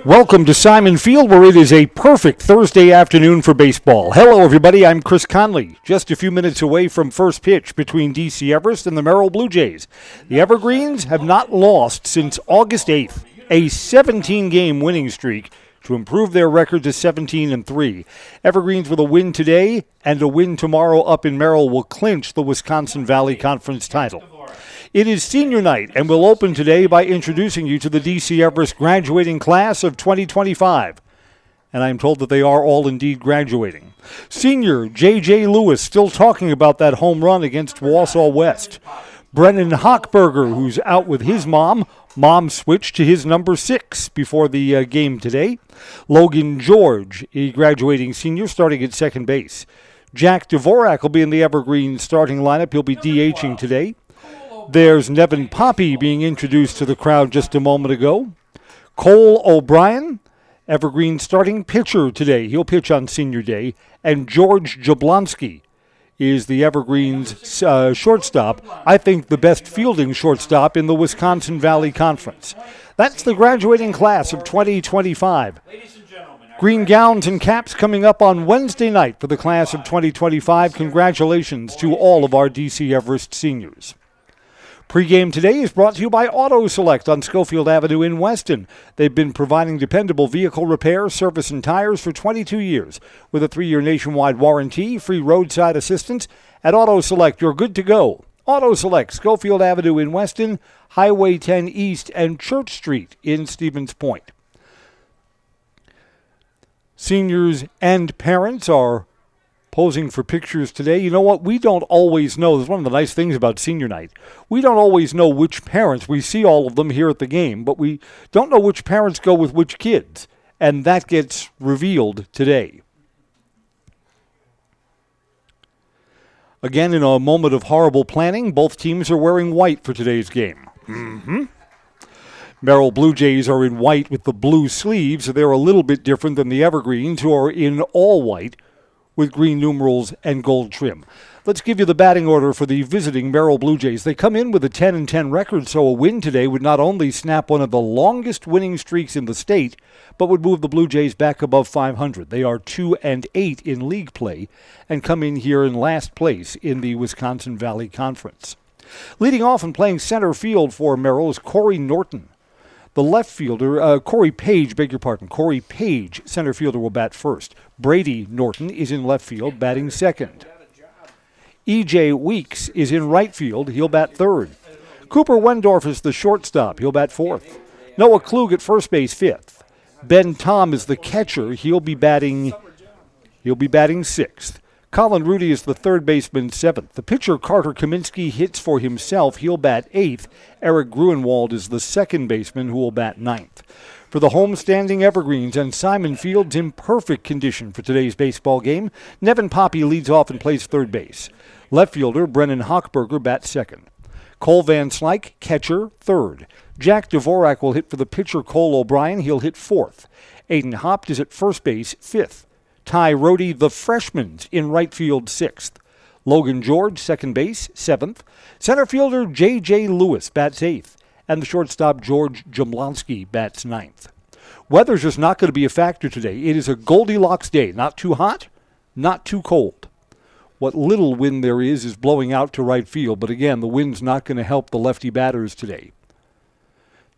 Welcome to Simon Field, where it is a perfect Thursday afternoon for baseball. Hello, everybody. I'm Chris Conley. Just a few minutes away from first pitch between DC Everest and the Merrill Blue Jays. The Evergreens have not lost since August 8th, a 17-game winning streak to improve their record to 17-3. Evergreens with a win today and a win tomorrow up in Merrill will clinch the Wisconsin Valley Conference title. It is senior night, and we'll open today by introducing you to the DC Everest graduating class of 2025. And I'm told that they are all indeed graduating. Senior J.J. Lewis still talking about that home run against Wausau West. Brennan Hochberger, who's out with his mom. Mom switched to his number 6 before the game today. Logan George, a graduating senior, starting at second base. Jack Dvorak will be in the Evergreen starting lineup. He'll be DHing today. There's Nevin Poppy being introduced to the crowd just a moment ago. Cole O'Brien, Evergreen starting pitcher today. He'll pitch on senior day. And George Jablonski is the Evergreen's shortstop. I think the best fielding shortstop in the Wisconsin Valley Conference. That's the graduating class of 2025. Green gowns and caps coming up on Wednesday night for the class of 2025. Congratulations to all of our DC Everest seniors. Pre-game today is brought to you by Auto Select on Schofield Avenue in Weston. They've been providing dependable vehicle repair, service, and tires for 22 years. With a 3-year nationwide warranty, free roadside assistance, at Auto Select, you're good to go. Auto Select, Schofield Avenue in Weston, Highway 10 East, and Church Street in Stevens Point. Seniors and parents are posing for pictures today. You know what? We don't always know. This is one of the nice things about senior night. We don't always know which parents. We see all of them here at the game, but we don't know which parents go with which kids. And that gets revealed today. Again, in a moment of horrible planning, both teams are wearing white for today's game. Merrill Blue Jays are in white with the blue sleeves. So they're a little bit different than the Evergreens, who are in all white with green numerals and gold trim. Let's give you the batting order for the visiting Merrill Blue Jays. They come in with a 10-10 record, so a win today would not only snap one of the longest winning streaks in the state, but would move the Blue Jays back above 500. They are 2-8 in league play and come in here in last place in the Wisconsin Valley Conference. Leading off and playing center field for Merrill is Corey Norton. The left fielder, Corey Page, Corey Page, center fielder, will bat first. Brady Norton is in left field, batting second. E.J. Weeks is in right field. He'll bat third. Cooper Wendorf is the shortstop. He'll bat fourth. Noah Klug at first base, fifth. Ben Tom is the catcher. He'll be batting sixth. Colin Rudy is the third baseman, seventh. The pitcher, Carter Kaminsky, hits for himself. He'll bat eighth. Eric Gruenwald is the second baseman, who will bat ninth. For the home-standing Evergreens and Simon Field's in perfect condition for today's baseball game, Nevin Poppy leads off and plays third base. Left fielder Brennan Hochberger bats second. Cole Van Slyke, catcher, third. Jack Dvorak will hit for the pitcher, Cole O'Brien. He'll hit fourth. Aiden Hopt is at first base, fifth. Ty Rohde, the freshman, in right field, sixth. Logan George, second base, seventh. Center fielder J.J. Lewis bats eighth. And the shortstop George Jablonski bats ninth. Weather's just not going to be a factor today. It is a Goldilocks day. Not too hot, not too cold. What little wind there is blowing out to right field. But again, the wind's not going to help the lefty batters today.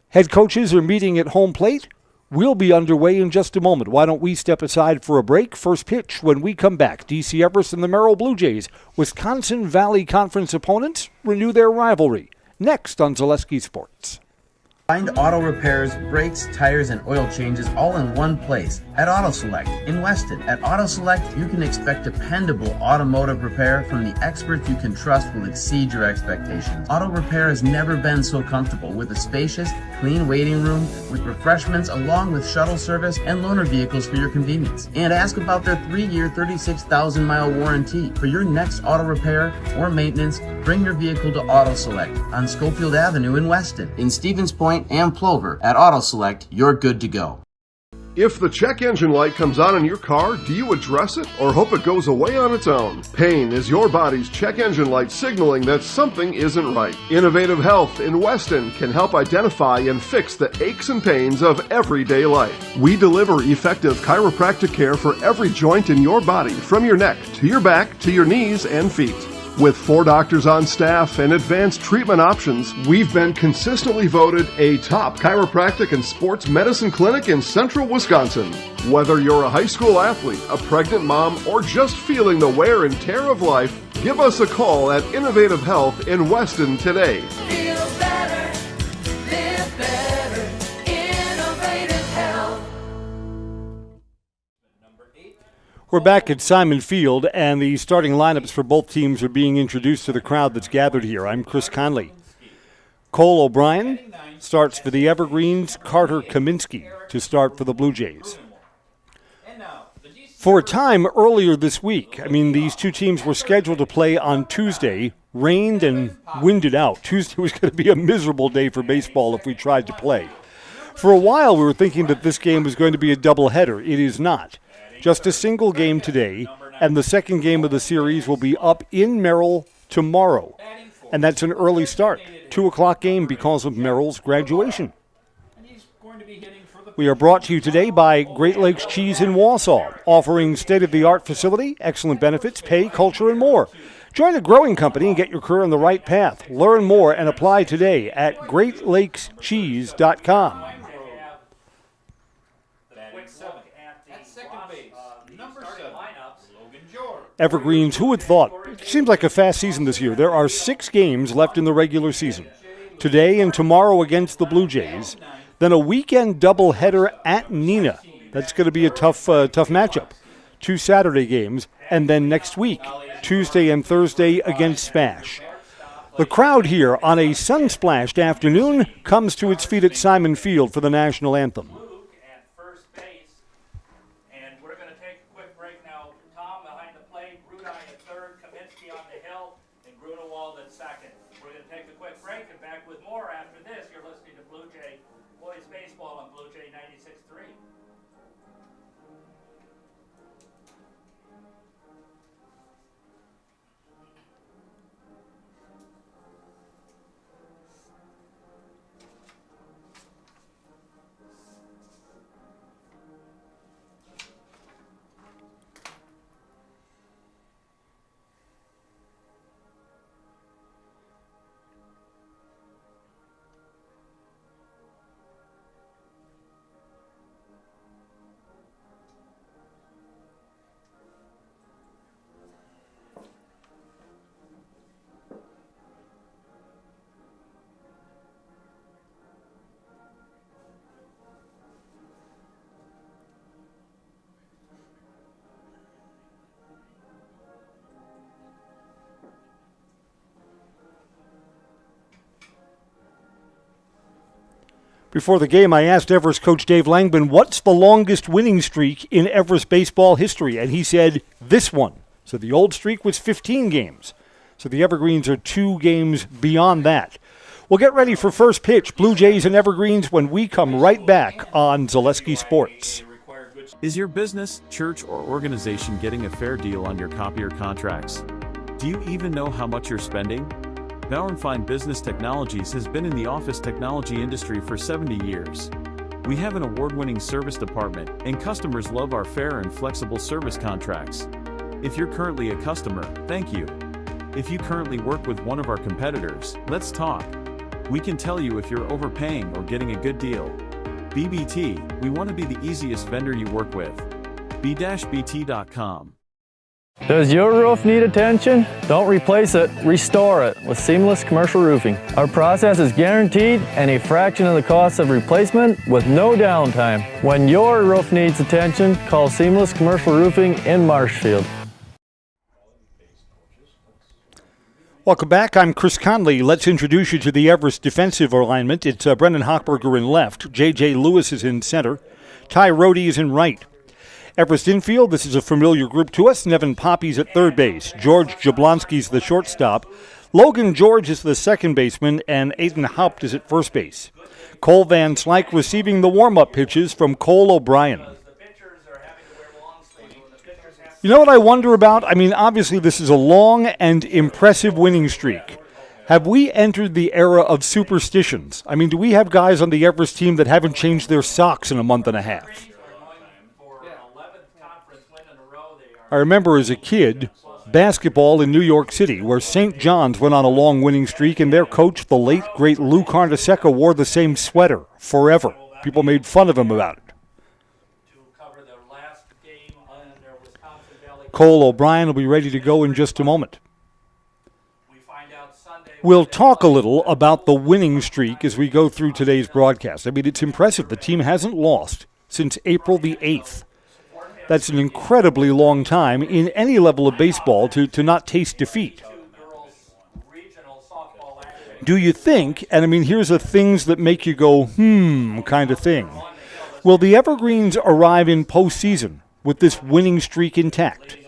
Head coaches are meeting at home plate. We'll be underway in just a moment. Why don't we step aside for a break? First pitch when we come back. DC Everest and the Merrill Blue Jays, Wisconsin Valley Conference opponents, renew their rivalry. Next on Zaleski Sports. Find auto repairs, brakes, tires, and oil changes all in one place at Auto Select in Weston. At Auto Select, you can expect dependable automotive repair from the experts you can trust will exceed your expectations. Auto repair has never been so comfortable with a spacious, clean waiting room with refreshments along with shuttle service and loaner vehicles for your convenience. And ask about their 3-year, 36,000-mile warranty. For your next auto repair or maintenance, bring your vehicle to Auto Select on Schofield Avenue in Weston. In Stevens Point and Plover, at Auto Select, you're good to go. If the check engine light comes on in your car, do you address it or hope it goes away on its own? Pain is your body's check engine light signaling that something isn't right. Innovative Health in Weston can help identify and fix the aches and pains of everyday life. We deliver effective chiropractic care for every joint in your body, from your neck to your back to your knees and feet. With 4 doctors on staff and advanced treatment options, we've been consistently voted a top chiropractic and sports medicine clinic in central Wisconsin. Whether you're a high school athlete, a pregnant mom, or just feeling the wear and tear of life, give us a call at Innovative Health in Weston today. Feel better, live better, Innovative Health. We're back at Simon Field, and the starting lineups for both teams are being introduced to the crowd that's gathered here. I'm Chris Conley. Cole O'Brien starts for the Evergreens, Carter Kaminsky to start for the Blue Jays. For a time earlier this week, these two teams were scheduled to play on Tuesday, rained and winded out. Tuesday was going to be a miserable day for baseball if we tried to play. For a while, we were thinking that this game was going to be a doubleheader. It is not. Just a single game today, and the second game of the series will be up in Merrill tomorrow. And that's an early start, 2 o'clock game because of Merrill's graduation. We are brought to you today by Great Lakes Cheese in Wausau, offering state-of-the-art facility, excellent benefits, pay, culture, and more. Join a growing company and get your career on the right path. Learn more and apply today at greatlakescheese.com. Evergreens, who would thought? It seems like a fast season this year. There are 6 games left in the regular season. Today and tomorrow against the Blue Jays. Then a weekend doubleheader at Neenah. That's going to be a tough matchup. 2 Saturday games. And then next week, Tuesday and Thursday against Smash. The crowd here on a sun-splashed afternoon comes to its feet at Simon Field for the national anthem. Before the game, I asked Everest coach Dave Langman, what's the longest winning streak in Everest baseball history? And he said, this one. So the old streak was 15 games. So the Evergreens are 2 games beyond that. We'll get ready for first pitch, Blue Jays and Evergreens, when we come right back on Zaleski Sports. Is your business, church, or organization getting a fair deal on your copier contracts? Do you even know how much you're spending? Bauer & Fine Business Technologies has been in the office technology industry for 70 years. We have an award-winning service department, and customers love our fair and flexible service contracts. If you're currently a customer, thank you. If you currently work with one of our competitors, let's talk. We can tell you if you're overpaying or getting a good deal. BBT, we want to be the easiest vendor you work with. b-bt.com. Does your roof need attention? Don't replace it, restore it with Seamless Commercial Roofing. Our process is guaranteed and a fraction of the cost of replacement with no downtime. When your roof needs attention, call Seamless Commercial Roofing in Marshfield. Welcome back. I'm Chris Conley. Let's introduce you to the Everest defensive alignment. It's Brendan Hochberger in left. J.J. Lewis is in center. Ty Rohde is in right. Everest infield, this is a familiar group to us. Nevin Poppy's at third base. George Jablonski's the shortstop. Logan George is the second baseman, and Aiden Haupt is at first base. Cole Van Slyke receiving the warm-up pitches from Cole O'Brien. You know what I wonder about? I mean, obviously this is a long and impressive winning streak. Have we entered the era of superstitions? I mean, do we have guys on the Everest team that haven't changed their socks in a month and a half? I remember as a kid, basketball in New York City, where St. John's went on a long winning streak, and their coach, the late, great Lou Carnesecca, wore the same sweater forever. People made fun of him about it. Cole O'Brien will be ready to go in just a moment. We'll talk a little about the winning streak as we go through today's broadcast. I mean, it's impressive. The team hasn't lost since April the 8th. That's an incredibly long time in any level of baseball to not taste defeat. Do you think, and I mean, here's the things that make you go, kind of thing. Will the Evergreens arrive in postseason with this winning streak intact?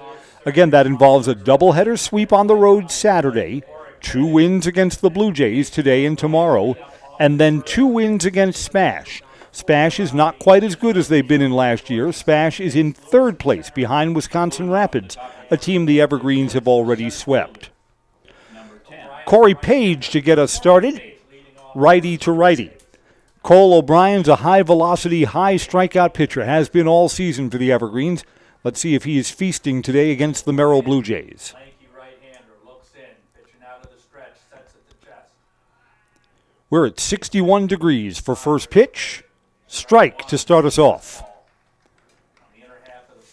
Again, that involves a doubleheader sweep on the road Saturday, 2 wins against the Blue Jays today and tomorrow, and then 2 wins against Spash. Spash is not quite as good as they've been in last year. Spash is in 3rd place behind Wisconsin Rapids, a team the Evergreens have already swept. Corey Page to get us started, righty to righty. Cole O'Brien's a high-velocity, high-strikeout pitcher, has been all season for the Evergreens. Let's see if he is feasting today against the Merrill Blue Jays. We're at 61 degrees for first pitch. Strike to start us off.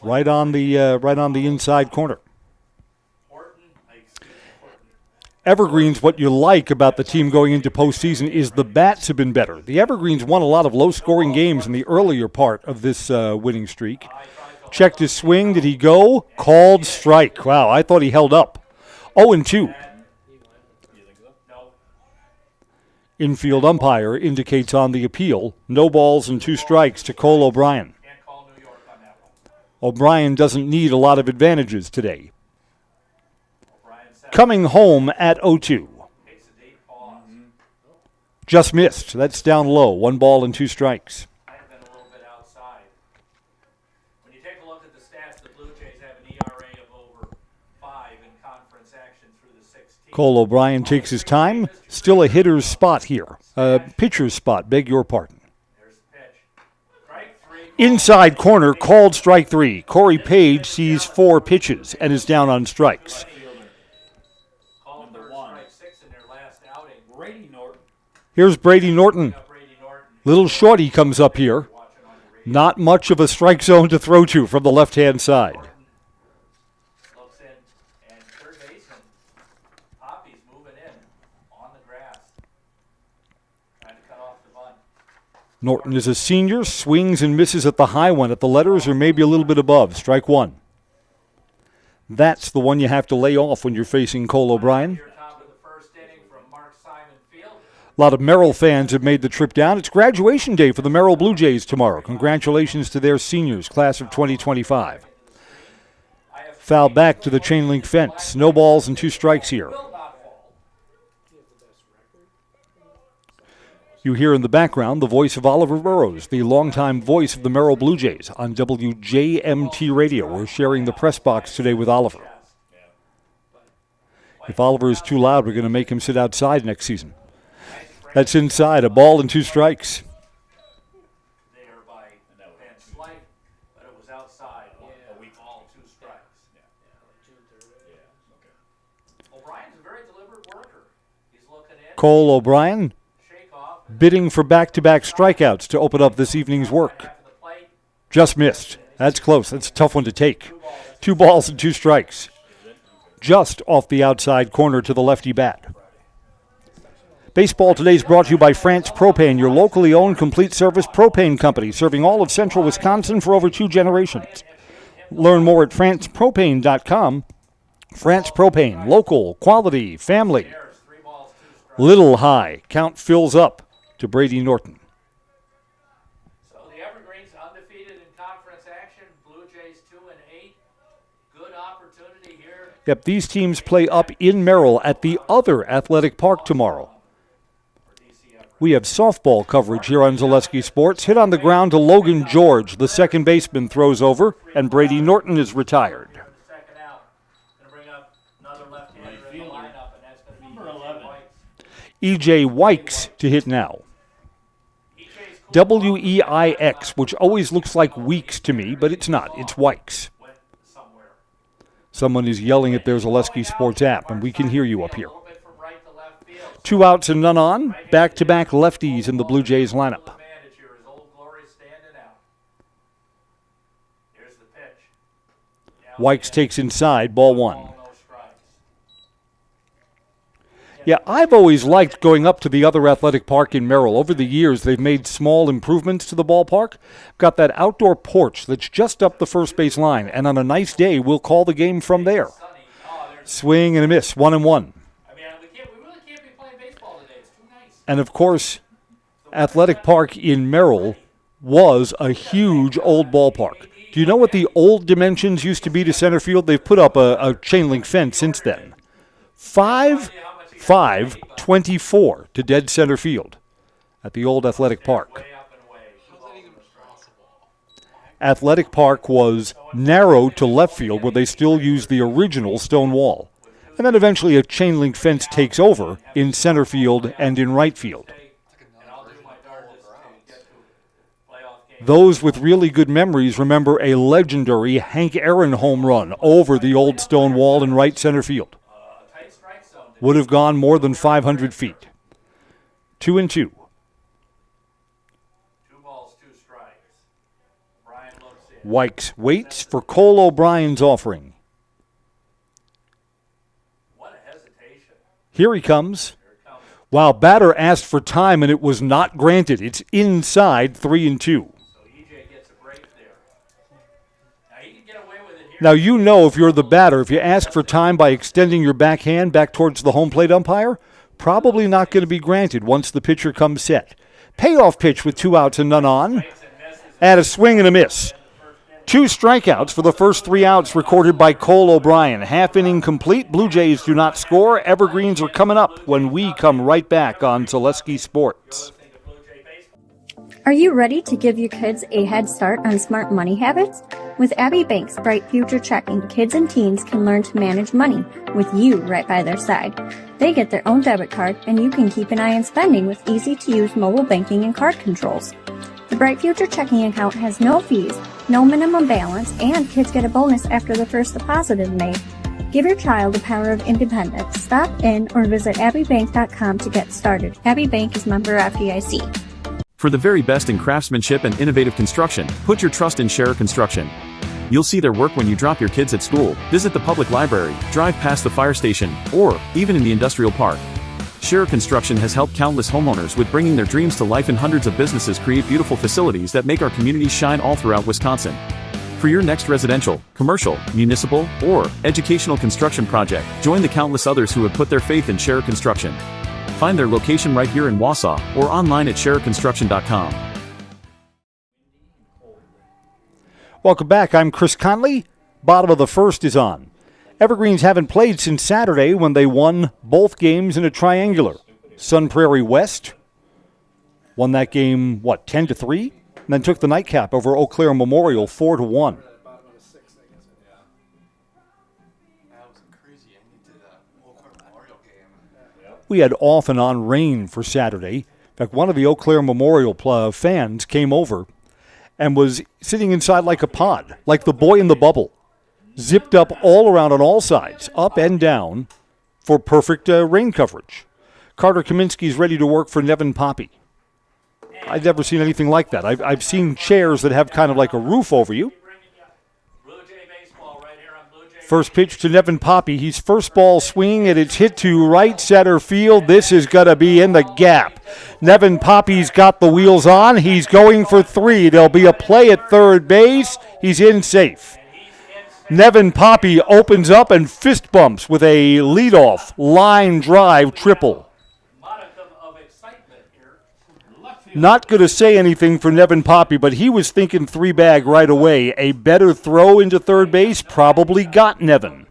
Right on the inside corner. Evergreens, what you like about the team going into postseason is the bats have been better. The Evergreens won a lot of low-scoring games in the earlier part of this winning streak. Checked his swing. Did he go? Called strike. Wow, I thought he held up. 0-2. Infield umpire indicates on the appeal, no balls and 2 strikes to Cole O'Brien. O'Brien doesn't need a lot of advantages today. Coming home at 0-2. Just missed. That's down low. 1 ball and 2 strikes. Cole O'Brien takes his time. Still a hitter's spot here. Pitcher's spot, beg your pardon. Inside corner, called strike 3. Corey Page sees 4 pitches and is down on strikes. Here's Brady Norton. Little shorty comes up here. Not much of a strike zone to throw to from the left-hand side. Norton is a senior, swings and misses at the high one, at the letters or maybe a little bit above. Strike 1. That's the one you have to lay off when you're facing Cole O'Brien. A lot of Merrill fans have made the trip down. It's graduation day for the Merrill Blue Jays tomorrow. Congratulations to their seniors, class of 2025. Foul back to the chain link fence. No balls and 2 strikes here. You hear in the background the voice of Oliver Burrows, the longtime voice of the Merrill Blue Jays on WJMT Radio. We're sharing the press box today with Oliver. If Oliver is too loud, we're going to make him sit outside next season. That's inside, a ball and 2 strikes. Cole O'Brien bidding for back-to-back strikeouts to open up this evening's work. Just missed. That's close. That's a tough one to take. 2 balls and 2 strikes. Just off the outside corner to the lefty bat. Baseball Today is brought to you by France Propane, your locally owned complete-service propane company, serving all of central Wisconsin for over 2 generations. Learn more at francepropane.com. France Propane, local, quality, family. Little high. Count fills up to Brady Norton. So the Evergreens undefeated in conference action. Blue Jays 2-8. Good opportunity here. Yep, these teams play up in Merrill at the other athletic park tomorrow. We have softball coverage here on Zaleski Sports. Hit on the ground to Logan George. The second baseman throws over, and Brady Norton is retired. Second out. Going to bring up another left-hander in the lineup, and that's going to be number 11. E.J. Wikes to hit now. W-E-I-X, which always looks like Weeks to me, but it's not. It's Wikes. Someone is yelling at their Zaleski Sports app, and we can hear you up here. 2 outs and none on. Back-to-back lefties in the Blue Jays lineup. Wikes takes inside, ball 1. Yeah, I've always liked going up to the other athletic park in Merrill. Over the years, they've made small improvements to the ballpark. Got that outdoor porch that's just up the first base line, and on a nice day, we'll call the game from there. Swing and a miss, 1-1. And, of course, Athletic Park in Merrill was a huge old ballpark. Do you know what the old dimensions used to be to center field? They've put up a chain-link fence since then. 5'24" to dead center field at the old Athletic Park. Athletic Park was narrow to left field where they still use the original stone wall. And then eventually a chain-link fence takes over in center field and in right field. Those with really good memories remember a legendary Hank Aaron home run over the old stone wall in right center field. Would have gone more than 500 feet. 2-2. 2 balls, 2 strikes. Brian looks in. Wikes waits for Cole O'Brien's offering. Here he comes. Wow, batter asked for time, and it was not granted. It's inside, 3-2. So EJ gets a break there. Now he can get away with it here. Now, you know if you're the batter, if you ask for time by extending your backhand back towards the home plate umpire, probably not going to be granted once the pitcher comes set. Payoff pitch with 2 outs and none on. And a swing and a miss. 2 strikeouts for the first 3 outs recorded by Cole O'Brien. Half inning complete. Blue Jays do not score. Evergreens are coming up when we come right back on Zaleski Sports. Are you ready to give your kids a head start on smart money habits? With Abbey Bank's Bright Future Checking, kids and teens can learn to manage money with you right by their side. They get their own debit card, and you can keep an eye on spending with easy-to-use mobile banking and card controls. The Bright Future Checking account has no fees, no minimum balance, and kids get a bonus after the first deposit is made. Give your child the power of independence. Stop in or visit abbeybank.com to get started. Abbey Bank is member FDIC. For the very best in craftsmanship and innovative construction, put your trust in Scherer Construction. You'll see their work when you drop your kids at school, visit the public library, drive past the fire station, or even in the industrial park. Scherer Construction has helped countless homeowners with bringing their dreams to life, and hundreds of businesses create beautiful facilities that make our communities shine all throughout Wisconsin. For your next residential, commercial, municipal, or educational construction project, join the countless others who have put their faith in Scherer Construction. Find their location right here in Wausau or online at schererconstruction.com. Welcome back. I'm Chris Conley. Bottom of the first is on. Evergreens haven't played since Saturday when they won both games in a triangular. Sun Prairie West won that game, 10-3? And then took the nightcap over Eau Claire Memorial 4-1. We had off and on rain for Saturday. In fact, one of the Eau Claire Memorial fans came over and was sitting inside like a pod, like the boy in the bubble. Zipped up all around on all sides, up and down, for perfect rain coverage. Carter Kaminsky's ready to work for Nevin Poppy. I've never seen anything like that. I've seen chairs that have kind of like a roof over you. First pitch to Nevin Poppy. He's first ball swing, and it's hit to right center field. This is going to be in the gap. Nevin Poppy's got the wheels on. He's going for 3. There'll be a play at third base. He's in safe. Nevin Poppy opens up and fist bumps with a leadoff line drive triple. Not going to say anything for Nevin Poppy, but he was thinking 3-bag right away. A better throw into third base probably got Nevin.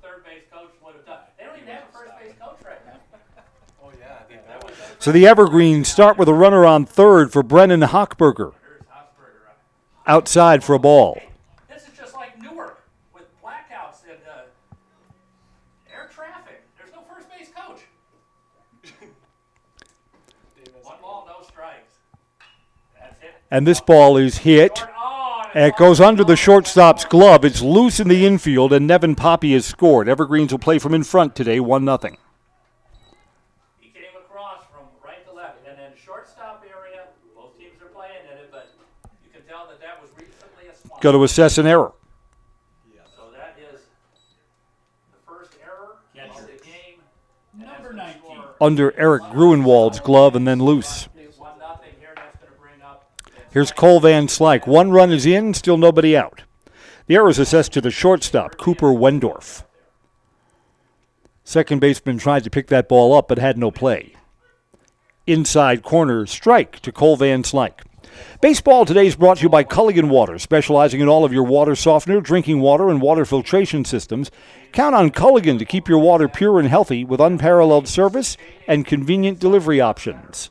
So the Evergreens start with a runner on third for Brennan Hochberger. Outside for a ball. This is just like Newark with blackouts and air traffic. There's no first base coach. 1 ball, no strikes. That's it. And this ball is hit. And it goes under the shortstop's glove. It's loose in the infield, and Nevin Poppy has scored. Evergreens will play from in front today, 1-0. He came across from right to left, and then shortstop area. Both teams are playing in it, but you can tell that was recently a swamp. Go to assess an error. So that is the first error of the game. Number 19. Under Eric Gruenwald's glove and then loose. 1-0 here. That's going to bring up. Here's Cole Van Slyke. 1 run is in, still nobody out. The error is assessed to the shortstop, Cooper Wendorf. Second baseman tried to pick that ball up but had no play. Inside corner, strike to Cole Van Slyke. Baseball today is brought to you by Culligan Water, specializing in all of your water softener, drinking water, and water filtration systems. Count on Culligan to keep your water pure and healthy with unparalleled service and convenient delivery options.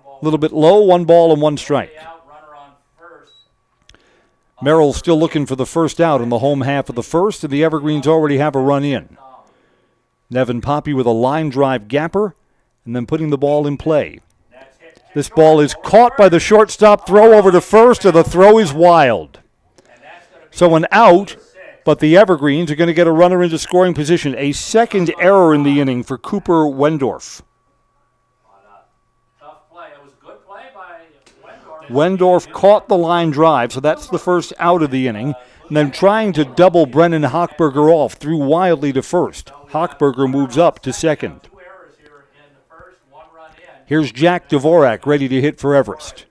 A little bit low, 1 ball and 1 strike. Merrill still looking for the first out in the home half of the first, and the Evergreens already have a run in. Nevin Poppy with a line drive gapper, and then putting the ball in play. This ball is caught by the shortstop, throw over to first, and the throw is wild. So an out, but the Evergreens are going to get a runner into scoring position. A second error in the inning for Cooper Wendorf. Wendorf caught the line drive, so that's the first out of the inning. And then trying to double Brennan Hochberger off, threw wildly to first. Hochberger moves up to second. Here's Jack Dvorak ready to hit for Everest.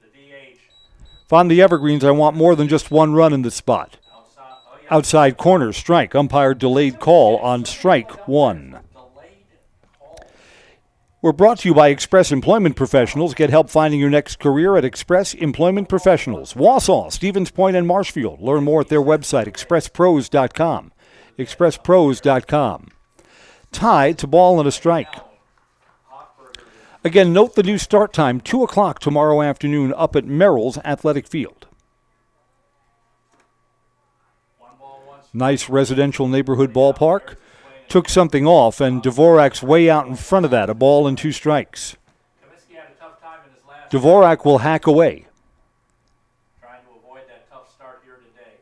If I'm the Evergreens, I want more than just 1 run in this spot. Outside corner, strike. Umpire delayed call on strike 1. We're brought to you by Express Employment Professionals. Get help finding your next career at Express Employment Professionals. Wausau, Stevens Point, and Marshfield. Learn more at their website, expresspros.com. expresspros.com. Tied to ball and a strike. Again, note the new start time, 2 o'clock tomorrow afternoon up at Merrill's Athletic Field. Nice residential neighborhood ballpark. Took something off, and Dvorak's way out in front of that, a ball and 2 strikes. Dvorak will hack away. Trying to avoid that tough start here today.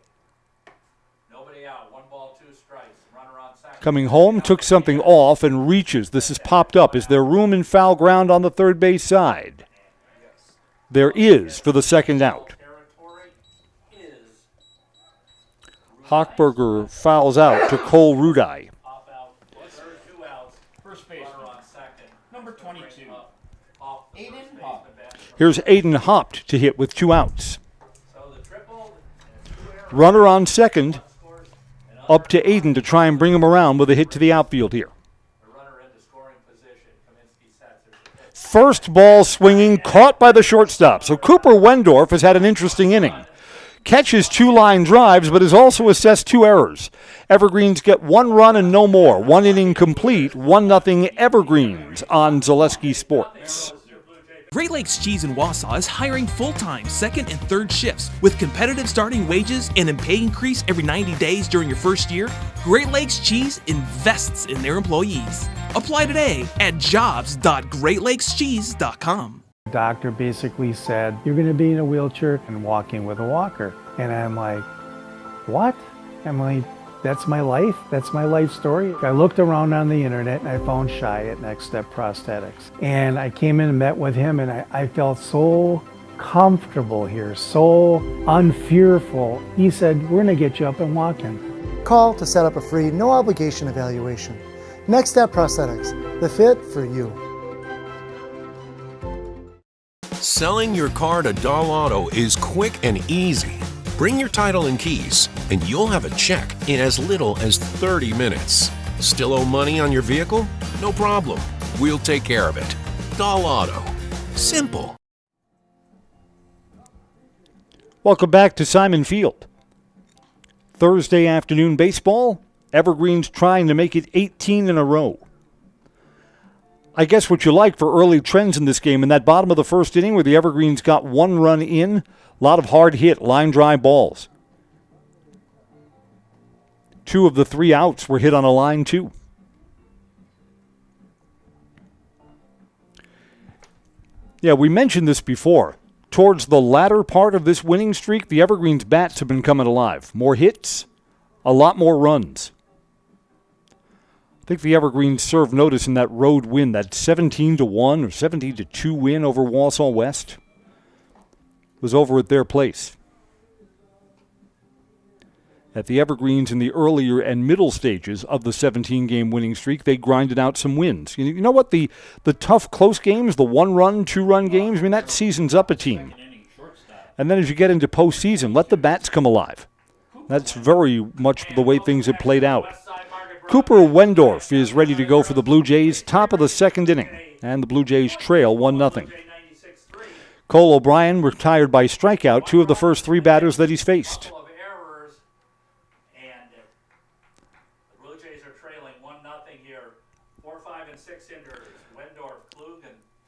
Nobody out, 1 ball, 2 strikes. Runner on second. Coming home, took something off and reaches. This is popped up. Is there room in foul ground on the third base side? There is for the second out. Hochberger fouls out to Cole Rudai. Here's Aiden Hopt to hit with 2 outs. Runner on second. Up to Aiden to try and bring him around with a hit to the outfield here. First ball swinging, caught by the shortstop. So Cooper Wendorf has had an interesting inning. Catches 2 line drives, but has also assessed 2 errors. Evergreens get 1 run and no more. 1 inning complete, 1-0 Evergreens on Zaleski Sports. Great Lakes Cheese in Wausau is hiring full-time second and third shifts with competitive starting wages and a pay increase every 90 days during your first year. Great Lakes Cheese invests in their employees. Apply today at jobs.greatlakescheese.com. The doctor basically said, you're going to be in a wheelchair and walking with a walker. And I'm like, what? I'm like, that's my life? That's my life story? I looked around on the internet and I found Shai at Next Step Prosthetics. And I came in and met with him, and I felt so comfortable here, so unfearful. He said, we're going to get you up and walking. Call to set up a free, no obligation evaluation. Next Step Prosthetics, the fit for you. Selling your car to Doll Auto is quick and easy. Bring your title and keys, and you'll have a check in as little as 30 minutes. Still owe money on your vehicle? No problem. We'll take care of it. Doll Auto. Simple. Welcome back to Simon Field. Thursday afternoon baseball. Evergreen's trying to make it 18 in a row. I guess what you like for early trends in this game, in that bottom of the first inning where the Evergreens got 1 run in, a lot of hard hit, line drive balls. 2 of the 3 outs were hit on a line, too. Yeah, we mentioned this before. Towards the latter part of this winning streak, the Evergreens bats have been coming alive. More hits, a lot more runs. I think the Evergreens served notice in that road win, that 17-1 or 17-2 win over Wausau West. It was over at their place. At the Evergreens in the earlier and middle stages of the 17-game winning streak, they grinded out some wins. You know what? The tough, close games, the 1-run, 2-run games, I mean, that seasons up a team. And then as you get into postseason, let the bats come alive. That's very much the way things have played out. Cooper Wendorf is ready to go for the Blue Jays, top of the second inning, and the Blue Jays trail 1-0. Cole O'Brien retired by strikeout, 2 of the first 3 batters that he's faced.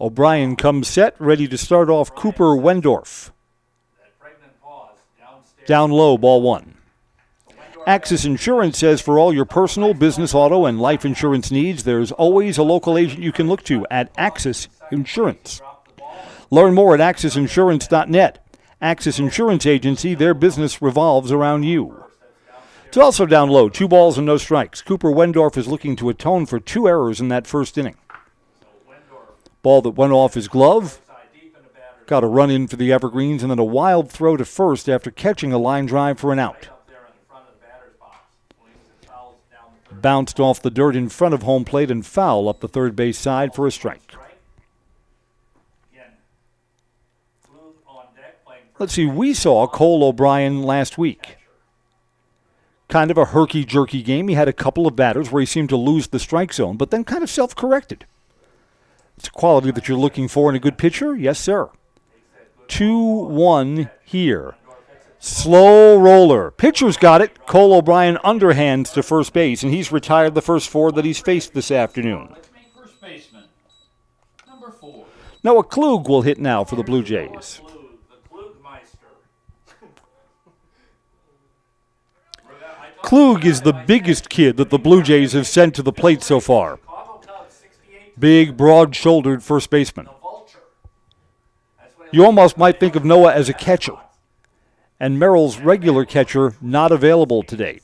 O'Brien comes set, ready to start off Cooper Wendorf. Down low, ball 1. Axis Insurance says for all your personal, business, auto, and life insurance needs, there's always a local agent you can look to at Axis Insurance. Learn more at AxisInsurance.net. Axis Insurance Agency, their business revolves around you. It's also down low, 2 balls and no strikes. Cooper Wendorf is looking to atone for 2 errors in that first inning. Ball that went off his glove. Got a run in for the Evergreens, and then a wild throw to first after catching a line drive for an out. Bounced off the dirt in front of home plate and foul up the third base side for a strike. Let's see, we saw Cole O'Brien last week. Kind of a herky-jerky game. He had a couple of batters where he seemed to lose the strike zone, but then kind of self-corrected. It's a quality that you're looking for in a good pitcher? Yes, sir. 2-1 here. Slow roller. Pitcher's got it. Cole O'Brien underhands to first base, and he's retired the first 4 that he's faced this afternoon. Noah Klug will hit now for the Blue Jays. Klug is the biggest kid that the Blue Jays have sent to the plate so far. Big, broad-shouldered first baseman. You almost might think of Noah as a catcher. And Merrill's regular catcher not available today.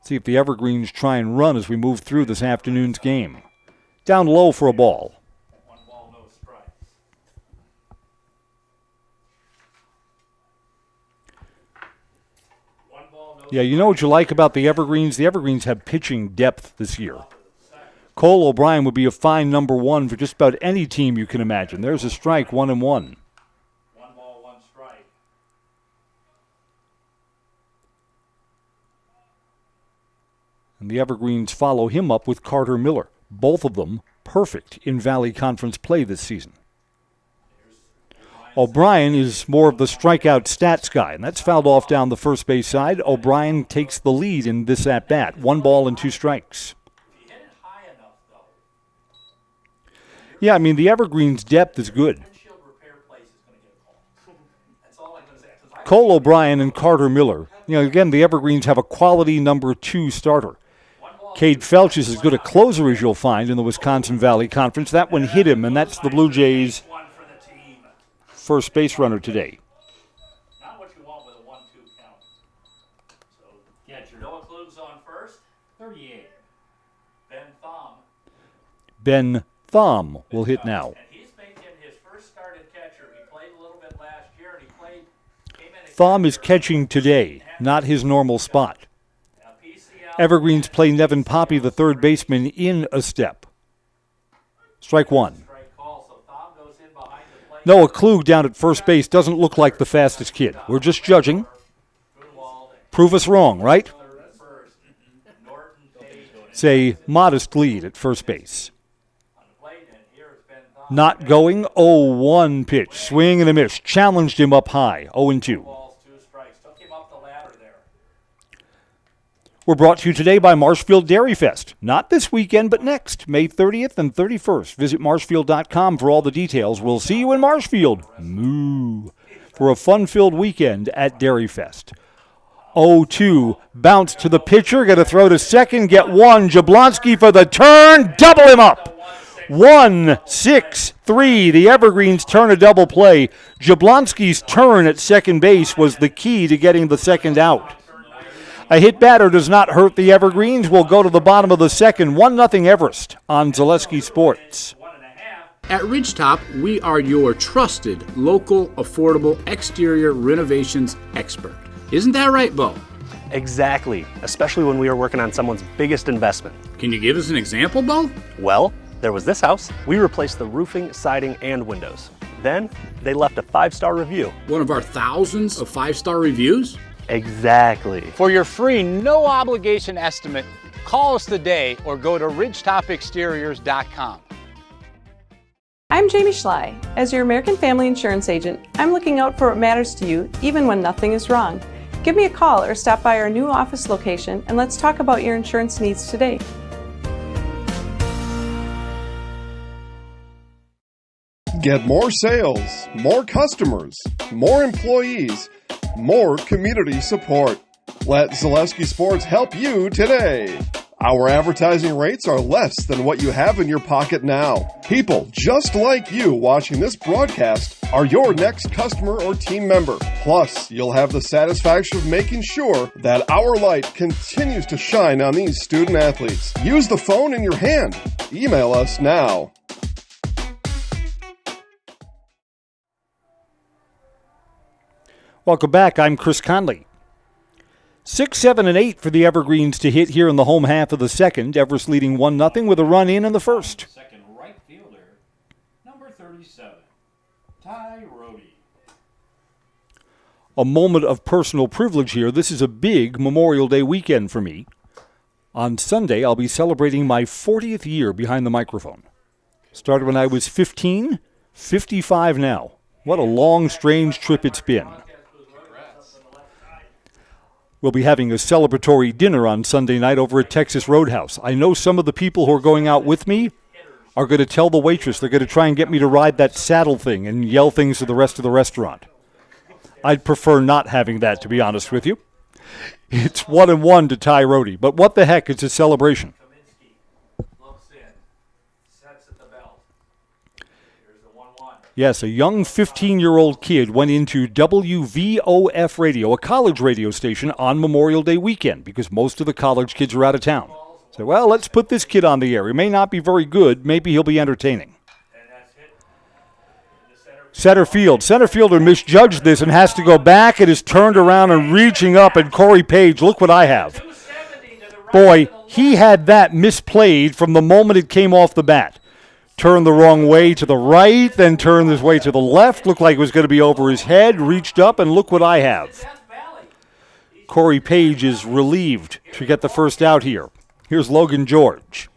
See if the Evergreens try and run as we move through this afternoon's game. Down low for a ball. Yeah, you know what you like about the Evergreens? The Evergreens have pitching depth this year. Cole O'Brien would be a fine number 1 for just about any team you can imagine. There's a strike, 1-1. 1 ball, 1 strike. And the Evergreens follow him up with Carter Miller. Both of them perfect in Valley Conference play this season. O'Brien is more of the strikeout stats guy, and that's fouled off down the first base side. O'Brien takes the lead in this at-bat. 1 ball and 2 strikes. Yeah, I mean, the Evergreens' depth is good. Cole O'Brien and Carter Miller. You know, again, the Evergreens have a quality number 2 starter. Cade Felch is as good a closer as you'll find in the Wisconsin Valley Conference. That one hit him, and that's the Blue Jays' first base runner today. Not what you want with a 1-2 count. So, catcher Noah Klug's on first, 38. Ben Thom will hit now. And he's making his first start at catcher. He played a little bit last year, and came in. Thom is catching today, not his normal spot. Evergreens play Nevin Poppy, the third baseman, in a step. Strike 1. Noah Klug down at first base doesn't look like the fastest kid. We're just judging. Prove us wrong, right? It's a modest lead at first base. Not going, 0-1 pitch. Swing and a miss. Challenged him up high, 0-2. We're brought to you today by Marshfield Dairy Fest. Not this weekend, but next, May 30th and 31st. Visit marshfield.com for all the details. We'll see you in Marshfield. Moo. For a fun-filled weekend at Dairy Fest. 0-2. Bounce to the pitcher. Going to throw to second. Get one. Jablonski for the turn. Double him up. 1-6-3. The Evergreens turn a double play. Jablonski's turn at second base was the key to getting the second out. A hit batter does not hurt the Evergreens. We'll go to the bottom of the second. 1-0 Everest on Zaleski Sports. At Ridgetop, we are your trusted, local, affordable exterior renovations expert. Isn't that right, Bo? Exactly, especially when we are working on someone's biggest investment. Can you give us an example, Bo? Well, there was this house. We replaced the roofing, siding, and windows. Then, they left a 5-star review. One of our thousands of 5-star reviews? Exactly. For your free, no-obligation estimate, call us today or go to ridgetopexteriors.com. I'm Jamie Schley. As your American Family Insurance agent, I'm looking out for what matters to you, even when nothing is wrong. Give me a call or stop by our new office location and let's talk about your insurance needs today. Get more sales, more customers, more employees, more community support. Let Zaleski Sports help you today. Our advertising rates are less than what you have in your pocket now. People just like you watching this broadcast are your next customer or team member. Plus, you'll have the satisfaction of making sure that our light continues to shine on these student athletes. Use the phone in your hand. Email us now. Welcome back. I'm Chris Conley. 6, 7, and 8 for the Evergreens to hit here in the home half of the second. Everest leading 1-0 with a run in the first. Second right fielder, number 37, Ty Rhodey. A moment of personal privilege here. This is a big Memorial Day weekend for me. On Sunday, I'll be celebrating my 40th year behind the microphone. Started when I was 15, 55 now. What a long, strange trip it's been. We'll be having a celebratory dinner on Sunday night over at Texas Roadhouse. I know some of the people who are going out with me are going to tell the waitress they're going to try and get me to ride that saddle thing and yell things to the rest of the restaurant. I'd prefer not having that, to be honest with you. It's 1-1 to Ty Rhodey, but what the heck, it's a celebration. Yes, a young 15-year-old kid went into WVOF radio, a college radio station, on Memorial Day weekend because most of the college kids are out of town. So, well, let's put this kid on the air. He may not be very good. Maybe he'll be entertaining. Center field. Center fielder misjudged this and has to go back. It is turned around and reaching up, and Corey Page, look what I have. Boy, he had that misplayed from the moment it came off the bat. Turned the wrong way to the right, then turned his way to the left. Looked like it was going to be over his head, reached up, and look what I have. Corey Page is relieved to get the first out here. Here's Logan George.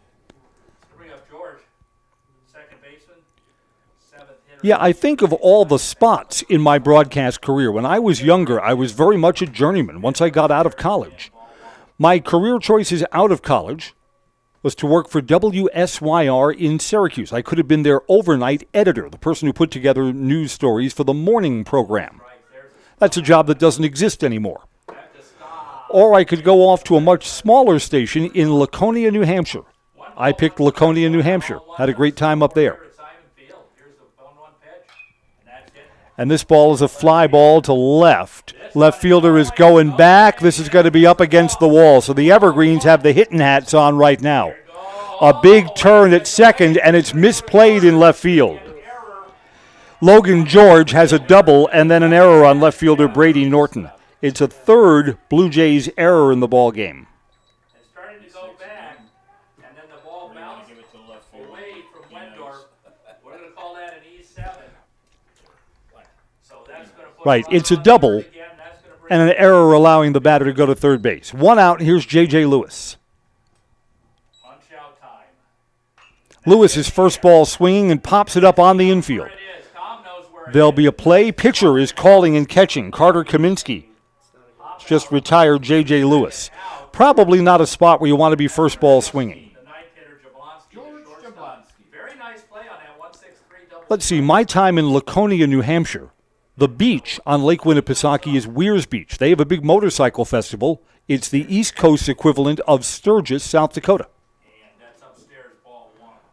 Yeah, I think of all the spots in my broadcast career. When I was younger, I was very much a journeyman once I got out of college. My career choices out of college was to work for WSYR in Syracuse. I could have been their overnight editor, the person who put together news stories for the morning program. That's a job that doesn't exist anymore. Or I could go off to a much smaller station in Laconia, New Hampshire. I picked Laconia, New Hampshire. Had a great time up there. And this ball is a fly ball to left. Left fielder is going back. This is going to be up against the wall. So the Evergreens have the hitting hats on right now. A big turn at second, and it's misplayed in left field. Logan George has a double and then an error on left fielder Brady Norton. It's a third Blue Jays error in the ball game. Right, it's a double and an error allowing the batter to go to third base. One out, here's J.J. Lewis. Lewis's first ball swinging and pops it up on the infield. There'll be a play. Pitcher is calling and catching. Carter Kaminsky. Just retired J.J. Lewis. Probably not a spot where you want to be first ball swinging. Very nice play on that 1-6-3 double. Let's see, my time in Laconia, New Hampshire. The beach on Lake Winnipesaukee is Weirs Beach. They have a big motorcycle festival. It's the East Coast equivalent of Sturgis, South Dakota.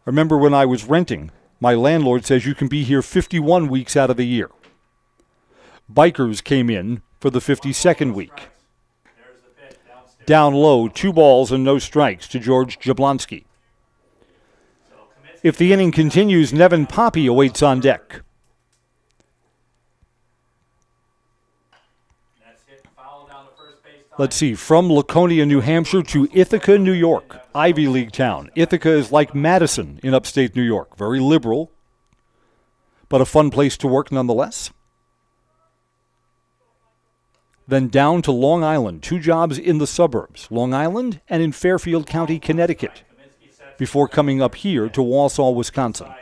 Remember when I was renting, my landlord says you can be here 51 weeks out of the year. Bikers came in for the 52nd week. Down low, 2 balls and no strikes to George Jablonski. If the inning continues, Nevin Poppy awaits on deck. Let's see, from Laconia, New Hampshire to Ithaca, New York, Ivy League town. Ithaca is like Madison in upstate New York. Very liberal, but a fun place to work nonetheless. Then down to Long Island, 2 jobs in the suburbs, Long Island and in Fairfield County, Connecticut, before coming up here to Wausau, Wisconsin.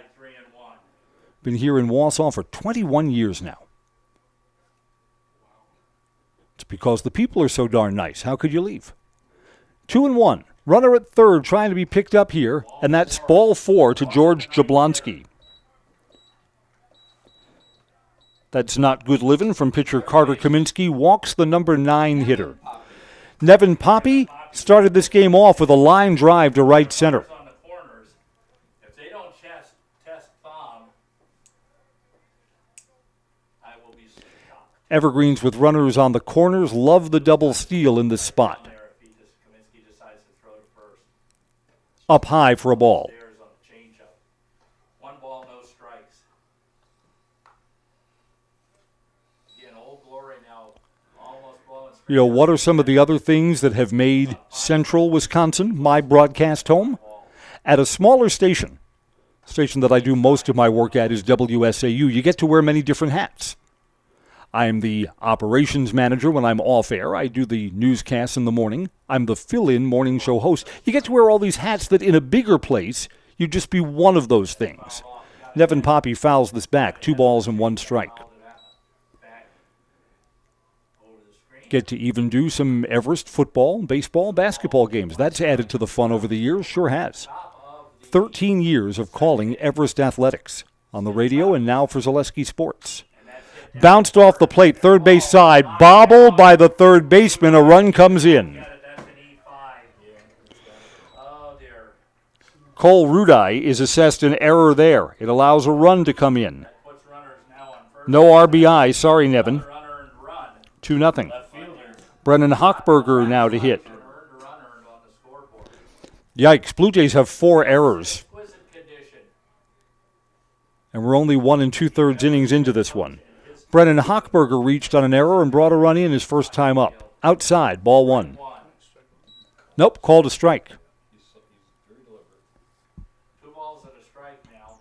Been here in Wausau for 21 years now. It's because the people are so darn nice. How could you leave? 2-1. Runner at third trying to be picked up here, and that's ball 4 to George Jablonski. That's not good living from pitcher Carter Kaminsky. Walks the number 9 hitter. Nevin Poppy started this game off with a line drive to right center. If they don't test bomb, I will be shocked. Evergreens with runners on the corners love the double steal in this spot. Up high for a ball. One ball, no strikes. Again, Old Glory now almost blowing. You know, what are some of the other things that have made Central Wisconsin my broadcast home? At a smaller station that I do most of my work at is WSAU, you get to wear many different hats. I'm the operations manager when I'm off air. I do the newscasts in the morning. I'm the fill-in morning show host. You get to wear all these hats that in a bigger place, you'd just be one of those things. Nevin Poppy fouls this back, 2 balls and 1 strike. Get to even do some Everest football, baseball, basketball games. That's added to the fun over the years, sure has. 13 years of calling Everest athletics on the radio and now for Zaleski Sports. Bounced off the plate, third base side, bobbled by the third baseman. A run comes in. Cole Rudai is assessed an error there. It allows a run to come in. No RBI, sorry, Nevin. 2-0. Brennan Hochberger now to hit. Yikes, Blue Jays have 4 errors. And we're only 1 2/3 innings into this one. Brennan Hochberger reached on an error and brought a run in his first time up. Outside, ball 1. Nope, called a strike. 2 balls and a strike now.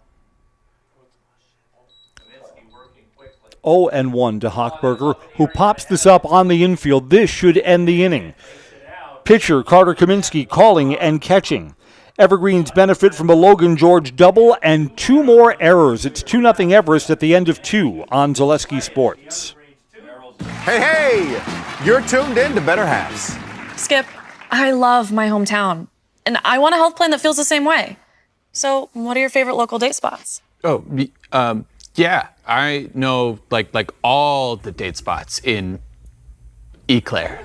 Kaminsky working quickly. 0-1 to Hochberger, who pops this up on the infield. This should end the inning. Pitcher Carter Kaminsky calling and catching. Evergreens benefit from a Logan George double and 2 more errors. It's 2-0 Everest at the end of 2 on Zaleski Sports. Hey, you're tuned in to Better Halves. Skip, I love my hometown, and I want a health plan that feels the same way. So, what are your favorite local date spots? Oh, yeah, I know like all the date spots in Eclair.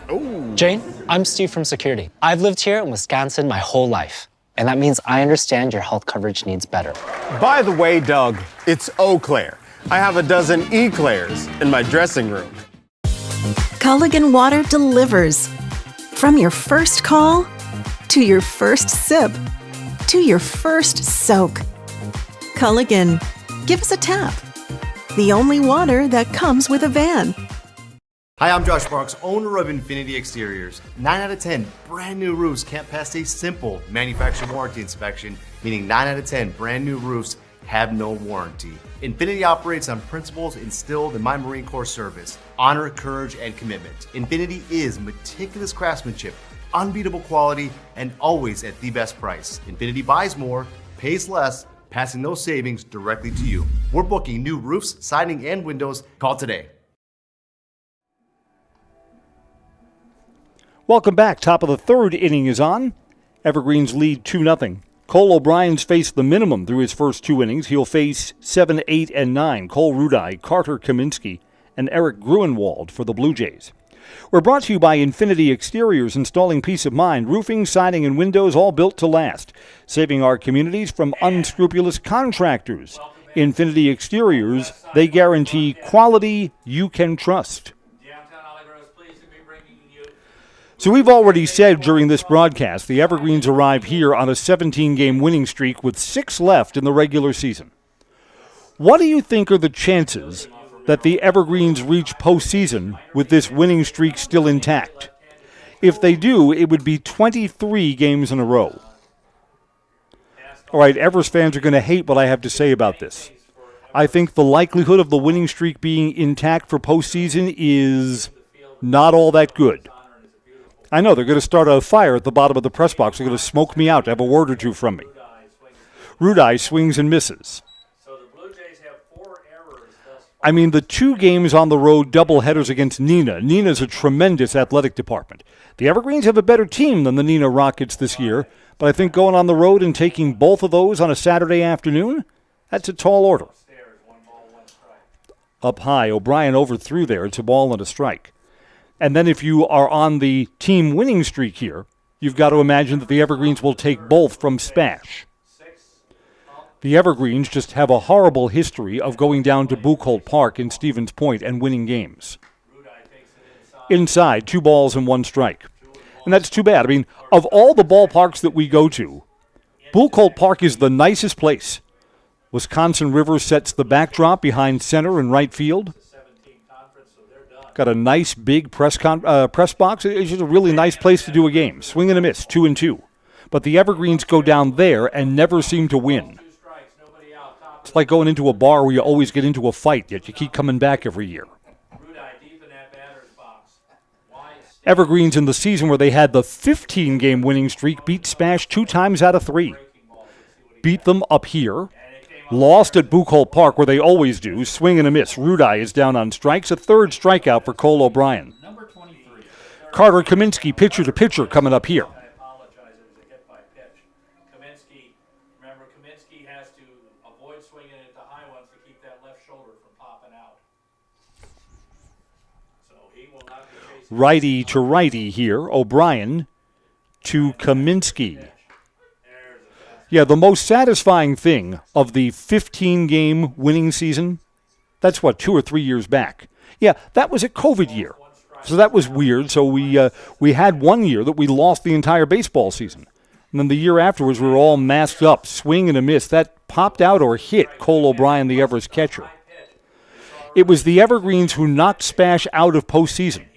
Jane, I'm Steve from Security. I've lived here in Wisconsin my whole life, and that means I understand your health coverage needs better. By the way, Doug, it's Eau Claire. I have a dozen Eclairs in my dressing room. Culligan Water delivers. From your first call, to your first sip, to your first soak. Culligan, give us a tap. The only water that comes with a van. Hi, I'm Josh Marks, owner of Infinity Exteriors. 9 out of 10 brand new roofs can't pass a simple manufacturer warranty inspection, meaning 9 out of 10 brand new roofs have no warranty. Infinity operates on principles instilled in my Marine Corps service: honor, courage, and commitment. Infinity is meticulous craftsmanship, unbeatable quality, and always at the best price. Infinity buys more, pays less, passing those savings directly to you. We're booking new roofs, siding, and windows. Call today. Welcome back. Top of the third inning is on. Evergreens lead 2-0. Cole O'Brien's faced the minimum through his first 2 innings. He'll face 7, 8, and 9. Cole Rudai, Carter Kaminsky, and Eric Gruenwald for the Blue Jays. We're brought to you by Infinity Exteriors, installing peace of mind, roofing, siding, and windows, all built to last, saving our communities from unscrupulous contractors. Infinity Exteriors, they guarantee quality you can trust. So we've already said during this broadcast, the Evergreens arrive here on a 17-game winning streak with 6 left in the regular season. What do you think are the chances that the Evergreens reach postseason with this winning streak still intact? If they do, it would be 23 games in a row. All right, Everest fans are going to hate what I have to say about this. I think the likelihood of the winning streak being intact for postseason is not all that good. I know they're going to start a fire at the bottom of the press box. They're going to smoke me out to have a word or two from me. Rudai swings and misses. I mean, the 2 games on the road doubleheaders against Neenah. Neenah's a tremendous athletic department. The Evergreens have a better team than the Neenah Rockets this year, but I think going on the road and taking both of those on a Saturday afternoon, that's a tall order. Up high, O'Brien overthrew there. It's a ball and a strike. And then if you are on the team winning streak here, you've got to imagine that the Evergreens will take both from Spash. The Evergreens just have a horrible history of going down to Buchholz Park in Stevens Point and winning games. Inside, 2 balls and 1 strike. And that's too bad. I mean, of all the ballparks that we go to, Buchholz Park is the nicest place. Wisconsin River sets the backdrop behind center and right field. Got a nice big press box. It's just a really nice place to do a game. Swing and a miss, 2-2. But the Evergreens go down there and never seem to win. It's like going into a bar where you always get into a fight, yet you keep coming back every year. Evergreens in the season where they had the 15-game winning streak beat Spash 2 times out of 3. Beat them up here. Lost at Buchholz Park, where they always do. Swing and a miss. Rudai is down on strikes. A 3rd strikeout for Cole O'Brien. Carter Kaminsky, pitcher to pitcher, coming up here. Kaminsky has to avoid swinging at the high ones to keep that left shoulder from popping out. So he will not be chasing. Righty to righty here. O'Brien to Kaminsky. Yeah, the most satisfying thing of the 15-game winning season, that's 2 or 3 years back. Yeah, that was a COVID year. So that was weird. So we had 1 year that we lost the entire baseball season. And then the year afterwards, we were all masked up, swing and a miss. That popped out or hit Cole O'Brien, the Everest catcher. It was the Evergreens who knocked Spash out of postseason.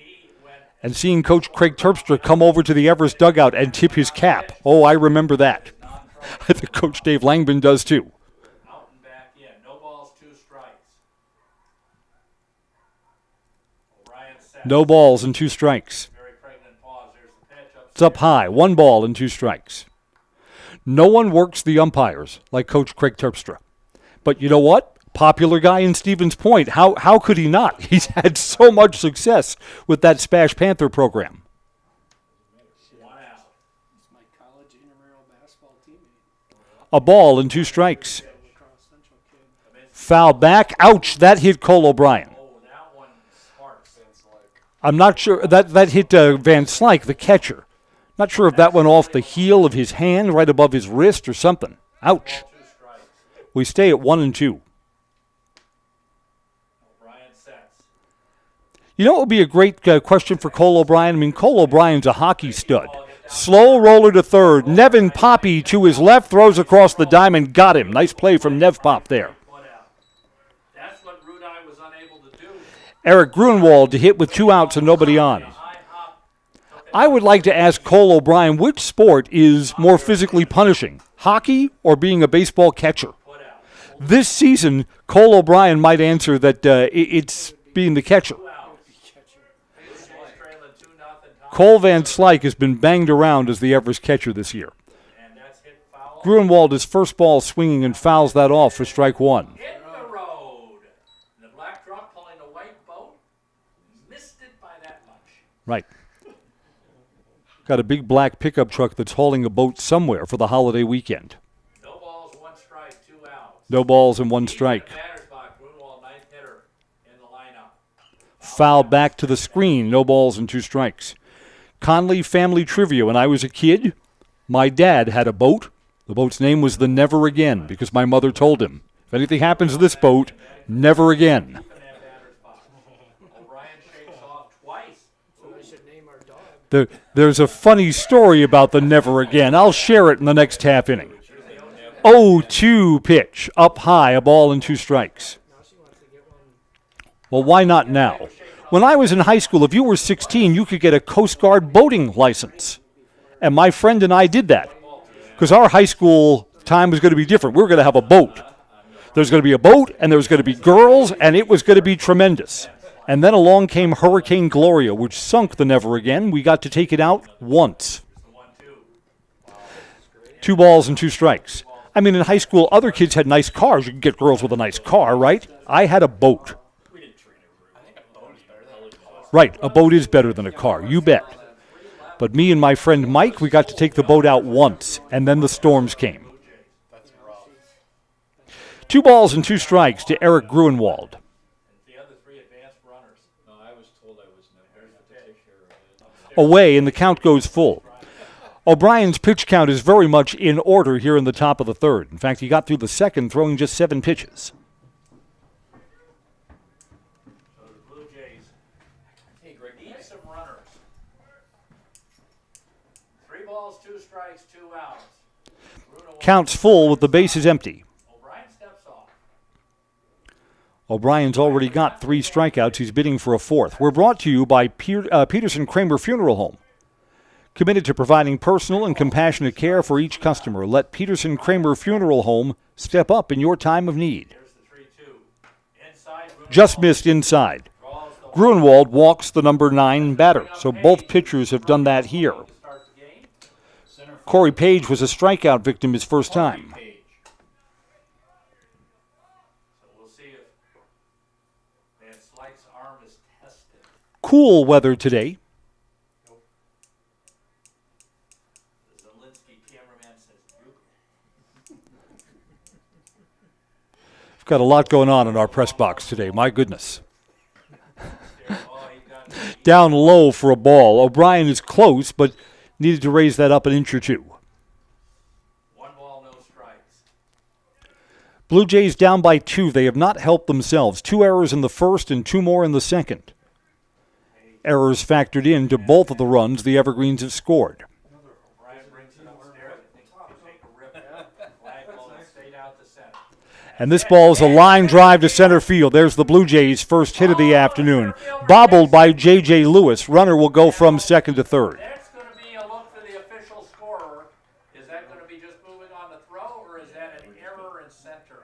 And seeing Coach Craig Terpstra come over to the Everest dugout and tip his cap. Oh, I remember that. I think Coach Dave Langman does too. Out and back in. No balls, 2 strikes. No balls and 2 strikes. It's up high. 1 ball and 2 strikes. No one works the umpires like Coach Craig Terpstra. But you know what? Popular guy in Stevens Point. How could he not? He's had so much success with that Spash Panther program. A ball and 2 strikes. Foul back. Ouch, that hit Cole O'Brien. I'm not sure. That hit Van Slyke, the catcher. Not sure if that went off the heel of his hand right above his wrist or something. Ouch. We stay at 1-2. You know what would be a great question for Cole O'Brien? I mean, Cole O'Brien's a hockey stud. Slow roller to third. Nevin Poppy to his left, throws across the diamond, got him. Nice play from Nev Pop there. That's what Rudai was unable to do. Eric Gruenwald to hit with 2 outs and nobody on. I would like to ask Cole O'Brien which sport is more physically punishing, hockey or being a baseball catcher? This season, Cole O'Brien might answer that it's being the catcher. Cole Van Slyke has been banged around as the Everest catcher this year. Gruenwald is first ball swinging and fouls that off for strike 1. Hit the road. The black truck pulling a white boat missed it by that much. Right. Got a big black pickup truck that's hauling a boat somewhere for the holiday weekend. No balls, 1 strike, 2 outs. No balls and 1 strike. Batter's box, Grunewald, 9th hitter in the lineup. Foul back to the screen. No balls and 2 strikes. Conley family trivia. When I was a kid, my dad had a boat. The boat's name was the Never Again because my mother told him, if anything happens to this boat, never again. There's a funny story about the Never Again. I'll share it in the next half inning. 0-2 pitch, up high, a ball and 2 strikes. Well, why not now? When I was in high school, if you were 16, you could get a Coast Guard boating license. And my friend and I did that because our high school time was going to be different. We were going to have a boat. There's going to be a boat, and there was going to be girls, and it was going to be tremendous. And then along came Hurricane Gloria, which sunk the Never Again. We got to take it out once. 2 balls and 2 strikes. I mean, in high school, other kids had nice cars. You could get girls with a nice car, right? I had a boat. Right, a boat is better than a car, you bet. But me and my friend Mike, we got to take the boat out once, and then the storms came. 2 balls and 2 strikes to Eric Gruenwald. Away, and the count goes full. O'Brien's pitch count is very much in order here in the top of the 3rd. In fact, he got through the 2nd, throwing just 7 pitches. So the Blue Jays need some runners. 3 balls, 2 strikes, 2 outs. Counts full with the bases empty. O'Brien's already got 3 strikeouts. He's bidding for a 4th. We're brought to you by Peterson Kramer Funeral Home. Committed to providing personal and compassionate care for each customer. Let Peterson Kramer Funeral Home step up in your time of need. Just missed inside. Gruenwald walks the number 9 batter, so both pitchers have done that here. Corey Page was a strikeout victim his first time. Cool weather today. We've got a lot going on in our press box today. My goodness. Down low for a ball. O'Brien is close, but needed to raise that up an inch or 2. 1 ball, no strikes. Blue Jays down by 2. They have not helped themselves. 2 errors in the 1st and 2 more in the 2nd. Errors factored into both of the runs the Evergreens have scored. And this ball is a line drive to center field. There's the Blue Jays' first hit of the afternoon. Bobbled by J.J. Lewis. Runner will go from 2nd to 3rd. That's going to be a look for the official scorer. Is that going to be just moving on the throw, or is that an error in center?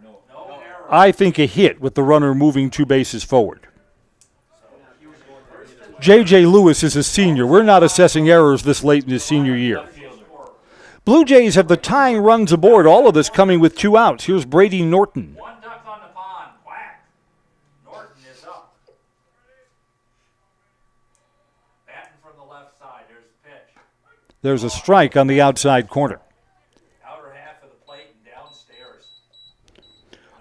No error. I think a hit with the runner moving 2 bases forward. J.J. Lewis is a senior. We're not assessing errors this late in his senior year. Blue Jays have the tying runs aboard. All of this coming with 2 outs. Here's Brady Norton. 1 duck on the pond. Whack. Norton is up. Batting from the left side. There's the pitch. There's a strike on the outside corner. Outer half of the plate and downstairs.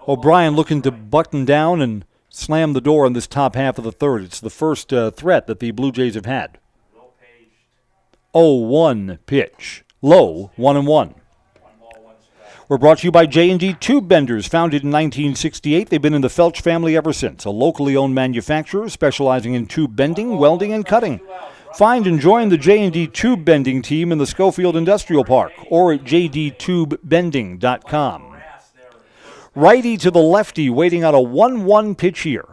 O'Brien looking to button down and slam the door on this top half of the 3rd. It's the first threat that the Blue Jays have had. 0-1 pitch. Low, 1-1. We're brought to you by J&D Tube Benders. Founded in 1968, they've been in the Felch family ever since. A locally owned manufacturer specializing in tube bending, welding, and cutting. Find and join the J&D Tube Bending team in the Schofield Industrial Park or at jdtubebending.com. Righty to the lefty, waiting on a 1-1 pitch here.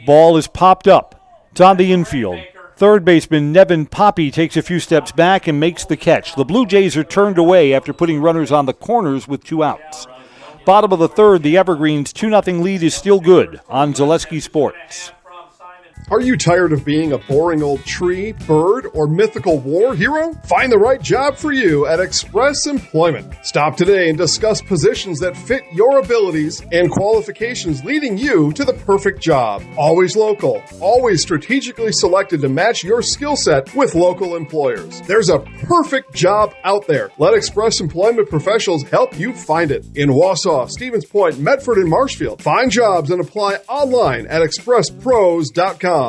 Ball is popped up. It's on the infield. Third baseman Nevin Poppy takes a few steps back and makes the catch. The Blue Jays are turned away after putting runners on the corners with 2 outs. Bottom of the 3rd, the Evergreens' 2-0 lead is still good on Zaleski Sports. Are you tired of being a boring old tree, bird, or mythical war hero? Find the right job for you at Express Employment. Stop today and discuss positions that fit your abilities and qualifications, leading you to the perfect job. Always local, always strategically selected to match your skill set with local employers. There's a perfect job out there. Let Express Employment professionals help you find it. In Wausau, Stevens Point, Medford, and Marshfield. Find jobs and apply online at expresspros.com.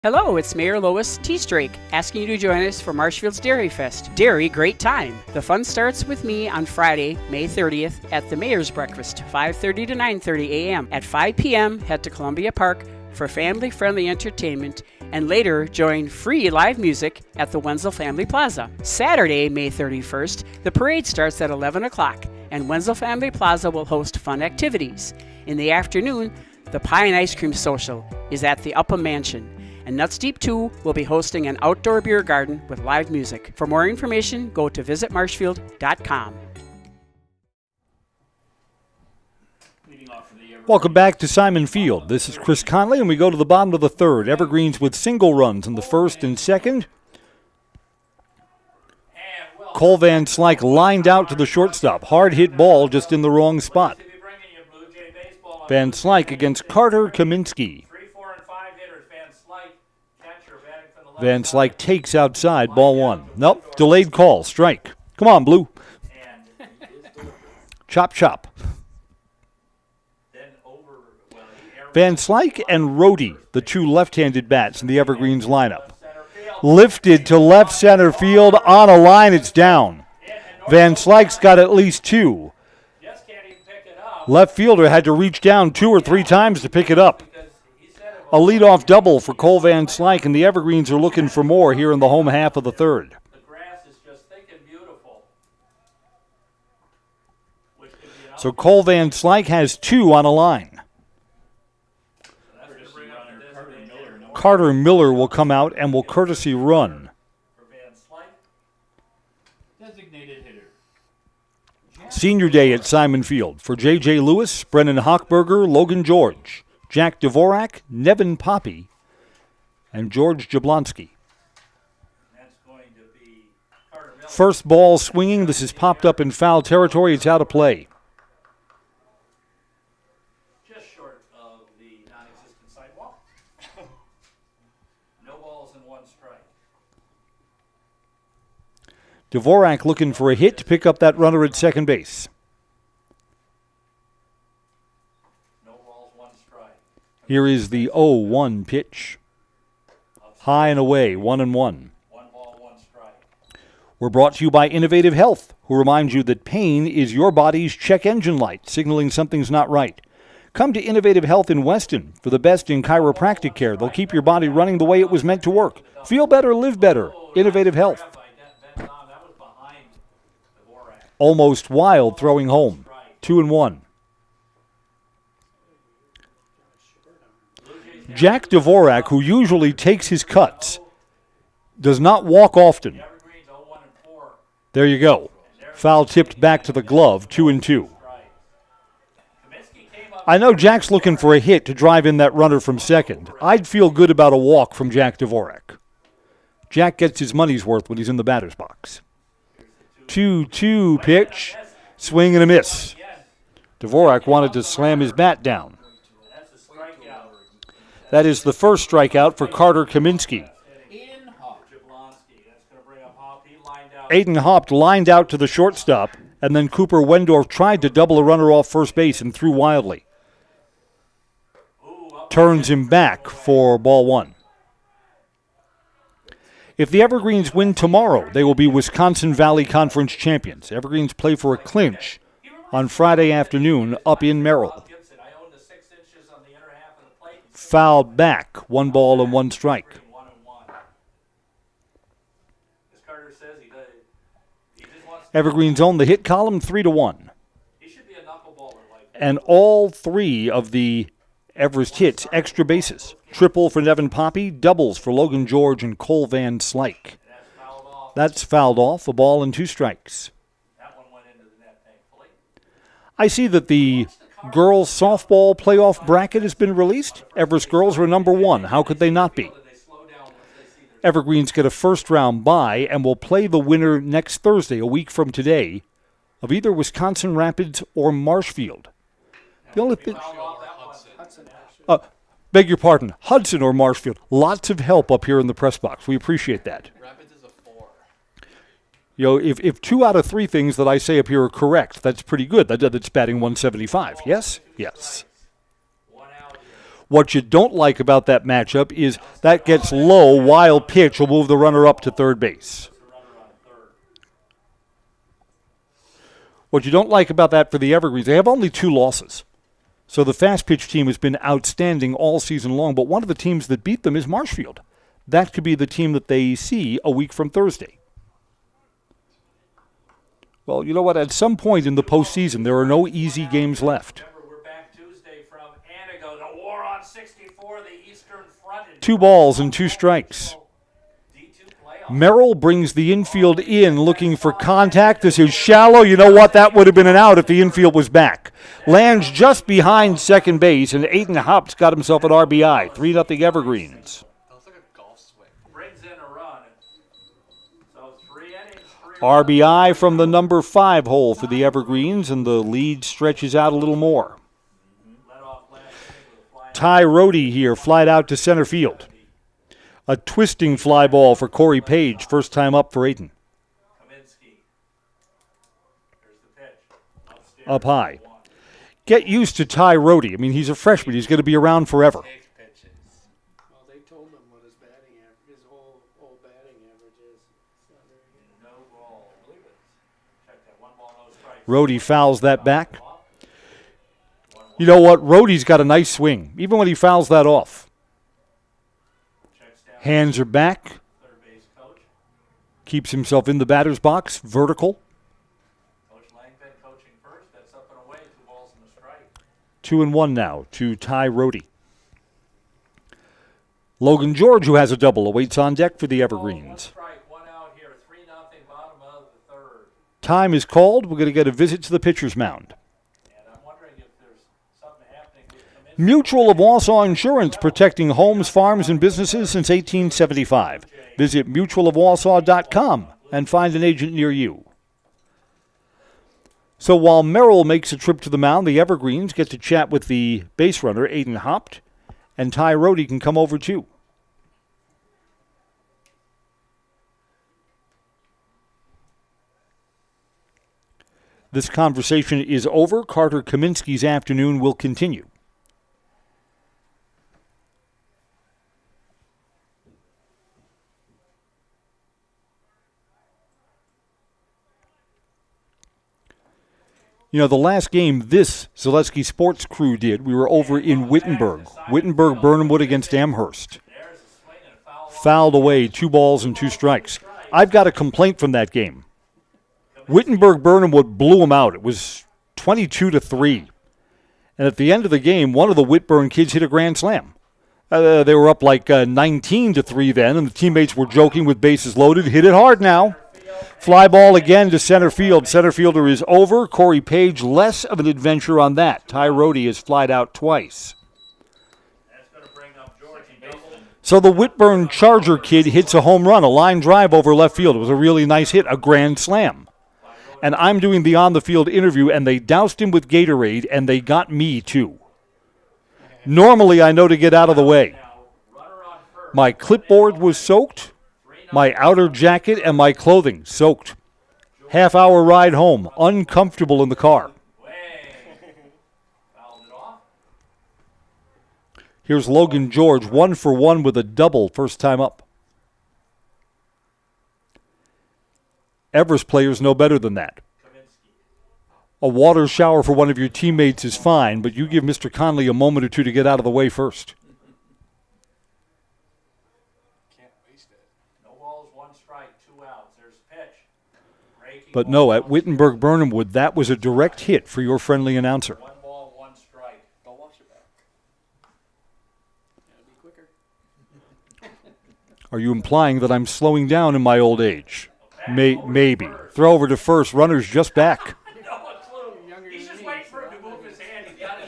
Hello, it's Mayor Lois T. Strake asking you to join us for Marshfield's Dairy Fest. Dairy, great time. The fun starts with me on Friday, May 30th at the Mayor's Breakfast, 5:30 to 9:30 a.m. At 5 p.m., head to Columbia Park for family-friendly entertainment, and later join free live music at the Wenzel Family Plaza. Saturday, May 31st, the parade starts at 11 o'clock, and Wenzel Family Plaza will host fun activities. In the afternoon, the Pie and Ice Cream Social is at the Upham Mansion, and Nuts Deep 2 will be hosting an outdoor beer garden with live music. For more information, go to visitmarshfield.com. Welcome back to Simon Field. This is Chris Conley, and we go to the bottom of the third. Evergreens with single runs in the first and second. Cole Van Slyke lined out to the shortstop. Hard hit ball just in the wrong spot. Van Slyke against Carter Kaminsky. Van Slyke takes outside, ball one. Nope, delayed call, strike. Come on, Blue. Chop, chop. Van Slyke and Rohde, the two left-handed bats in the Evergreens lineup. Lifted to left center field, on a line, it's down. Van Slyke's got at least two. Left fielder had to reach down 2 or 3 times to pick it up. A leadoff double for Cole Van Slyke, and the Evergreens are looking for more here in the home half of the third. So Cole Van Slyke has 2 on a line. Carter Miller will come out and will courtesy run. Senior day at Simon Field for J.J. Lewis, Brennan Hochberger, Logan George, Jack Dvorak, Nevin Poppy, and George Jablonski. First ball swinging. This is popped up in foul territory. It's out of play. Just short of the non-existent sidewalk. No balls and 1 strike. Dvorak looking for a hit to pick up that runner at second base. No balls, 1 strike. Here is the 0-1 pitch. High and away, 1-1. 1 ball, 1 strike. We're brought to you by Innovative Health, who reminds you that pain is your body's check engine light, signaling something's not right. Come to Innovative Health in Weston for the best in chiropractic care. They'll keep your body running the way it was meant to work. Feel better, live better. Innovative Health. Almost Wild throwing home. 2-1. Jack Dvorak, who usually takes his cuts, does not walk often. There you go. Foul tipped back to the glove, 2-2. I know Jack's looking for a hit to drive in that runner from second. I'd feel good about a walk from Jack Dvorak. Jack gets his money's worth when he's in the batter's box. 2-2 pitch. Swing and a miss. Dvorak wanted to slam his bat down. That is the first strikeout for Carter Kaminsky. Aiden Hopt lined out to the shortstop, and then Cooper Wendorf tried to double a runner off first base and threw wildly. Turns him back for ball 1. If the Evergreens win tomorrow, they will be Wisconsin Valley Conference champions. Evergreens play for a clinch on Friday afternoon up in Merrill. Fouled back, 1 ball and 1 strike. Evergreens own the hit column 3-1. And all 3 of the Everest hits, extra bases. Triple for Nevin Poppy, doubles for Logan George and Cole Van Slyke. That's fouled off, a ball and 2 strikes. I see that the girls softball playoff bracket has been released. Everest girls are number 1. How could they not be? Evergreens get a first-round bye and will play the winner next Thursday, a week from today, of either Wisconsin Rapids or Marshfield. The only thing... beg your pardon, Hudson or Marshfield. Lots of help up here in the press box. We appreciate that. Rapids is a 4. You know, if 2 out of 3 things that I say up here are correct, that's pretty good. That's batting 175. Yes? Yes. What you don't like about that matchup is that gets low, wild pitch will move the runner up to third base. What you don't like about that for the Evergreens, they have only 2 losses. So the fast pitch team has been outstanding all season long, but one of the teams that beat them is Marshfield. That could be the team that they see a week from Thursday. Well, you know what? At some point in the postseason, there are no easy games left. 2 balls and 2 strikes. Merrill brings the infield in looking for contact. This is shallow. You know what? That would have been an out if the infield was back. Lands just behind second base, and Aiden Hop's got himself an RBI. 3-0 Evergreens. RBI from the number 5 hole for the Evergreens, and the lead stretches out a little more. Ty Rohde here, flied out to center field. A twisting fly ball for Corey Page, first time up for Aiden. Up high. Get used to Ty Rohde. I mean, he's a freshman. He's going to be around forever. Well, they told him what his batting average, his whole batting average is. Rohde fouls that back. You know what? Rohde's got a nice swing, even when he fouls that off. Hands are back. Keeps himself in the batter's box, vertical. 2-1 now to Ty Rohde. Logan George, who has a double, awaits on deck for the Evergreens. Time is called. We're going to get a visit to the pitcher's mound. Mutual of Wausau Insurance, protecting homes, farms, and businesses since 1875. Visit mutualofwausau.com and find an agent near you. So while Merrill makes a trip to the mound, the Evergreens get to chat with the base runner, Aiden Hop, and Ty Rohde can come over too. This conversation is over. Carter Kaminsky's afternoon will continue. You know, the last game this Zaleski sports crew did, we were over in Wittenberg. Wittenberg-Burnhamwood against Amherst. Fouled away, 2 balls and 2 strikes. I've got a complaint from that game. Wittenberg-Burnhamwood blew them out. It was 22-3. And at the end of the game, one of the Whitburn kids hit a grand slam. They were up like 19-3 then, and the teammates were joking with bases loaded. Hit it hard now. Fly ball again to center field. Center fielder is over. Corey Page, less of an adventure on that. Ty Rohde has flied out twice. So the Whitburn Charger kid hits a home run, a line drive over left field. It was a really nice hit, a grand slam. And I'm doing the on-the-field interview, and they doused him with Gatorade, and they got me too. Normally, I know to get out of the way. My clipboard was soaked. My outer jacket and my clothing soaked. Half-hour ride home, uncomfortable in the car. Here's Logan George, 1 for 1 with a double, first time up. Everest players know better than that. A water shower for one of your teammates is fine, but you give Mr. Conley a moment or two to get out of the way first. But no, at Wittenberg-Burnhamwood, that was a direct hit for your friendly announcer. 1 ball, 1 strike. Don't watch it back. Gotta be quicker. Are you implying that I'm slowing down in my old age? Maybe. Throw over to first. Runner's just back. He's just waiting for him to move his hand. He's got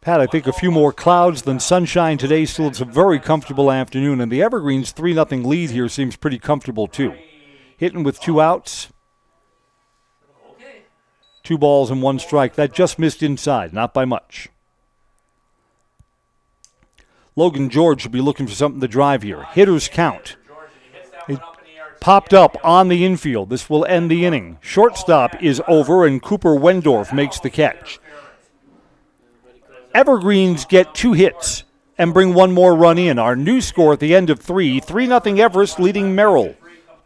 Pat, I think a few more clouds than sunshine today. Still, it's a very comfortable afternoon, and the Evergreens 3-0 lead here seems pretty comfortable, too. Hitting with 2 outs. 2 balls and 1 strike. That just missed inside, not by much. Logan George should be looking for something to drive here. Hitters count. It popped up on the infield. This will end the inning. Shortstop is over, and Cooper Wendorf makes the catch. Evergreens get 2 hits and bring 1 more run in. Our new score at the end of 3-0 Everest leading Merrill.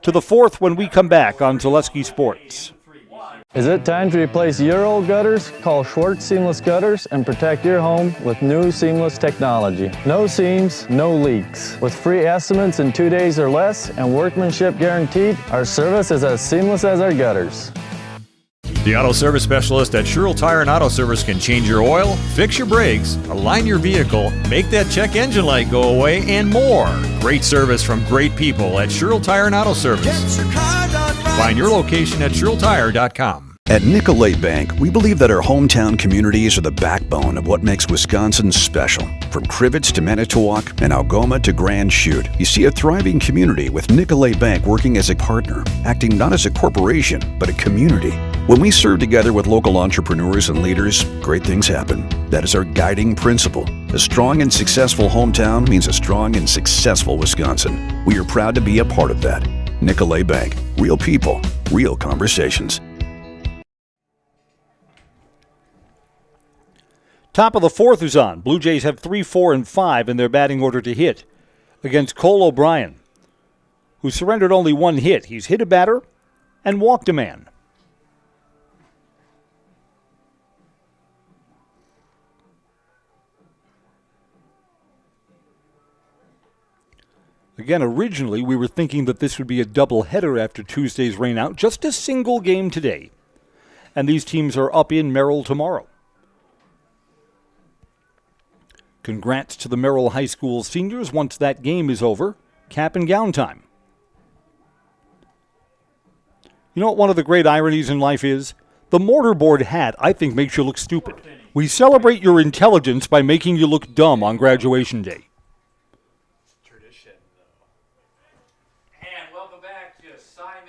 To the 4th when we come back on Zaleski Sports. Is it time to replace your old gutters? Call Schwartz Seamless Gutters and protect your home with new seamless technology. No seams, no leaks. With free estimates in 2 days or less and workmanship guaranteed, our service is as seamless as our gutters. The Auto Service Specialist at Sherrill Tire and Auto Service can change your oil, fix your brakes, align your vehicle, make that check engine light go away, and more. Great service from great people at Sherrill Tire and Auto Service. Find your location at SherrillTire.com. At Nicolay Bank, we believe that our hometown communities are the backbone of what makes Wisconsin special. From Crivets to Manitowoc and Algoma to Grand Chute, you see a thriving community with Nicolay Bank working as a partner, acting not as a corporation, but a community. When we serve together with local entrepreneurs and leaders, great things happen. That is our guiding principle. A strong and successful hometown means a strong and successful Wisconsin. We are proud to be a part of that. Nicolay Bank. Real people, real conversations. Top of the 4th is on. Blue Jays have 3, 4, and 5 in their batting order to hit against Cole O'Brien, who surrendered only 1 hit. He's hit a batter and walked a man. Again, originally we were thinking that this would be a doubleheader after Tuesday's rainout. Just a single game today. And these teams are up in Merrill tomorrow. Congrats to the Merrill High School seniors. Once that game is over, cap and gown time. You know what one of the great ironies in life is? The mortarboard hat, I think, makes you look stupid. We celebrate your intelligence by making you look dumb on graduation day.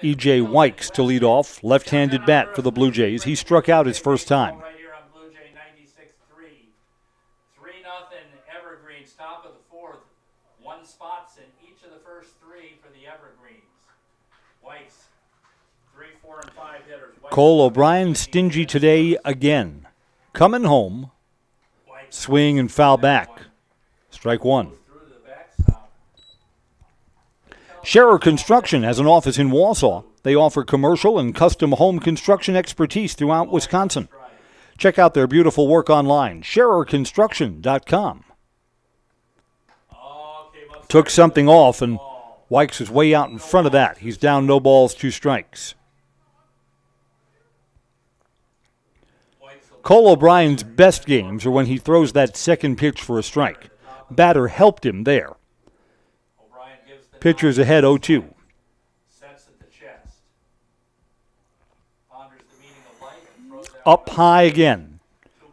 E.J. Wykes to lead off, left-handed bat for the Blue Jays. He struck out his first time. Right here on Blue Jay 96.3. 3-0 Evergreens, top of the 4th. 1 spots in each of the first 3 for the Evergreens. Wykes, 3, 4, and 5 hitters. Cole O'Brien stingy today again. Coming home, swing and foul back. Strike 1. Scherer Construction has an office in Wausau. They offer commercial and custom home construction expertise throughout Wisconsin. Check out their beautiful work online, SchererConstruction.com. Took something off, and Wykes is way out in front of that. He's down, no balls, 2 strikes. Cole O'Brien's best games are when he throws that second pitch for a strike. Batter helped him there. Pitcher's ahead 0-2. Up high again.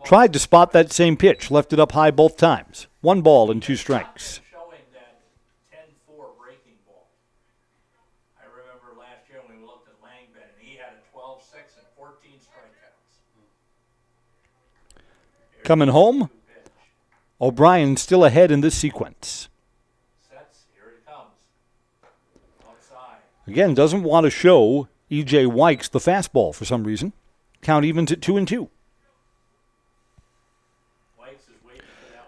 Tried to spot that same pitch. Left it up high both times. 1 ball and 2 strikes. Showing that 10-4 breaking ball. I remember last year when we looked at Langben, and he had a 12-6 and 14 strikeouts. Coming home, O'Brien still ahead in this sequence. Again, doesn't want to show E.J. Wykes the fastball for some reason. Count evens at 2-2.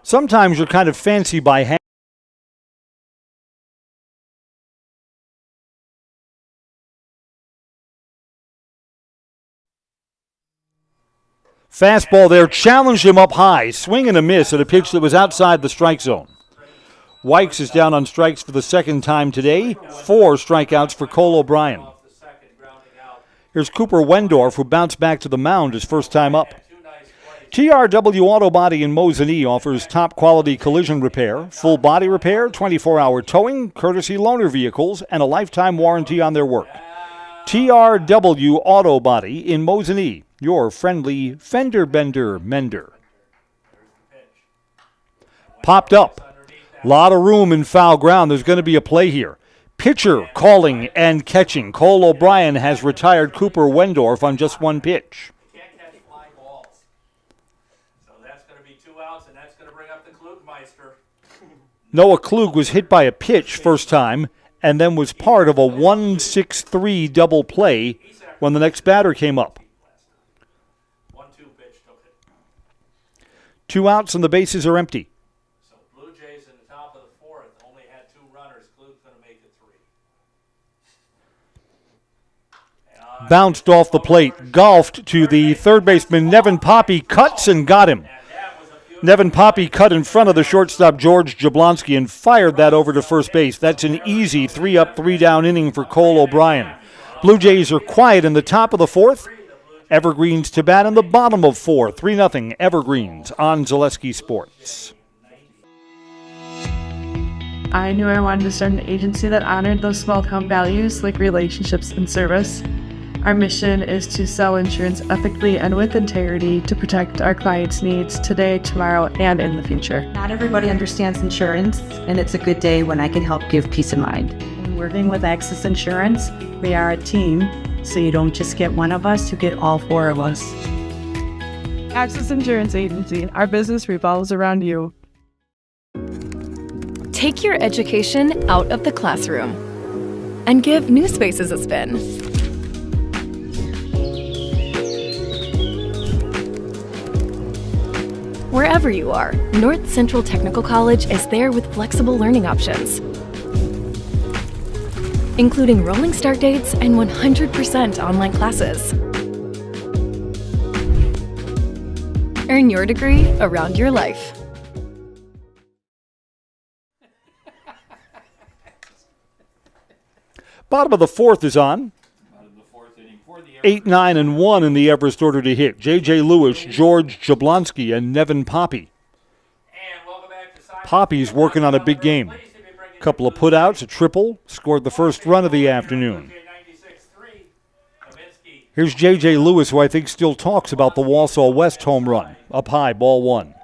Sometimes you're kind of fancy by hand. Fastball there, challenged him up high. Swing and a miss at a pitch that was outside the strike zone. Wykes is down on strikes for the second time today. 4 strikeouts for Cole O'Brien. Here's Cooper Wendorf, who bounced back to the mound his first time up. TRW Auto Body in Mosinee offers top-quality collision repair, full body repair, 24-hour towing, courtesy loaner vehicles, and a lifetime warranty on their work. TRW Auto Body in Mosinee, your friendly fender bender mender. Popped up. A lot of room in foul ground. There's going to be a play here. Pitcher calling and catching. Cole O'Brien has retired Cooper Wendorf on just one pitch. Can't catch fly balls. So that's going to be 2 outs, and that's going to bring up the Klugmeister. Noah Klug was hit by a pitch first time and then was part of a 1-6-3 double play when the next batter came up. 1-2 pitch took it. 2 outs and the bases are empty. So Blue Jays in the top of the 4th only had 2 runners. Klug's going to make it 3. Bounced off the plate, golfed to the third baseman. Nevin Poppy cuts and got him. Nevin Poppy cut in front of the shortstop George Jablonski and fired that over to first base. That's an easy 3-up, 3-down inning for Cole O'Brien. Blue Jays are quiet in the top of the 4th. Evergreens to bat in the bottom of 4. 3-0 Evergreens on Zaleski Sports. I knew I wanted to start an agency that honored those small town values like relationships and service. Our mission is to sell insurance ethically and with integrity to protect our clients' needs today, tomorrow, and in the future. Not everybody understands insurance, and it's a good day when I can help give peace of mind. When working with Access Insurance, we are a team, so you don't just get one of us, you get all 4 of us. Access Insurance Agency, our business revolves around you. Take your education out of the classroom and give New Spaces a spin. Wherever you are, North Central Technical College is there with flexible learning options, including rolling start dates and 100% online classes. Earn your degree around your life. Bottom of the 4th is on. 8, 9, and 1 in the Everest order to hit. J.J. Lewis, George Jablonski, and Nevin Poppy. Poppy's working on a big game. Couple of putouts, a triple, scored the first run of the afternoon. Here's J.J. Lewis, who I think still talks about the Walsall West home run. Up high, ball 1.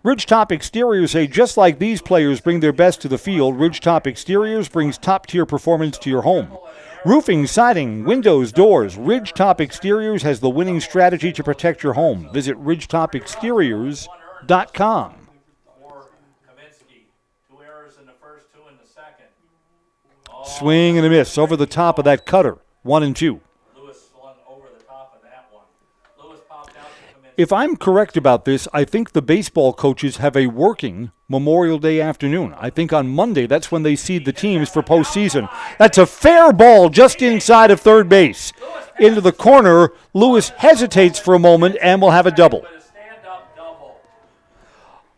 Ridgetop Exteriors say just like these players bring their best to the field, Ridgetop Exteriors brings top-tier performance to your home. Roofing, siding, windows, doors, Ridgetop Exteriors has the winning strategy to protect your home. Visit ridgetopexteriors.com. Swing and a miss over the top of that cutter. 1-2. If I'm correct about this, I think the baseball coaches have a working Memorial Day afternoon. I think on Monday, that's when they seed the teams for postseason. That's a fair ball just inside of third base. Into the corner, Lewis hesitates for a moment and will have a double.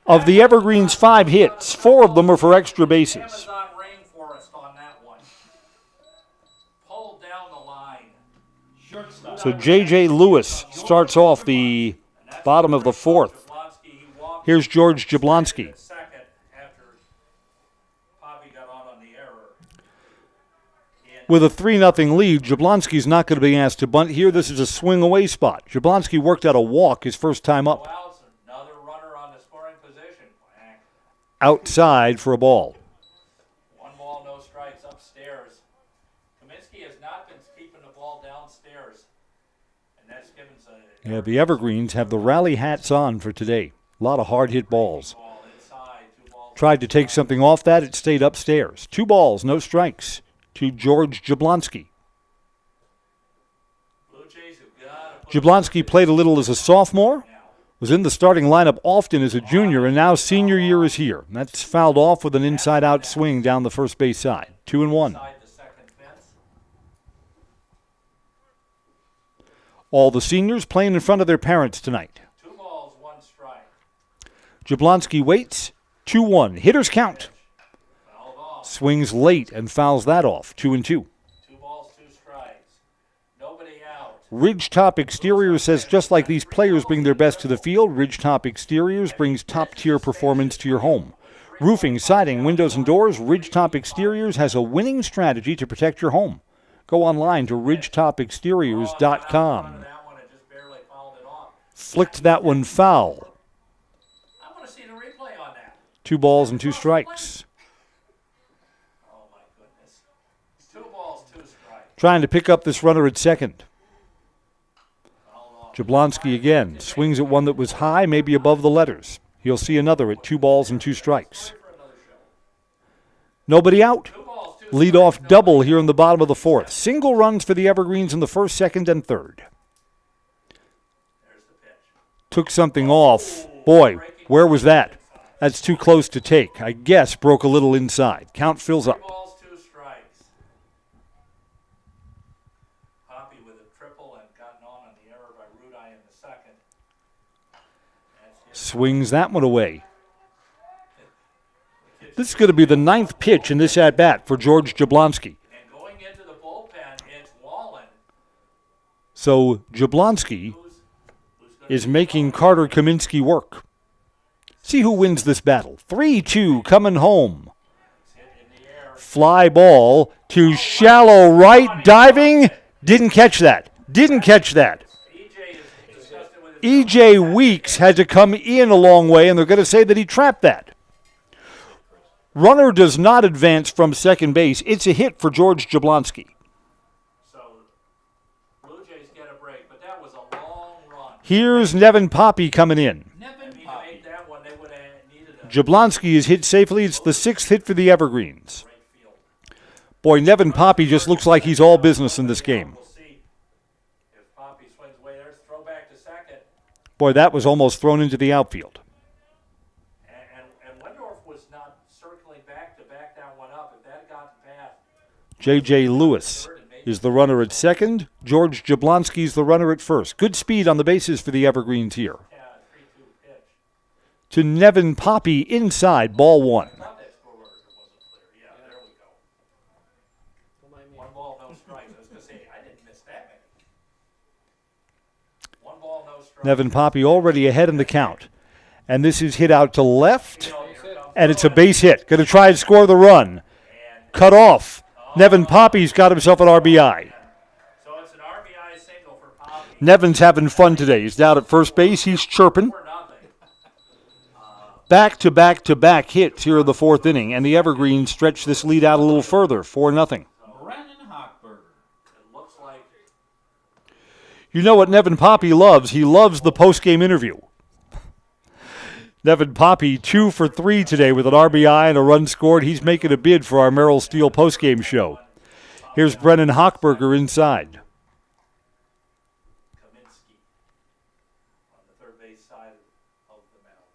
Of the Evergreens' 5 hits, 4 of them are for extra bases. So J.J. Lewis starts off the bottom of the 4th. Here's George Jablonski. With a 3-0 lead, Jablonski's not going to be asked to bunt here. This is a swing-away spot. Jablonski worked out a walk his first time up. Outside for a ball. 1 ball, no strikes, upstairs. Kaminsky has not been keeping the ball downstairs. And that's given some... Yeah, the Evergreens have the rally hats on for today. A lot of hard-hit balls. Tried to take something off that. It stayed upstairs. 2 balls, no strikes to George Jablonski. Jablonski played a little as a sophomore, was in the starting lineup often as a junior, and now senior year is here. That's fouled off with an inside-out swing down the first base side. 2-1. All the seniors playing in front of their parents tonight. 2 balls, 1 strike. Jablonski waits. 2-1. Hitters count. Swings late and fouls that off. 2-2. 2 balls, 2 strikes. Nobody out. Ridgetop Exteriors says just like these players bring their best to the field, Ridgetop Exteriors brings top-tier performance to your home. Roofing, siding, windows, and doors, Ridgetop Exteriors has a winning strategy to protect your home. Go online to ridgetopexteriors.com. Flicked that one foul. I want to see the replay on that. 2 balls and 2 strikes. Oh my goodness. 2 balls, 2 strikes. Trying to pick up this runner at second. Jablonski again swings at one that was high, maybe above the letters. He'll see another at 2 balls and 2 strikes. Nobody out. Lead-off double here in the bottom of the 4th. Single runs for the Evergreens in the 1st, 2nd, and 3rd. Took something off. Boy, where was that? That's too close to take. I guess broke a little inside. Count fills up. 3 balls, 2 strikes. Poppy with a triple and gotten on the error by Rudai in the 2nd. Swings that one away. This is going to be the 9th pitch in this at-bat for George Jablonski. And going into the bullpen, it's Wallen. So Jablonski is making Carter Kaminsky work. See who wins this battle. 3-2 coming home. Fly ball to shallow right, diving. Didn't catch that. E.J. Weeks had to come in a long way, and they're going to say that he trapped that. Runner does not advance from second base. It's a hit for George Jablonski. So Blue Jays get a break, but that was a long run. Here's Nevin Poppy coming in. Jablonski is hit safely. It's the 6th hit for the Evergreens. Boy, Nevin Poppy just looks like he's all business in this game. Boy, that was almost thrown into the outfield. And Wendorf was not circling back to back that one up. If that had gotten past. J.J. Lewis is the runner at second. George Jablonski's the runner at first. Good speed on the bases for the Evergreens here. To Nevin Poppy inside, ball 1. Nevin Poppy already ahead in the count. And this is hit out to left, and it's a base hit. Going to try and score the run. Cut off. Nevin Poppy's got himself an RBI. So it's an RBI single for Poppy. Nevin's having fun today. He's down at first base. He's chirping. Back-to-back-to-back hits here in the 4th inning, and the Evergreens stretch this lead out a little further, 4-0. You know what Nevin Poppy loves? He loves the postgame interview. Nevin Poppy 2 for 3 today with an RBI and a run scored. He's making a bid for our Merrill Steel postgame show. Here's Brennan Hochberger inside. Kaminsky on the third base side of the mound.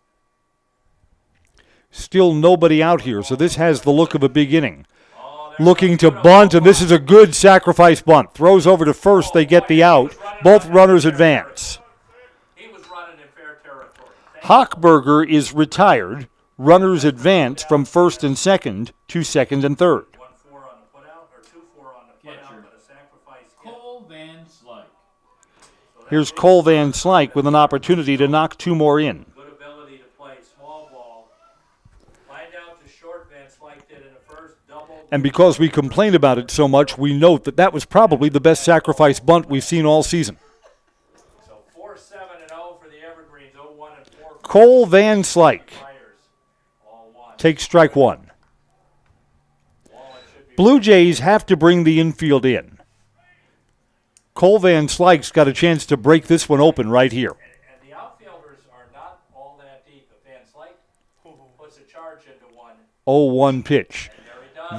Still nobody out here, so this has the look of a big inning. Looking to bunt, and this is a good sacrifice bunt. Throws over to first, they get the out. Both runners advance. Hochberger is retired. Runners advance from first and second to second and third. Here's Cole Van Slyke with an opportunity to knock 2 more in. Good ability to play small ball. Lined out to short, Van Slyke did in the first double. And because we complain about it so much, we note that that was probably the best sacrifice bunt we've seen all season. So 4-7-0 for the Evergreens, 0-1-4. Cole Van Slyke takes strike 1. Blue Jays have to bring the infield in. Cole Van Slyke's got a chance to break this one open right here. And the outfielders are not all that deep. If Van Slyke puts a charge into one. 0-1 pitch.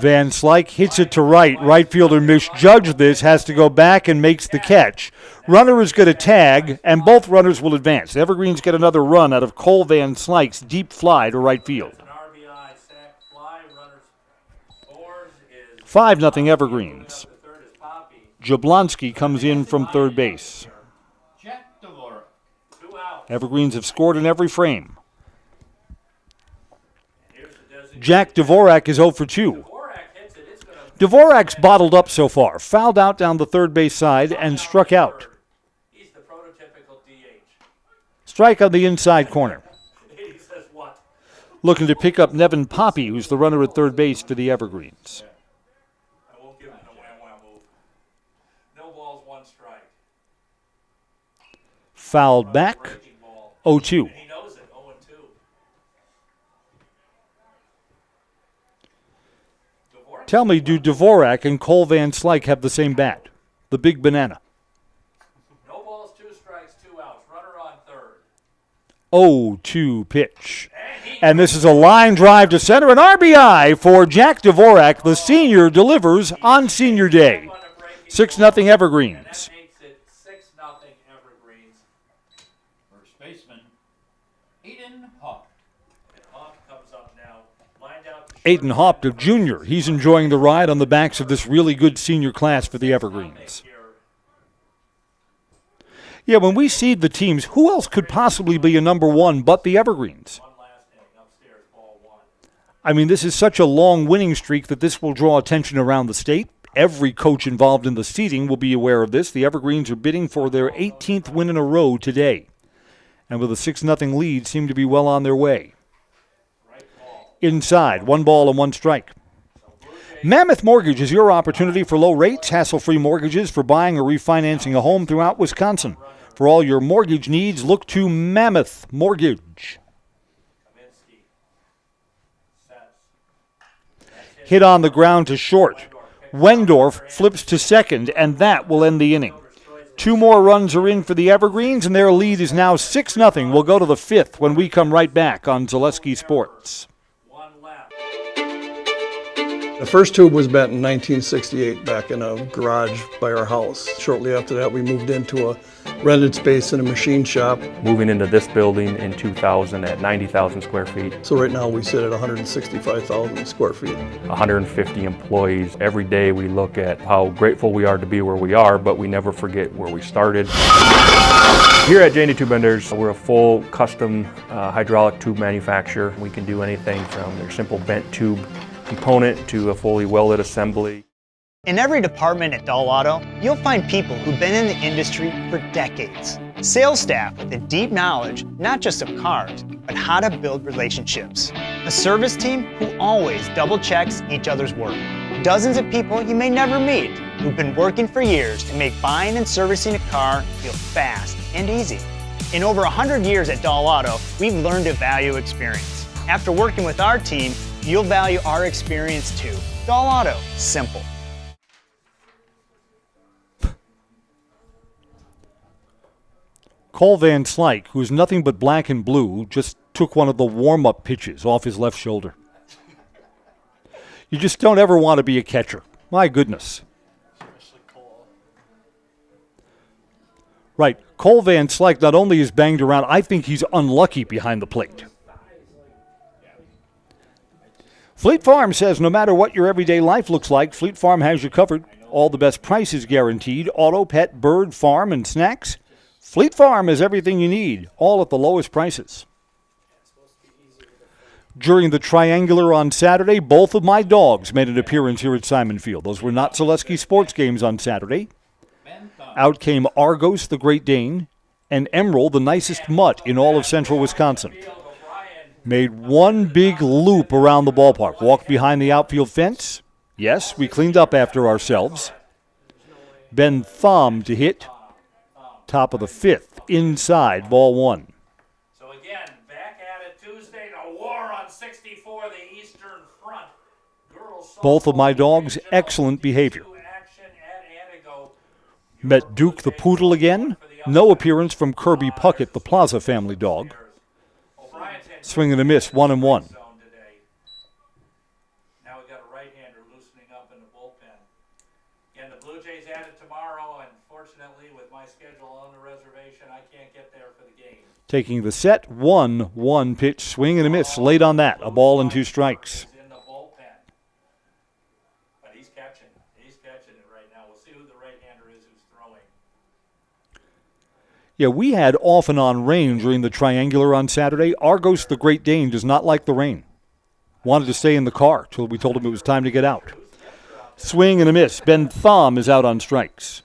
Van Slyke hits it to right. Right fielder misjudged this, has to go back and makes the catch. Runner is going to tag, and both runners will advance. The Evergreens get another run out of Cole Van Slyke's deep fly to right field. 5-0 Evergreens. Jablonski comes in from third base. Evergreens have scored in every frame. Jack Dvorak is 0 for 2. Dvorak's bottled up so far. Fouled out down the third base side and struck out. He's the prototypical DH. Strike on the inside corner. He says what? Looking to pick up Nevin Poppy, who's the runner at third base for the Evergreens. I won't give him no move. No balls, 1 strike. Fouled back. 0-2. He knows it, 0-2. Tell me, do Dvorak and Cole Van Slyke have the same bat? The big banana. No balls, 2 strikes, 2 outs. Runner on third. 0-2 pitch. And this is a line drive to center, an RBI for Jack Dvorak. The senior delivers on senior day. 6-0 Evergreens. Makes it 6-0 Evergreens. First baseman, Aiden Hawk. And Hawk comes up now. Lined out. Aiden Haupt of Junior. He's enjoying the ride on the backs of this really good senior class for the Evergreens. Yeah, when we seed the teams, who else could possibly be a number one but the Evergreens? I mean, this is such a long winning streak that this will draw attention around the state. Every coach involved in the seeding will be aware of this. The Evergreens are bidding for their 18th win in a row today. And with a 6-0 lead, seem to be well on their way. Inside, 1 ball and 1 strike. Mammoth Mortgage is your opportunity for low rates, hassle-free mortgages for buying or refinancing a home throughout Wisconsin. For all your mortgage needs, look to Mammoth Mortgage. Hit on the ground to short. Wendorf flips to second, and that will end the inning. 2 more runs are in for the Evergreens, and their lead is now 6-0. We'll go to the 5th when we come right back on Zaleski Sports. The first tube was bent in 1968 back in a garage by our house. Shortly after that, we moved into a rented space in a machine shop. Moving into this building in 2000 at 90,000 square feet. So right now we sit at 165,000 square feet. 150 employees. Every day we look at how grateful we are to be where we are, but we never forget where we started. Here at J&D Tube Benders, we're a full custom hydraulic tube manufacturer. We can do anything from their simple bent tube component to a fully welded assembly. In every department at Dahl Auto, you'll find people who've been in the industry for decades. Sales staff with a deep knowledge, not just of cars, but how to build relationships. A service team who always double checks each other's work. Dozens of people you may never meet who've been working for years to make buying and servicing a car feel fast and easy. In over 100 years at Dahl Auto, we've learned to value experience. After working with our team, you'll value our experience too. Dahl Auto, simple. Cole Van Slyke, who's nothing but black and blue, just took one of the warm-up pitches off his left shoulder. You just don't ever want to be a catcher. My goodness. Right. Cole Van Slyke not only is banged around, I think he's unlucky behind the plate. Fleet Farm says no matter what your everyday life looks like, Fleet Farm has you covered. All the best prices guaranteed. Auto, pet, bird, farm, and snacks. Fleet Farm is everything you need, all at the lowest prices. During the Triangular on Saturday, both of my dogs made an appearance here at Simon Field. Those were not Zaleski sports games on Saturday. Out came Argos, the Great Dane, and Emerald, the nicest mutt in all of central Wisconsin. Made one big loop around the ballpark. Walked behind the outfield fence. Yes, we cleaned up after ourselves. Ben Thom to hit. Top of the 5th. Inside, ball 1. So again, back at it Tuesday, the war on 64, the Eastern Front. Both of my dogs, excellent behavior. Met Duke the Poodle again. No appearance from Kirby Puckett, the Plaza family dog. Swing and a miss, 1-1. Now we got a right-hander loosening up in the bullpen. Again, the Blue Jays at it tomorrow, and fortunately with my schedule on the reservation, I can't get there for the game. Taking the set, 1-1 pitch, swing and a miss. Late on that, a ball and 2 strikes. In the bullpen. But he's catching it right now. We'll see who the right-hander is who's throwing. Yeah, we had off and on rain during the Triangular on Saturday. Argos, the Great Dane, does not like the rain. Wanted to stay in the car till we told him it was time to get out. Swing and a miss. Ben Thom is out on strikes.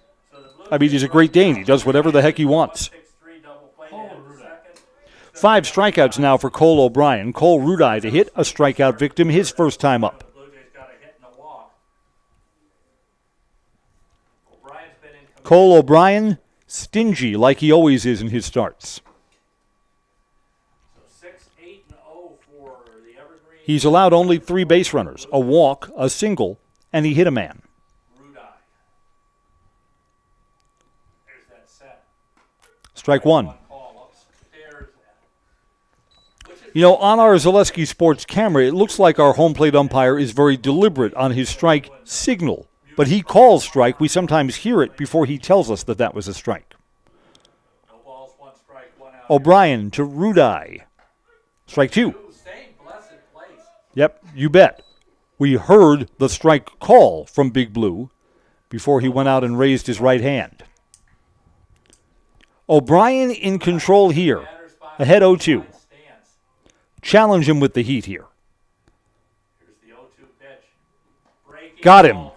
I mean, he's a Great Dane. He does whatever the heck he wants. 5 strikeouts now for Cole O'Brien. Cole Rudai to hit, a strikeout victim, his first time up. Cole O'Brien, stingy like he always is in his starts. He's allowed only 3 base runners, a walk, a single, and he hit a man. There's that set. Strike one. You know, on our Zaleski Sports camera, it looks like our home plate umpire is very deliberate on his strike signal. But he calls strike. We sometimes hear it before he tells us that that was a strike. O'Brien to Rudai. Strike two. Yep, you bet. We heard the strike call from Big Blue before he went out and raised his right hand. O'Brien in control here. Ahead 0-2. Challenge him with the heat here. Got him.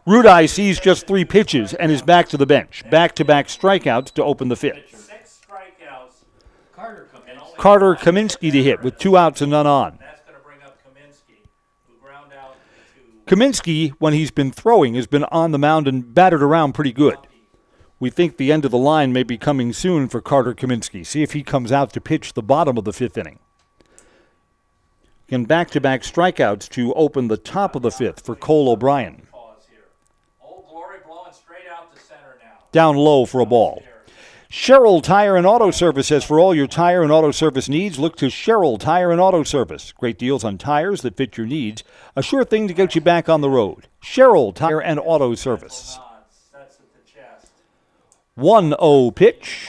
Rudai sees just 3 pitches and is back to the bench. Back-to-back strikeouts to open the 5th. Carter Kaminsky to hit with 2 outs and none on. Kaminsky, when he's been throwing, has been on the mound and batted around pretty good. We think the end of the line may be coming soon for Carter Kaminsky. See if he comes out to pitch the bottom of the 5th inning. And back-to-back strikeouts to open the top of the 5th for Cole O'Brien. Down low for a ball. Sherrill Tire and Auto Service says for all your tire and auto service needs, look to Sherrill Tire and Auto Service. Great deals on tires that fit your needs. A sure thing to get you back on the road. Sherrill Tire and Auto Service. 1-0 pitch.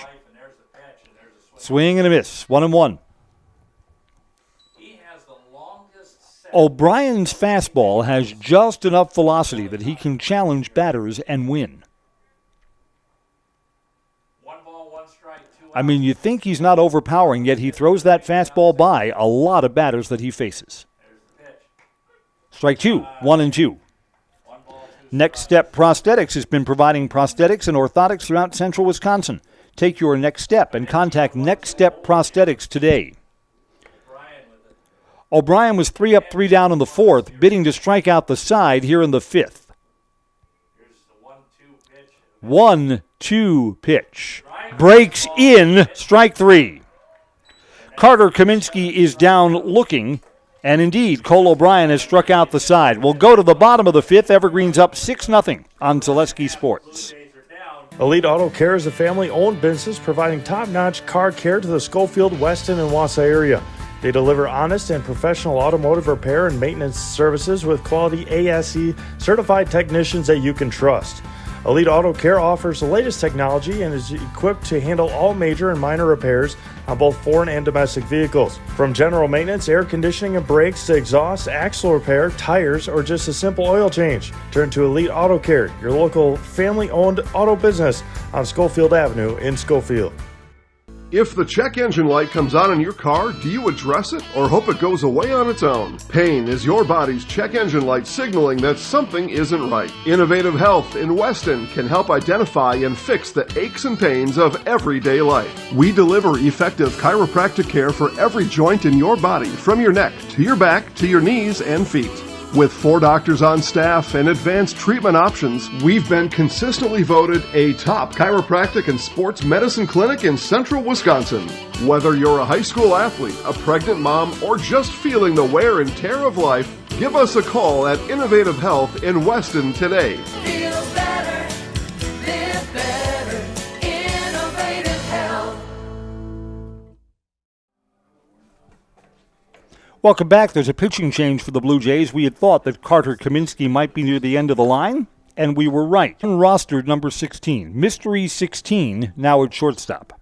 Swing and a miss. 1-1. O'Brien's fastball has just enough velocity that he can challenge batters and win. I mean, you think he's not overpowering, yet he throws that fastball by a lot of batters that he faces. Strike 2, 1-2. Next Step Prosthetics has been providing prosthetics and orthotics throughout central Wisconsin. Take your next step and contact Next Step Prosthetics today. O'Brien was 3 up, 3 down in the 4th, bidding to strike out the side here in the 5th. 1-2 pitch. Breaks in, strike 3. Carter Kaminsky is down looking, and indeed, Cole O'Brien has struck out the side. We'll go to the bottom of the 5th. Evergreen's up 6-0 on Zaleski Sports. Elite Auto Care is a family-owned business providing top-notch car care to the Schofield, Weston, and Wausau area. They deliver honest and professional automotive repair and maintenance services with quality ASE certified technicians that you can trust. Elite Auto Care offers the latest technology and is equipped to handle all major and minor repairs on both foreign and domestic vehicles. From general maintenance, air conditioning and brakes to exhaust, axle repair, tires, or just a simple oil change. Turn to Elite Auto Care, your local family-owned auto business on Schofield Avenue in Schofield. If the check engine light comes on in your car, do you address it or hope it goes away on its own? Pain is your body's check engine light signaling that something isn't right. Innovative Health in Weston can help identify and fix the aches and pains of everyday life. We deliver effective chiropractic care for every joint in your body, from your neck to your back to your knees and feet. With 4 doctors on staff and advanced treatment options, we've been consistently voted a top chiropractic and sports medicine clinic in central Wisconsin. Whether you're a high school athlete, a pregnant mom, or just feeling the wear and tear of life, give us a call at Innovative Health in Weston today. Feel better, live better, Innovative Health. Welcome back. There's a pitching change for the Blue Jays. We had thought that Carter Kaminsky might be near the end of the line, and we were right. Rostered number 16. Mystery 16, now at shortstop.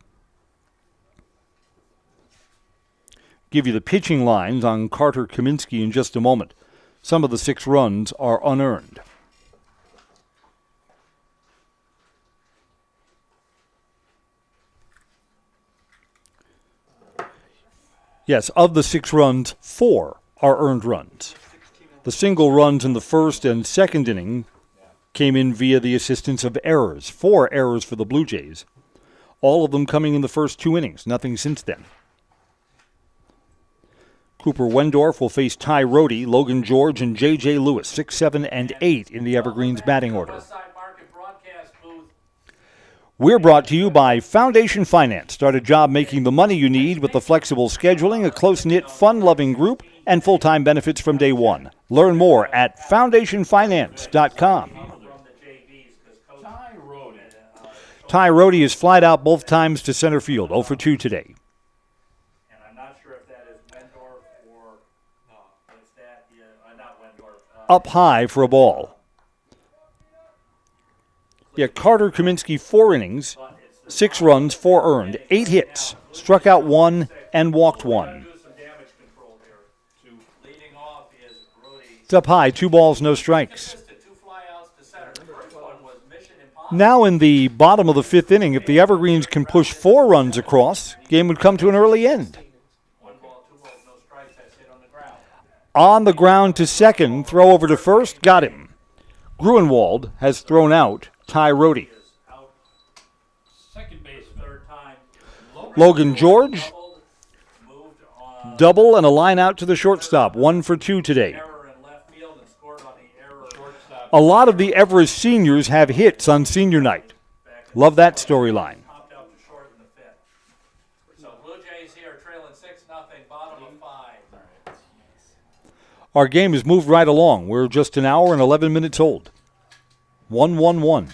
Give you the pitching lines on Carter Kaminsky in just a moment. Some of the 6 runs are unearned. Yes, of the 6 runs, 4 are earned runs. The single runs in the first and second inning came in via the assistance of errors. 4 errors for the Blue Jays. All of them coming in the first 2 innings. Nothing since then. Cooper Wendorf will face Ty Rohde, Logan George, and J.J. Lewis, 6, 7, and 8 in the Evergreens batting order. We're brought to you by Foundation Finance. Start a job making the money you need with the flexible scheduling, a close-knit, fun-loving group, and full-time benefits from day one. Learn more at foundationfinance.com. Ty Rohde is flied out both times to center field, 0 for 2 today. And I'm not sure if that is Wendorf or it's that, not Wendorf. Up high for a ball. Yeah, Carter Kaminsky, 4 innings, 6 runs, 4 earned, 8 hits, struck out 1 and walked 1. It's up high, 2 balls, no strikes. Now in the bottom of the 5th inning, if the Evergreens can push 4 runs across, game would come to an early end. On the ground to second, throw over to first, got him. Gruenwald has thrown out Ty Rohde. Logan George, double and a line out to the shortstop, 1 for 2 today. A lot of the Everest seniors have hits on senior night. Love that storyline. Our game has moved right along. We're just an hour and 11 minutes old. 1-1-1.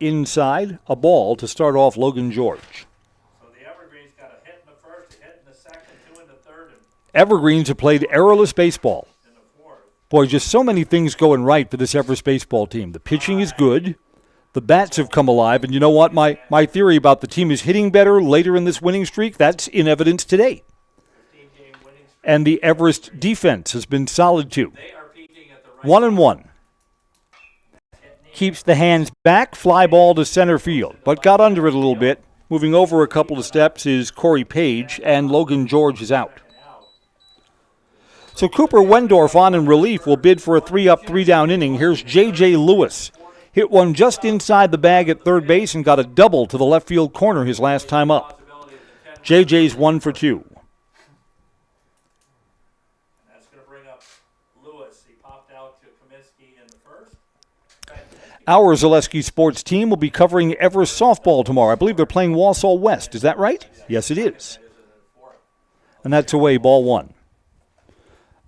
Inside, a ball to start off Logan George. Evergreens have played errorless baseball. Boy, just so many things going right for this Everest baseball team. The pitching is good. The bats have come alive. And you know what? My theory about the team is hitting better later in this winning streak, that's in evidence today. And the Everest defense has been solid too. 1-1. Keeps the hands back, fly ball to center field, but got under it a little bit. Moving over a couple of steps is Corey Page, and Logan George is out. So Cooper Wendorf on in relief will bid for a 3-up, 3-down inning. Here's J.J. Lewis. Hit one just inside the bag at third base and got a double to the left field corner his last time up. J.J.'s 1 for 2. Our Zaleski sports team will be covering Everest softball tomorrow. I believe they're playing Wausau West. Is that right? Yes, it is. And that's away, ball 1.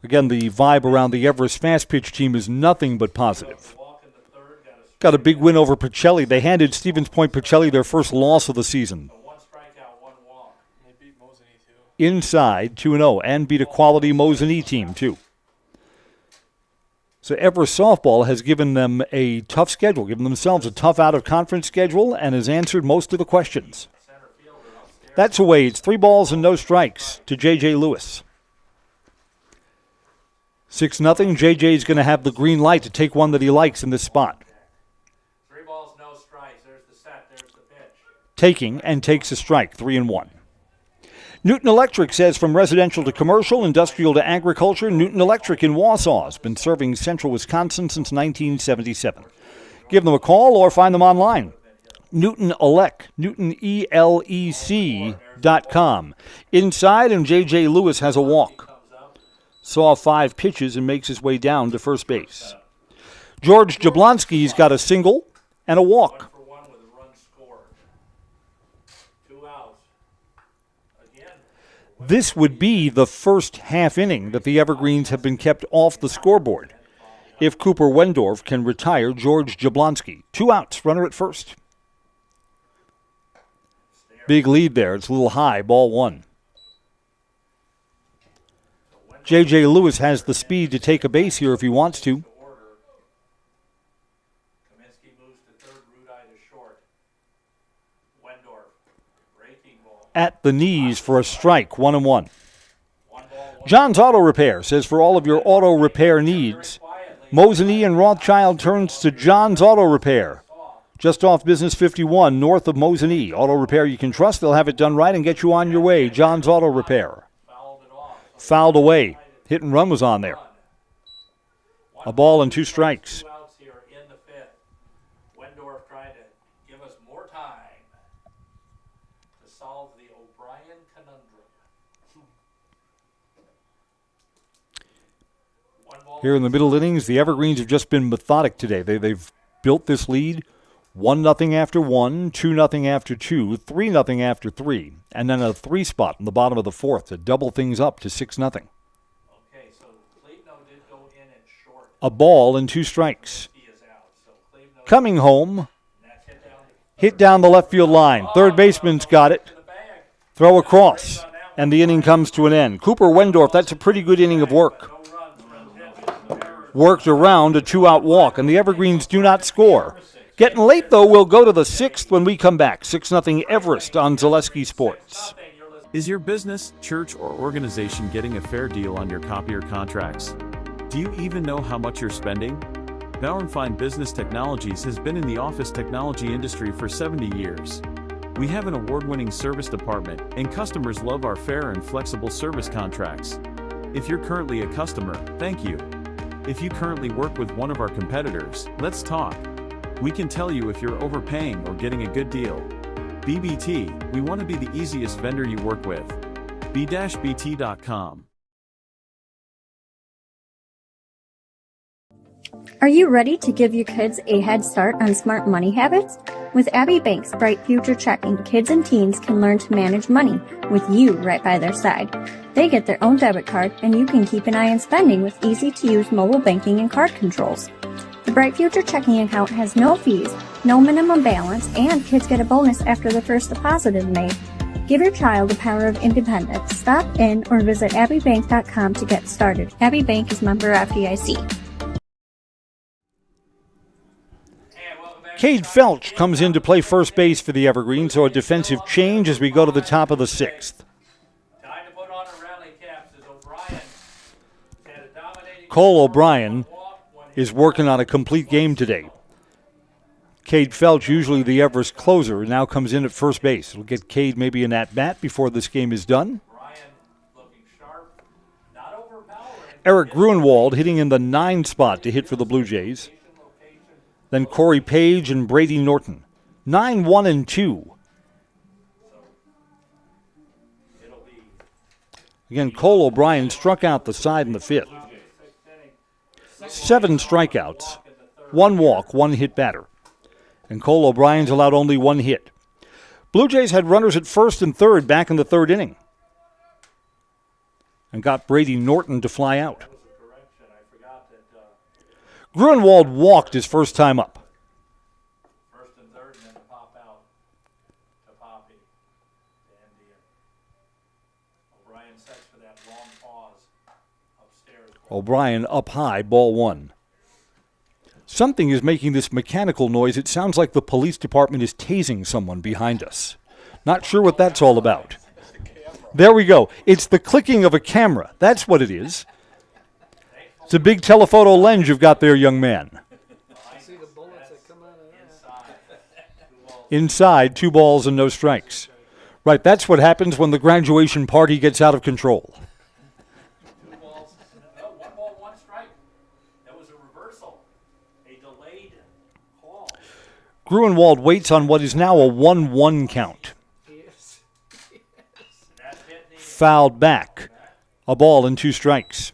Again, the vibe around the Everest fast pitch team is nothing but positive. Got a big win over Pacelli. They handed Stevens Point Pacelli their first loss of the season. Inside, 2-0, and beat a quality Mosinee team, too. So Everest softball has given them a tough schedule, given themselves a tough out-of-conference schedule, and has answered most of the questions. That's away. It's 3 balls and no strikes to J.J. Lewis. 6-0. J.J.'s going to have the green light to take one that he likes in this spot. 3 balls, no strikes. There's the set. There's the pitch. Taking and takes a strike, 3-1. Newton Electric says from residential to commercial, industrial to agriculture, Newton Electric in Wausau has been serving central Wisconsin since 1977. Give them a call or find them online. Newton Elec, NewtonELEC.com. Inside, and J.J. Lewis has a walk. Saw 5 pitches and makes his way down to first base. George Jablonski's got a single and a walk. This would be the first half inning that the Evergreens have been kept off the scoreboard. If Cooper Wendorf can retire George Jablonski. 2 outs, runner at first. Big lead there. It's a little high, ball 1. J.J. Lewis has the speed to take a base here if he wants to. At the knees for a strike, 1-1. John's Auto Repair says for all of your auto repair needs, Mosinee and Rothschild turns to John's Auto Repair. Just off Business 51, north of Mosinee. Auto repair you can trust. They'll have it done right and get you on your way. John's Auto Repair. Fouled away. Hit and run was on there. A ball and 2 strikes. Wendorf tried to give us more time to solve the O'Brien conundrum. Here in the middle innings, the Evergreens have just been methodic today. They've built this lead 1-0 after 1, 2-0 after 2, 3-0 after 3, and then a 3 spot in the bottom of the fourth to double things up to 6-0. Okay, so Cleveland did go in at short. A ball and 2 strikes. Coming home, hit down the left field line. Third baseman's got it. Throw across, and the inning comes to an end. Cooper Wendorf, that's a pretty good inning of work. Worked around a 2-out walk, and the Evergreens do not score. Getting late, though. We'll go to the 6th when we come back. 6-0 Everest on Zaleski Sports. Is your business, church, or organization getting a fair deal on your copier contracts? Do you even know how much you're spending? Bauer & Fine Business Technologies has been in the office technology industry for 70 years. We have an award-winning service department, and customers love our fair and flexible service contracts. If you're currently a customer, thank you. If you currently work with one of our competitors, let's talk. We can tell you if you're overpaying or getting a good deal. BBT, we want to be the easiest vendor you work with. b-bt.com. Are you ready to give your kids a head start on smart money habits? With Abbey Bank's Bright Future Checking, kids and teens can learn to manage money with you right by their side. They get their own debit card, and you can keep an eye on spending with easy-to-use mobile banking and card controls. The Bright Future Checking account has no fees, no minimum balance, and kids get a bonus after the first deposit is made. Give your child the power of independence. Stop in or visit abbeybank.com to get started. Abbey Bank is member FDIC. Cade Felch comes in to play first base for the Evergreens, so a defensive change as we go to the top of the 6th. Cole O'Brien is working on a complete game today. Cade Felch, usually the Everest closer, now comes in at first base. It'll get Cade maybe an at-bat before this game is done. Eric Gruenwald hitting in the 9 spot to hit for the Blue Jays. Then Corey Page and Brady Norton. 9, 1, and 2. Again, Cole O'Brien struck out the side in the 5th. 7 strikeouts, 1 walk, 1 hit batter. And Cole O'Brien's allowed only 1 hit. Blue Jays had runners at first and third back in the 3rd inning. And got Brady Norton to fly out. Gruenwald walked his first time up. First and third, and then to pop out to Poppy. O'Brien sets for that long pause upstairs. O'Brien up high, ball 1. Something is making this mechanical noise. It sounds like the police department is tasing someone behind us. Not sure what that's all about. There we go. It's the clicking of a camera. That's what it is. It's a big telephoto lens you've got there, young man. Inside, 2 balls and no strikes. Right, that's what happens when the graduation party gets out of control. 2 balls, 1 ball, 1 strike. That was a reversal, a delayed call. Gruenwald waits on what is now a 1-1 count. Fouled back. A ball and 2 strikes.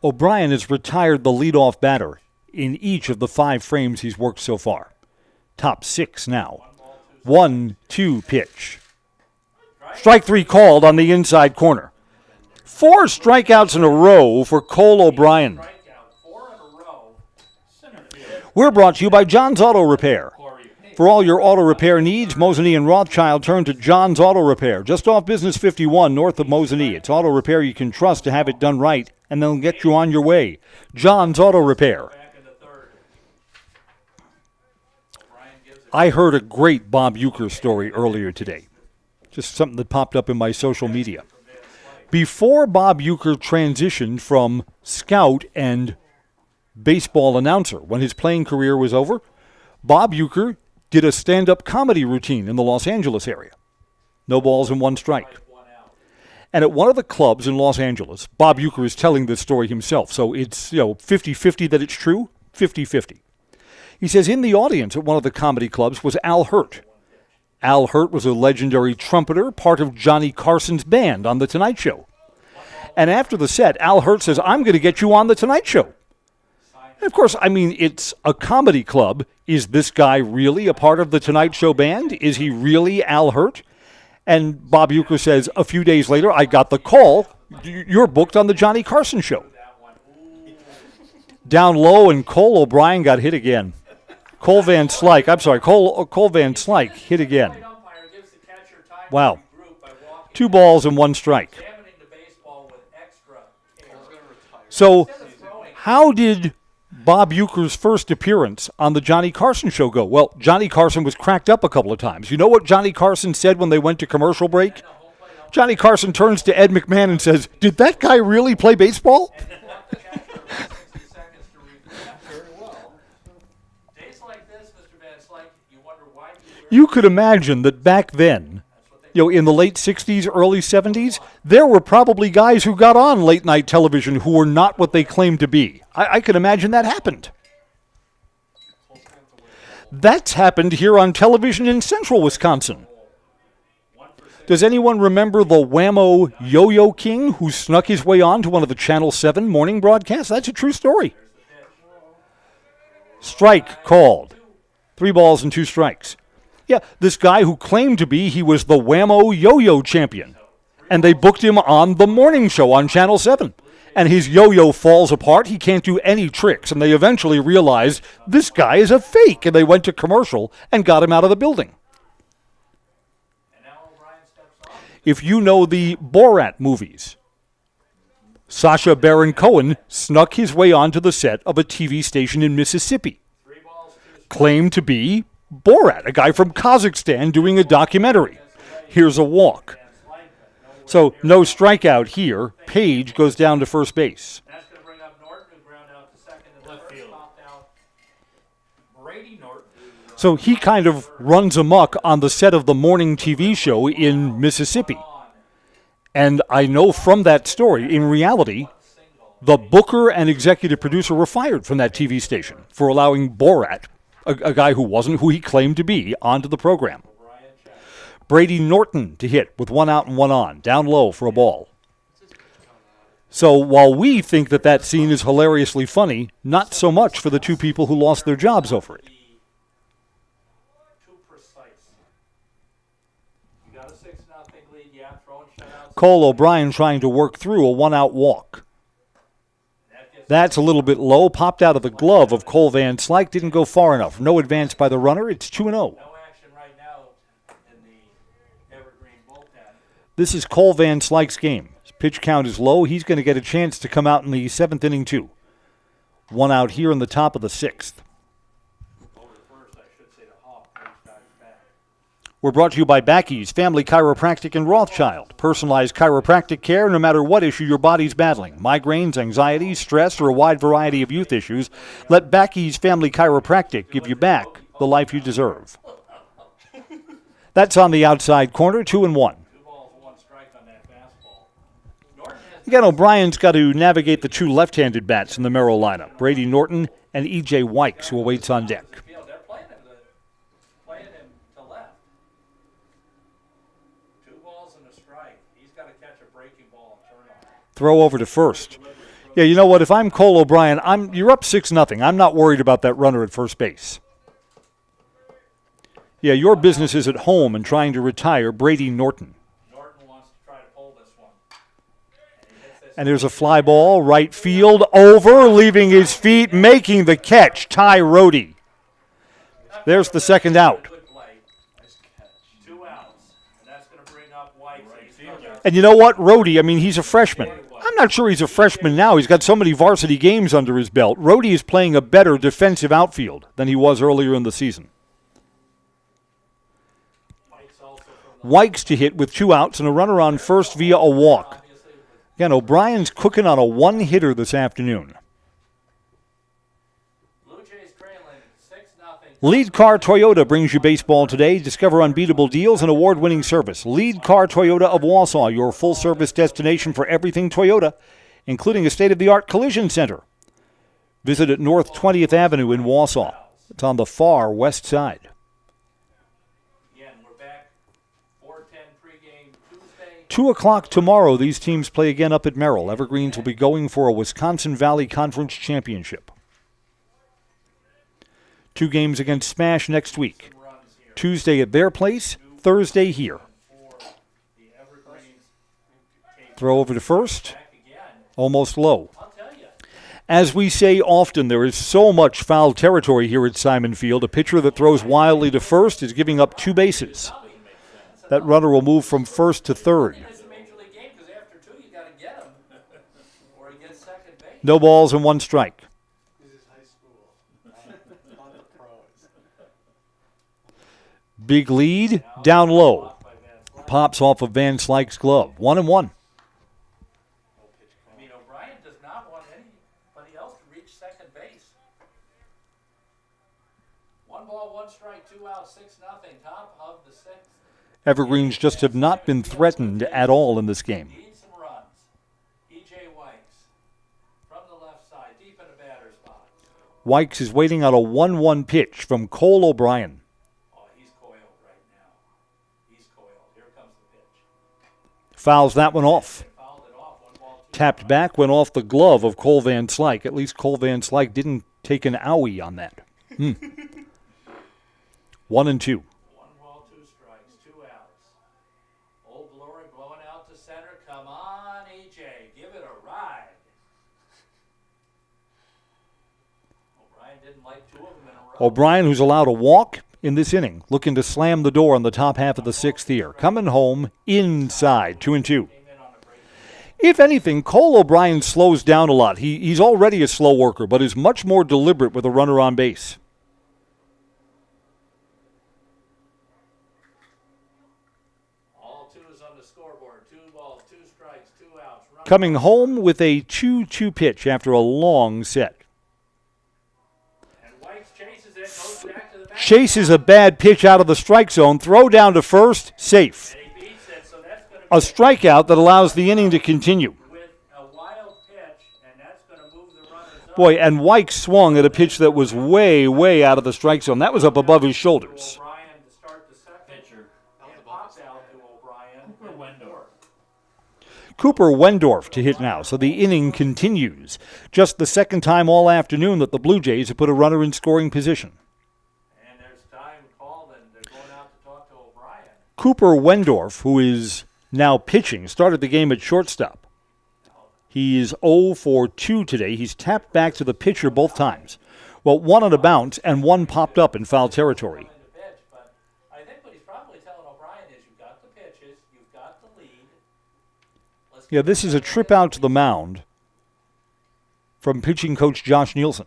O'Brien has retired the leadoff batter in each of the 5 frames he's worked so far. Top 6 now. 1-2 pitch. Strike 3 called on the inside corner. 4 strikeouts in a row for Cole O'Brien. We're brought to you by John's Auto Repair. For all your auto repair needs, Mosinee and Rothschild turn to John's Auto Repair, just off Business 51, north of Mosinee. It's auto repair you can trust to have it done right, and they'll get you on your way. John's Auto Repair. I heard a great Bob Uecker story earlier today. Just something that popped up in my social media. Before Bob Uecker transitioned from scout and baseball announcer, when his playing career was over, Bob Uecker did a stand-up comedy routine in the Los Angeles area. No balls and 1 strike. And at one of the clubs in Los Angeles, Bob Uecker is telling this story himself, so it's 50-50 that it's true, 50-50. He says in the audience at one of the comedy clubs was Al Hurt. Al Hurt was a legendary trumpeter, part of Johnny Carson's band on The Tonight Show. And after the set, Al Hurt says, I'm going to get you on The Tonight Show. And of course, I mean, it's a comedy club. Is this guy really a part of The Tonight Show band? Is he really Al Hurt? And Bob Uecker says, a few days later, I got the call. You're booked on the Johnny Carson Show. Down low, and Cole O'Brien got hit again. Cole Van Slyke hit again. Wow. 2 balls and 1 strike. So, how did Bob Uecker's first appearance on the Johnny Carson Show go? Well, Johnny Carson was cracked up a couple of times. You know what Johnny Carson said when they went to commercial break? Johnny Carson turns to Ed McMahon and says, did that guy really play baseball? You could imagine that back then, in the late 60s, early 70s, there were probably guys who got on late-night television who were not what they claimed to be. I could imagine that happened. That's happened here on television in central Wisconsin. Does anyone remember the Whammo Yo-Yo King who snuck his way on to one of the Channel 7 morning broadcasts? That's a true story. Strike called. 3 balls and 2 strikes. Yeah, this guy who claimed to be he was the Whammo Yo-Yo champion. And they booked him on the morning show on Channel 7. And his yo-yo falls apart. He can't do any tricks. And they eventually realized this guy is a fake. And they went to commercial and got him out of the building. If you know the Borat movies, Sacha Baron Cohen snuck his way onto the set of a TV station in Mississippi. Claimed to be Borat, a guy from Kazakhstan doing a documentary. Here's a walk. So no strikeout here. Page goes down to first base. So he kind of runs amok on the set of the morning TV show in Mississippi. And I know from that story, in reality, the booker and executive producer were fired from that TV station for allowing Borat, a guy who wasn't who he claimed to be, onto the program. Brady Norton to hit with 1 out and 1 on, down low for a ball. So while we think that scene is hilariously funny, not so much for the 2 people who lost their jobs over it. Cole O'Brien trying to work through a 1-out walk. That's a little bit low, popped out of the glove of Cole Van Slyke, didn't go far enough. No advance by the runner, it's 2-0. This is Cole Van Slyke's game. His pitch count is low, he's going to get a chance to come out in the 7th inning too. 1 out here in the top of the 6th. We're brought to you by Backey's Family Chiropractic in Rothschild. Personalized chiropractic care no matter what issue your body's battling. Migraines, anxiety, stress, or a wide variety of youth issues. Let Backey's Family Chiropractic give you back the life you deserve. That's on the outside corner, 2-1. Again, O'Brien's got to navigate the 2 left-handed bats in the Merrill lineup. Brady Norton and E.J. Wykes, who awaits on deck. Throw over to first. Yeah, you know what? If I'm Cole O'Brien, you're up 6-0. I'm not worried about that runner at first base. Yeah, your business is at home and trying to retire Brady Norton. And there's a fly ball, right field, over, leaving his feet, making the catch, Ty Rohde. There's the 2nd out. And you know what? Rohde, he's a freshman. I'm not sure he's a freshman now. He's got so many varsity games under his belt. Rohde is playing a better defensive outfield than he was earlier in the season. Wykes to hit with 2 outs and a runner on first via a walk. Again, O'Brien's cooking on a 1-hitter this afternoon. Lead Car Toyota brings you baseball today. Discover unbeatable deals and award-winning service. Lead Car Toyota of Wausau, your full-service destination for everything Toyota, including a state-of-the-art collision center. Visit at North 20th Avenue in Wausau. It's on the far west side. Again, we're back 4:10 pregame Tuesday. 2 o'clock tomorrow, these teams play again up at Merrill. Evergreens will be going for a Wisconsin Valley Conference championship. 2 games against Smash next week. Tuesday at their place, Thursday here. Throw over to first. Almost low. As we say often, there is so much foul territory here at Simon Field. A pitcher that throws wildly to first is giving up 2 bases. That runner will move from first to third. No balls and 1 strike. Big lead, down low. Pops off of Van Slyke's glove. 1-1. I mean, O'Brien does not want anybody else to reach second base. 1 ball, 1 strike, 2 out, 6-0, top of the 6th. Evergreens just have not been threatened at all in this game. Need some runs. E.J. Wikes from the left side, deep in the batter's box. Wikes is waiting on a 1-1 pitch from Cole O'Brien. Fouls that one off. Tapped back, went off the glove of Cole Van Slyke. At least Cole Van Slyke didn't take an owie on that. 1-2. 1 ball, 2 strikes, 2 outs. Old Glory blowing out to center. Come on, E.J. Give it a ride. O'Brien didn't like 2 of them in a row. O'Brien, who's allowed a walk in this inning, looking to slam the door on the top half of the 6th here. Coming home inside, 2-2. If anything, Cole O'Brien slows down a lot. He's already a slow worker, but is much more deliberate with a runner on base. All 2s on the scoreboard. 2 balls, 2 strikes, 2 outs. Coming home with a 2-2 pitch after a long set. Chases a bad pitch out of the strike zone. Throw down to first. Safe. A strikeout that allows the inning to continue. Boy, and Wyke swung at a pitch that was way, way out of the strike zone. That was up above his shoulders. Cooper Wendorf to hit now, so the inning continues. Just the second time all afternoon that the Blue Jays have put a runner in scoring position. Cooper Wendorf, who is now pitching, started the game at shortstop. He is 0 for 2 today. He's tapped back to the pitcher both times. Well, 1 on a bounce and 1 popped up in foul territory. I think what he's probably telling O'Brien is you've got the pitches, you've got the lead. Yeah, this is a trip out to the mound from pitching coach Josh Nielsen.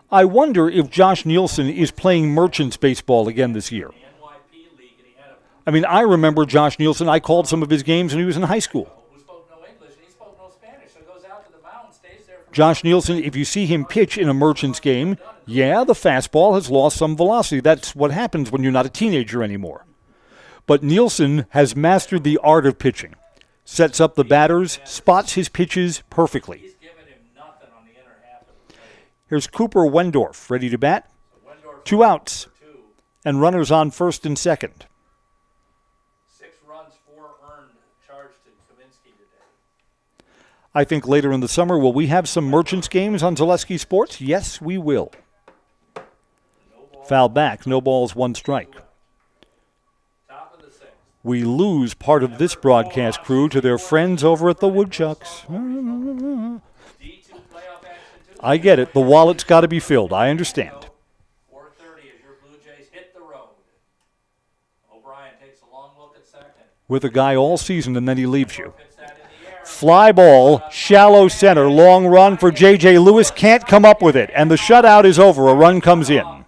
I wonder if Josh Nielsen is playing Merchants baseball again this year. I mean, I remember Josh Nielsen. I called some of his games when he was in high school. Josh Nielsen, if you see him pitch in a Merchants game, yeah, the fastball has lost some velocity. That's what happens when you're not a teenager anymore. But Nielsen has mastered the art of pitching. Sets up the batters, spots his pitches perfectly. Here's Cooper Wendorf, ready to bat. 2 outs, and runners on first and second. 6 runs, 4 earned, charged to Kaminsky today. I think later in the summer, will we have some Merchants games on Zaleski Sports? Yes, we will. Foul back, no balls, 1 strike. We lose part of this broadcast crew to their friends over at the Woodchucks. I get it. The wallet's got to be filled. I understand. 4:30 as your Blue Jays hit the road. O'Brien takes a long look at second. With a guy all season, and then he leaves you. Fly ball, shallow center, long run for J.J. Lewis. Can't come up with it, and the shutout is over. A run comes in.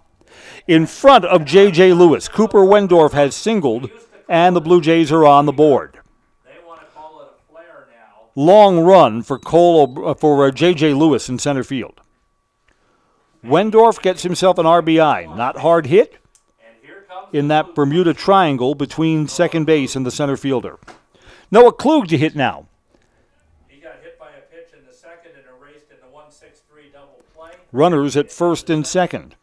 In front of J.J. Lewis, Cooper Wendorf has singled, and the Blue Jays are on the board. Long run for J.J. Lewis in center field. Wendorf gets himself an RBI. Not hard hit in that Bermuda Triangle between second base and the center fielder. Noah Klug to hit now. He got hit by a pitch in the second and erased Runners at first and second.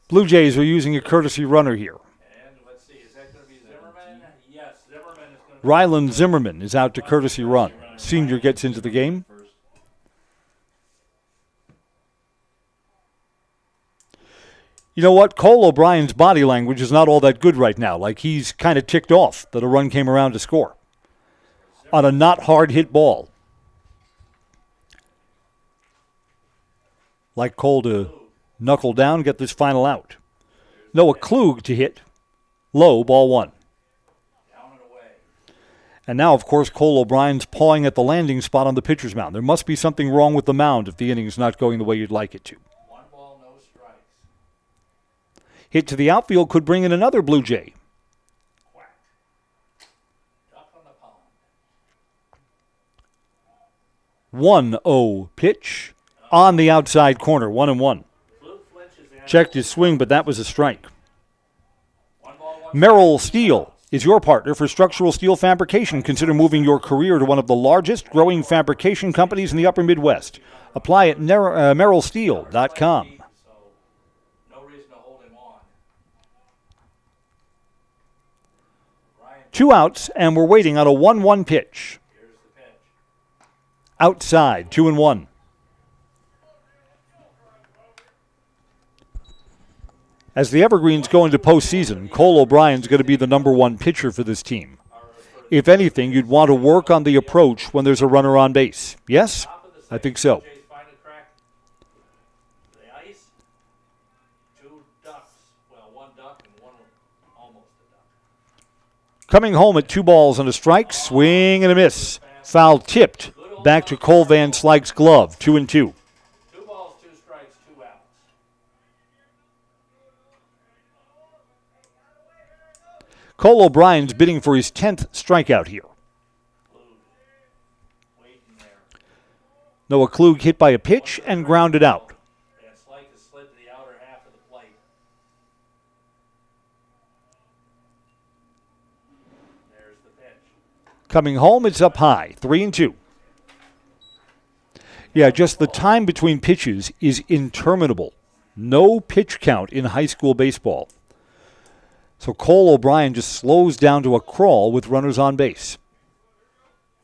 Blue Jays are using a courtesy runner here. Ryland Zimmerman is out to courtesy run. Senior gets into the game. You know what? Cole O'Brien's body language is not all that good right now. Like he's kind of ticked off that a run came around to score on a not hard hit ball. Like Cole to knuckle down, get this final out. Noah Klug to hit. Low, ball one. And now, of course, Cole O'Brien's pawing at the landing spot on the pitcher's mound. There must be something wrong with the mound if the inning's not going the way you'd like it to. Hit to the outfield could bring in another Blue Jay. 1-0 pitch on the outside corner, 1-1. Checked his swing, but that was a strike. Merrill Steel is your partner for structural steel fabrication. Consider moving your career to one of the largest growing fabrication companies in the upper Midwest. Apply at merrillsteel.com. Two outs, and we're waiting on a 1-1 pitch. Outside, 2-1. As the Evergreens go into postseason, Cole O'Brien's going to be the number one pitcher for this team. If anything, you'd want to work on the approach when there's a runner on base. Yes? I think so. Coming home at 2 balls and a strike, swing and a miss. Foul tipped back to Cole Van Slyke's glove, 2-2. 2 balls, 2 strikes, 2 outs. Cole O'Brien's bidding for his 10th strikeout here. Noah Klug hit by a pitch and grounded out. Van Slyke has slid to the outer half of the plate. There's the pitch. Coming home, it's up high, 3-2. Yeah, just the time between pitches is interminable. No pitch count in high school baseball. So Cole O'Brien just slows down to a crawl with runners on base.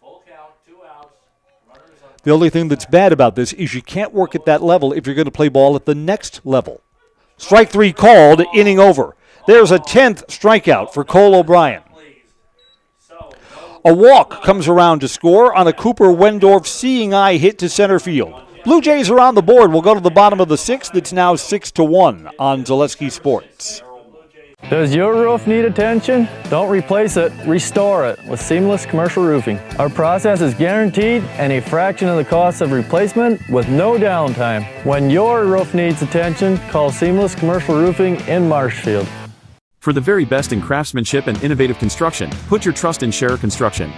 Full count, 2 outs. The only thing that's bad about this is you can't work at that level if you're going to play ball at the next level. Strike 3 called, inning over. There's a 10th strikeout for Cole O'Brien. A walk comes around to score on a Cooper Wendorf seeing eye hit to center field. Blue Jays are on the board. We'll go to the bottom of the 6th. It's now 6-1 on Zaleski Sports. Does your roof need attention? Don't replace it, restore it with Seamless Commercial Roofing. Our process is guaranteed and a fraction of the cost of replacement with no downtime. When your roof needs attention, call Seamless Commercial Roofing in Marshfield. For the very best in craftsmanship and innovative construction, put your trust in Scherer Construction.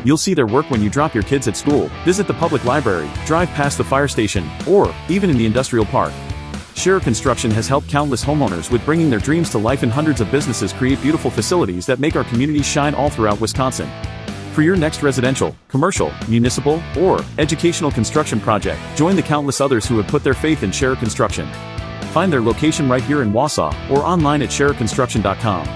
You'll see their work when you drop your kids at school, visit the public library, drive past the fire station, or even in the industrial park. Scherer Construction has helped countless homeowners with bringing their dreams to life, and hundreds of businesses create beautiful facilities that make our communities shine all throughout Wisconsin. For your next residential, commercial, municipal, or educational construction project, join the countless others who have put their faith in Scherer Construction. Find their location right here in Wausau or online at schererconstruction.com.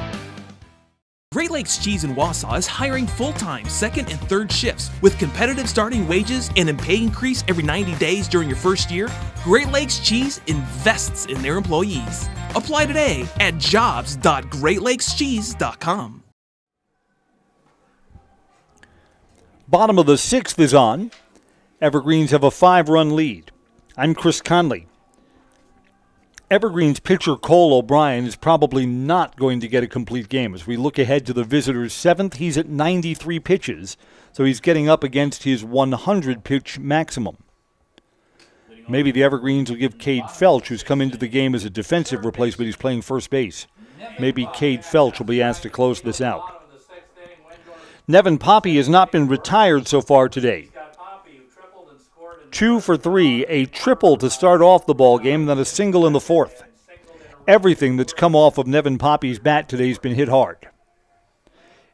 Great Lakes Cheese in Wausau is hiring full-time second and third shifts with competitive starting wages and a pay increase every 90 days during your first year. Great Lakes Cheese invests in their employees. Apply today at jobs.greatlakescheese.com. Bottom of the 6th is on. Evergreens have a 5-run lead. I'm Chris Conley. Evergreens pitcher Cole O'Brien is probably not going to get a complete game. As we look ahead to the visitors' 7th, he's at 93 pitches, so he's getting up against his 100-pitch maximum. Maybe the Evergreens will give Cade Felch, who's come into the game as a defensive replacement, he's playing first base. Maybe Cade Felch will be asked to close this out. Nevin Poppy has not been retired so far today. 2 for 3, a triple to start off the ball game, and then a single in the 4th. Everything that's come off of Nevin Poppy's bat today has been hit hard.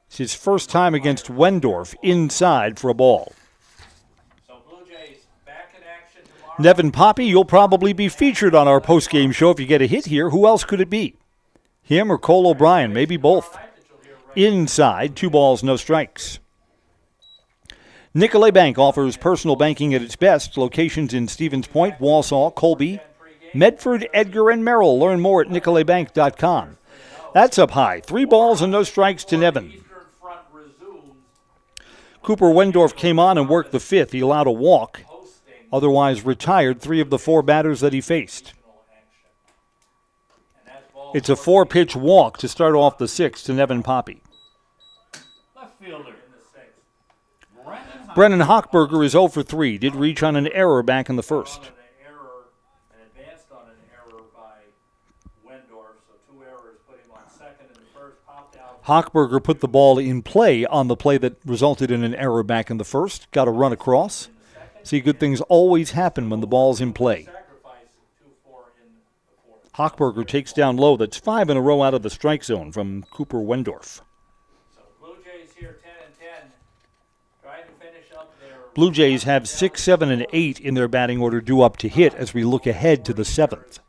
It's his first time against Wendorf inside for a ball. Nevin Poppy, you'll probably be featured on our post-game show if you get a hit here. Who else could it be? Him or Cole O'Brien? Maybe both. Inside, 2 balls, no strikes. Nicolay Bank offers personal banking at its best. Locations in Stevens Point, Wausau, Colby, Medford, Edgar, and Merrill. Learn more at nicolaybank.com. That's up high. 3 balls and no strikes to Nevin. Cooper Wendorf came on and worked the 5th. He allowed a walk. Otherwise retired 3 of the 4 batters that he faced. It's a 4-pitch walk to start off the 6th to Nevin Poppy. Brennan Hochberger is 0 for 3. Did reach on an error back in the 1st. Hochberger put the ball in play on the play that resulted in an error back in the 1st. Got a run across. See, good things always happen when the ball's in play. Hochberger takes down low. That's 5 in a row out of the strike zone from Cooper Wendorf. Blue Jays have 6, 7, and 8 in their batting order due up to hit as we look ahead to the 7th.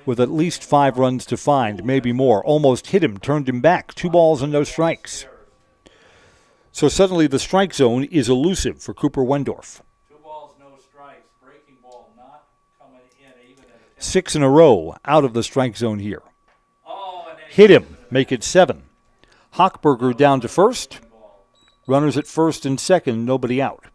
With at least 5 runs to find, maybe more. Almost hit him, turned him back. 2 balls and no strikes. So suddenly the strike zone is elusive for Cooper Wendorf. 6 in a row out of the strike zone here. Hit him, make it 7. Hochberger down to first. Runners at first and second, nobody out.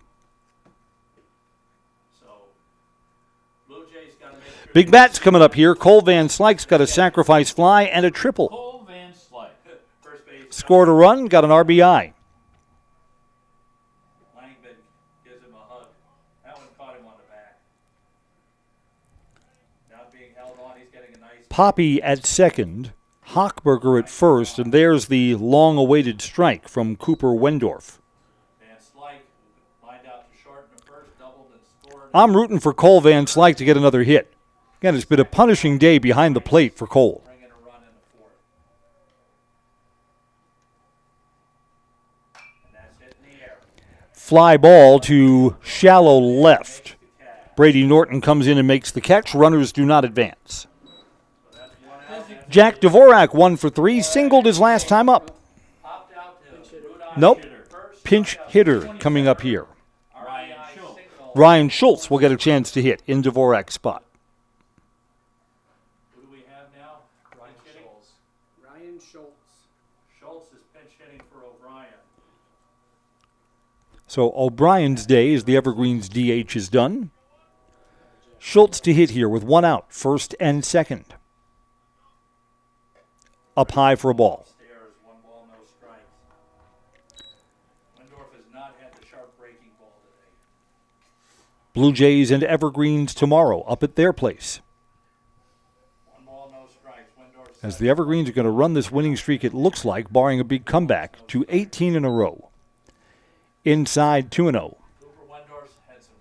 Big bats coming up here. Cole Van Slyke's got a sacrifice fly and a triple. Scored a run, got an RBI. Poppy at second, Hochberger at first, and there's the long-awaited strike from Cooper Wendorf. I'm rooting for Cole Van Slyke to get another hit. Again, it's been a punishing day behind the plate for Cole. Fly ball to shallow left. Brady Norton comes in and makes the catch. Runners do not advance. Jack Dvorak 1 for 3, singled his last time up. Nope. Pinch hitter coming up here. Ryan Schultz will get a chance to hit in Dvorak's spot. Who do we have now? Ryan Schultz. Schultz is pinch hitting for O'Brien. So O'Brien's day as the Evergreens DH is done. Schultz to hit here with 1 out, first and second. Up high for a ball. Blue Jays and Evergreens tomorrow up at their place. As the Evergreens are going to run this winning streak, it looks like, barring a big comeback, to 18 in a row. Inside 2-0. Cooper Wendorf's had some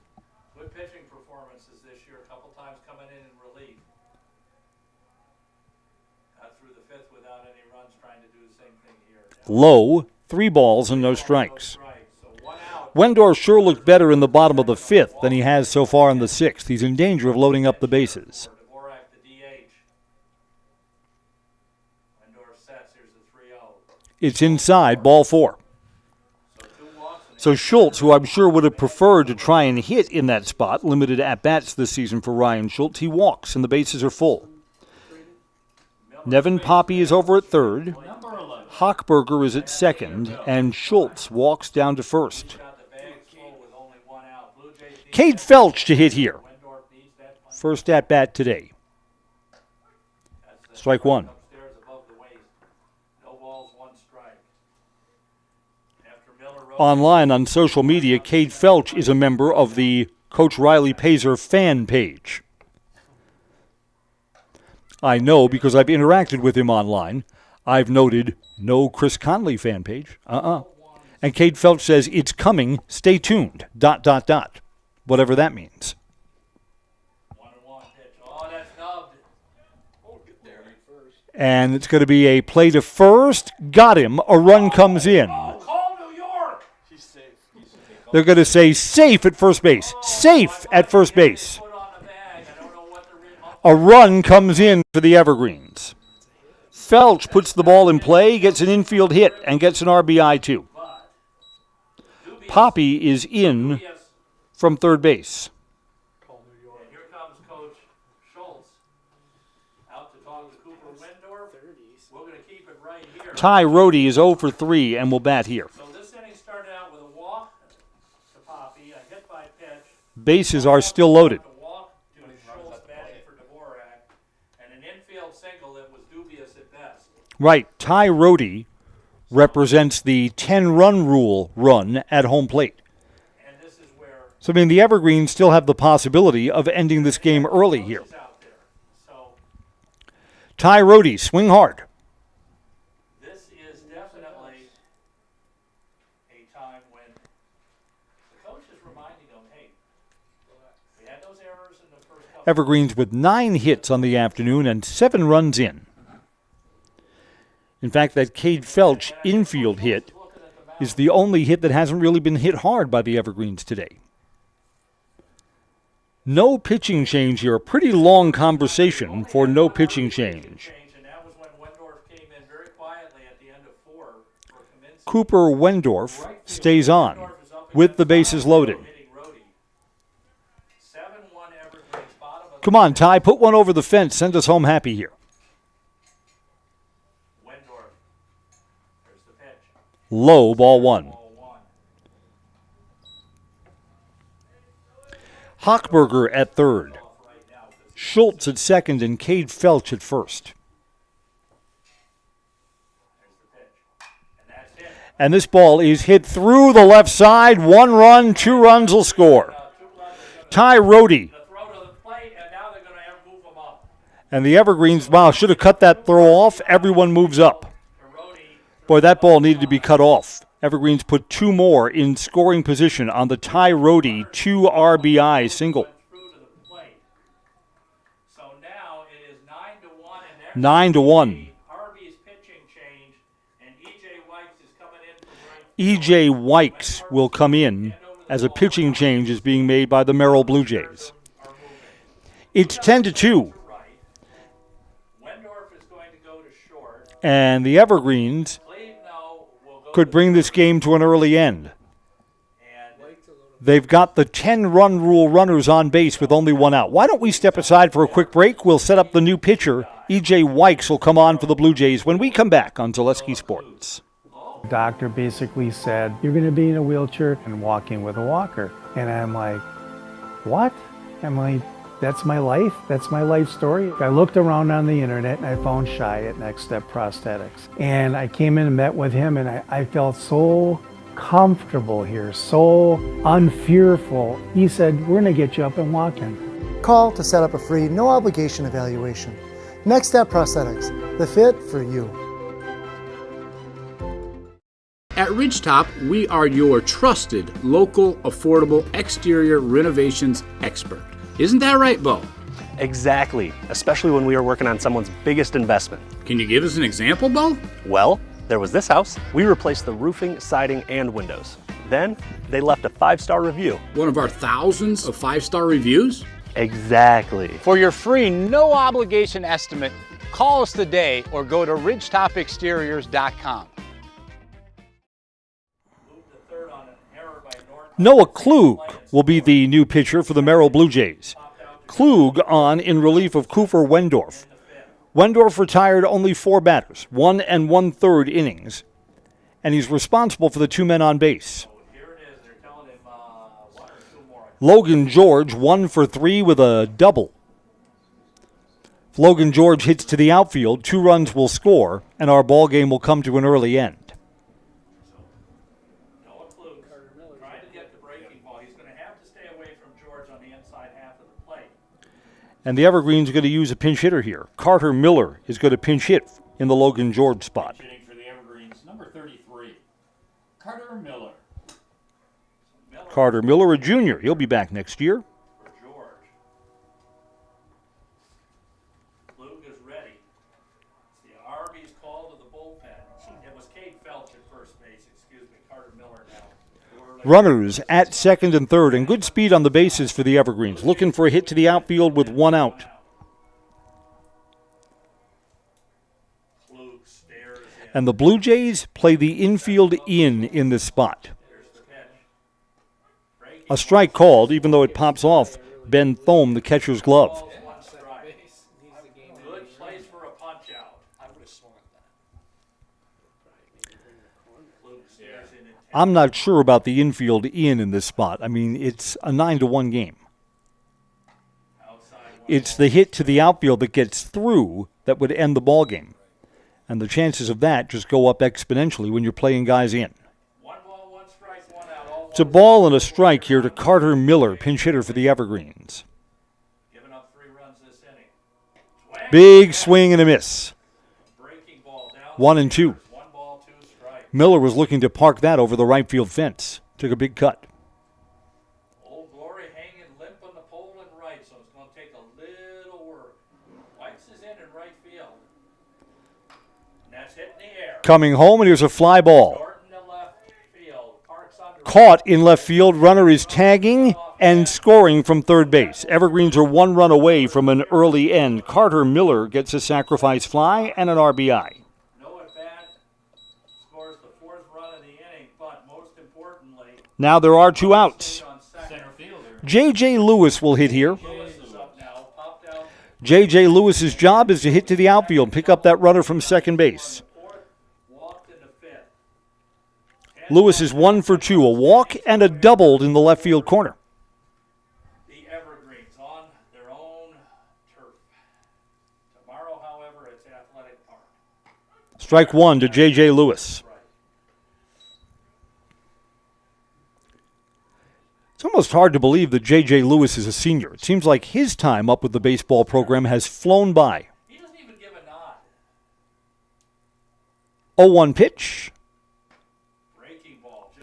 good pitching performances this year, a couple times coming in relief. Got through the 5th without any runs, trying to do the same thing here. Low, 3 balls and no strikes. Wendorf sure looked better in the bottom of the 5th than he has so far in the 6th. He's in danger of loading up the bases. It's inside, ball 4. So Schultz, who I'm sure would have preferred to try and hit in that spot, limited at-bats this season for Ryan Schultz, he walks and the bases are full. Nevin Poppy is over at third. Hochberger is at second, and Schultz walks down to first. Cade Felch to hit here. First at-bat today. Strike 1. Online on social media, Cade Felch is a member of the Coach Riley Pazer fan page. I know because I've interacted with him online. I've noted no Chris Conley fan page. And Cade Felch says, it's coming, stay tuned, ... Whatever that means. And it's going to be a play to first. Got him. A run comes in. They're going to say safe at first base. Safe at first base. A run comes in for the Evergreens. Felch puts the ball in play, gets an infield hit, and gets an RBI too. Poppy is in from third base. And here comes Coach Schultz out to talk to Cooper Wendorf. We're going to keep it right here. Ty Rohde is 0 for 3 and will bat here. So this inning started out with a walk to Poppy, a hit by pitch. Bases are still loaded. A walk to Schultz batting for Dvorak, and an infield single that was dubious at best. Right, Ty Rohde represents the 10-run rule run at home plate. So, I mean, the Evergreens still have the possibility of ending this game early here. Ty Rohde, swing hard. This is definitely a time when the coach is reminding them, hey, we had those errors in the first couple. Evergreens with 9 hits on the afternoon and 7 runs in. In fact, that Cade Felch infield hit is the only hit that hasn't really been hit hard by the Evergreens today. No pitching change here. A pretty long conversation for no pitching change. Cooper Wendorf stays on with the bases loaded. Come on, Ty, put one over the fence. Send us home happy here. Low, ball 1. Hochberger at third. Schultz at second and Cade Felch at first. And this ball is hit through the left side. 1 run, 2 runs will score. Ty Rohde. And the Evergreens, wow, should have cut that throw off. Everyone moves up. Boy, that ball needed to be cut off. Evergreens put 2 more in scoring position on the Ty Rohde 2 RBI single. 9-1. E.J. Wykes will come in as a pitching change is being made by the Merrill Blue Jays. It's 10-2. And the Evergreens could bring this game to an early end. They've got the 10-run rule runners on base with only 1 out. Why don't we step aside for a quick break? We'll set up the new pitcher. E.J. Wykes will come on for the Blue Jays when we come back on Zaleski Sports. The doctor basically said, you're going to be in a wheelchair and walking with a walker. And I'm like, what? I'm like, that's my life. That's my life story. I looked around on the internet and I found Shai at Next Step Prosthetics. And I came in and met with him and I felt so comfortable here, so unfearful. He said, we're going to get you up and walking. Call to set up a free, no obligation evaluation. Next Step Prosthetics, the fit for you. At Ridgetop, we are your trusted, local, affordable exterior renovations expert. Isn't that right, Bo? Exactly, especially when we are working on someone's biggest investment. Can you give us an example, Bo? Well, there was this house. We replaced the roofing, siding, and windows. Then, they left a 5-star review. One of our thousands of 5-star reviews? Exactly. For your free, no obligation estimate, call us today or go to ridgetopexteriors.com. Noah Klug will be the new pitcher for the Merrill Blue Jays. Klug on in relief of Cooper Wendorf. Wendorf retired only 4 batters, 1 1/3 innings, and he's responsible for the 2 men on base. Logan George 1 for 3 with a double. If Logan George hits to the outfield, 2 runs will score, and our ball game will come to an early end. And the Evergreens are going to use a pinch hitter here. Carter Miller is going to pinch hit in the Logan George spot. Hitting for the Evergreens, number 33, Carter Miller. Carter Miller, a junior. He'll be back next year. For George. Klug is ready. It's the Arby's call to the bullpen. It was Cade Felch at first base. Excuse me, Carter Miller now. Runners at second and third, and good speed on the bases for the Evergreens. Looking for a hit to the outfield with one out. And the Blue Jays play the infield in this spot. A strike called, even though it pops off Ben Thome, the catcher's glove. I'm not sure about the infield in this spot. I mean, it's a 9-1 game. It's the hit to the outfield that gets through that would end the ball game. And the chances of that just go up exponentially when you're playing guys in. It's a ball and a strike here to Carter Miller, pinch hitter for the Evergreens. Big swing and a miss. 1-2. Miller was looking to park that over the right field fence. Took a big cut. Old Glory hanging limp on the pole and right, so it's going to take a little work. Whites is in right field. And that's hit in the air. Coming home, and here's a fly ball. Caught in left field. Runner is tagging and scoring from third base. Evergreens are one run away from an early end. Carter Miller gets a sacrifice fly and an RBI. Now there are two outs. J.J. Lewis will hit here. J.J. Lewis's job is to hit to the outfield, pick up that runner from second base. Lewis is 1 for 2, a walk and a doubled in the left field corner. The Evergreens on their own turf. Tomorrow, however, it's Athletic Park. Strike one to J.J. Lewis. It's almost hard to believe that J.J. Lewis is a senior. It seems like his time up with the baseball program has flown by. He doesn't even give a nod. 0-1 pitch.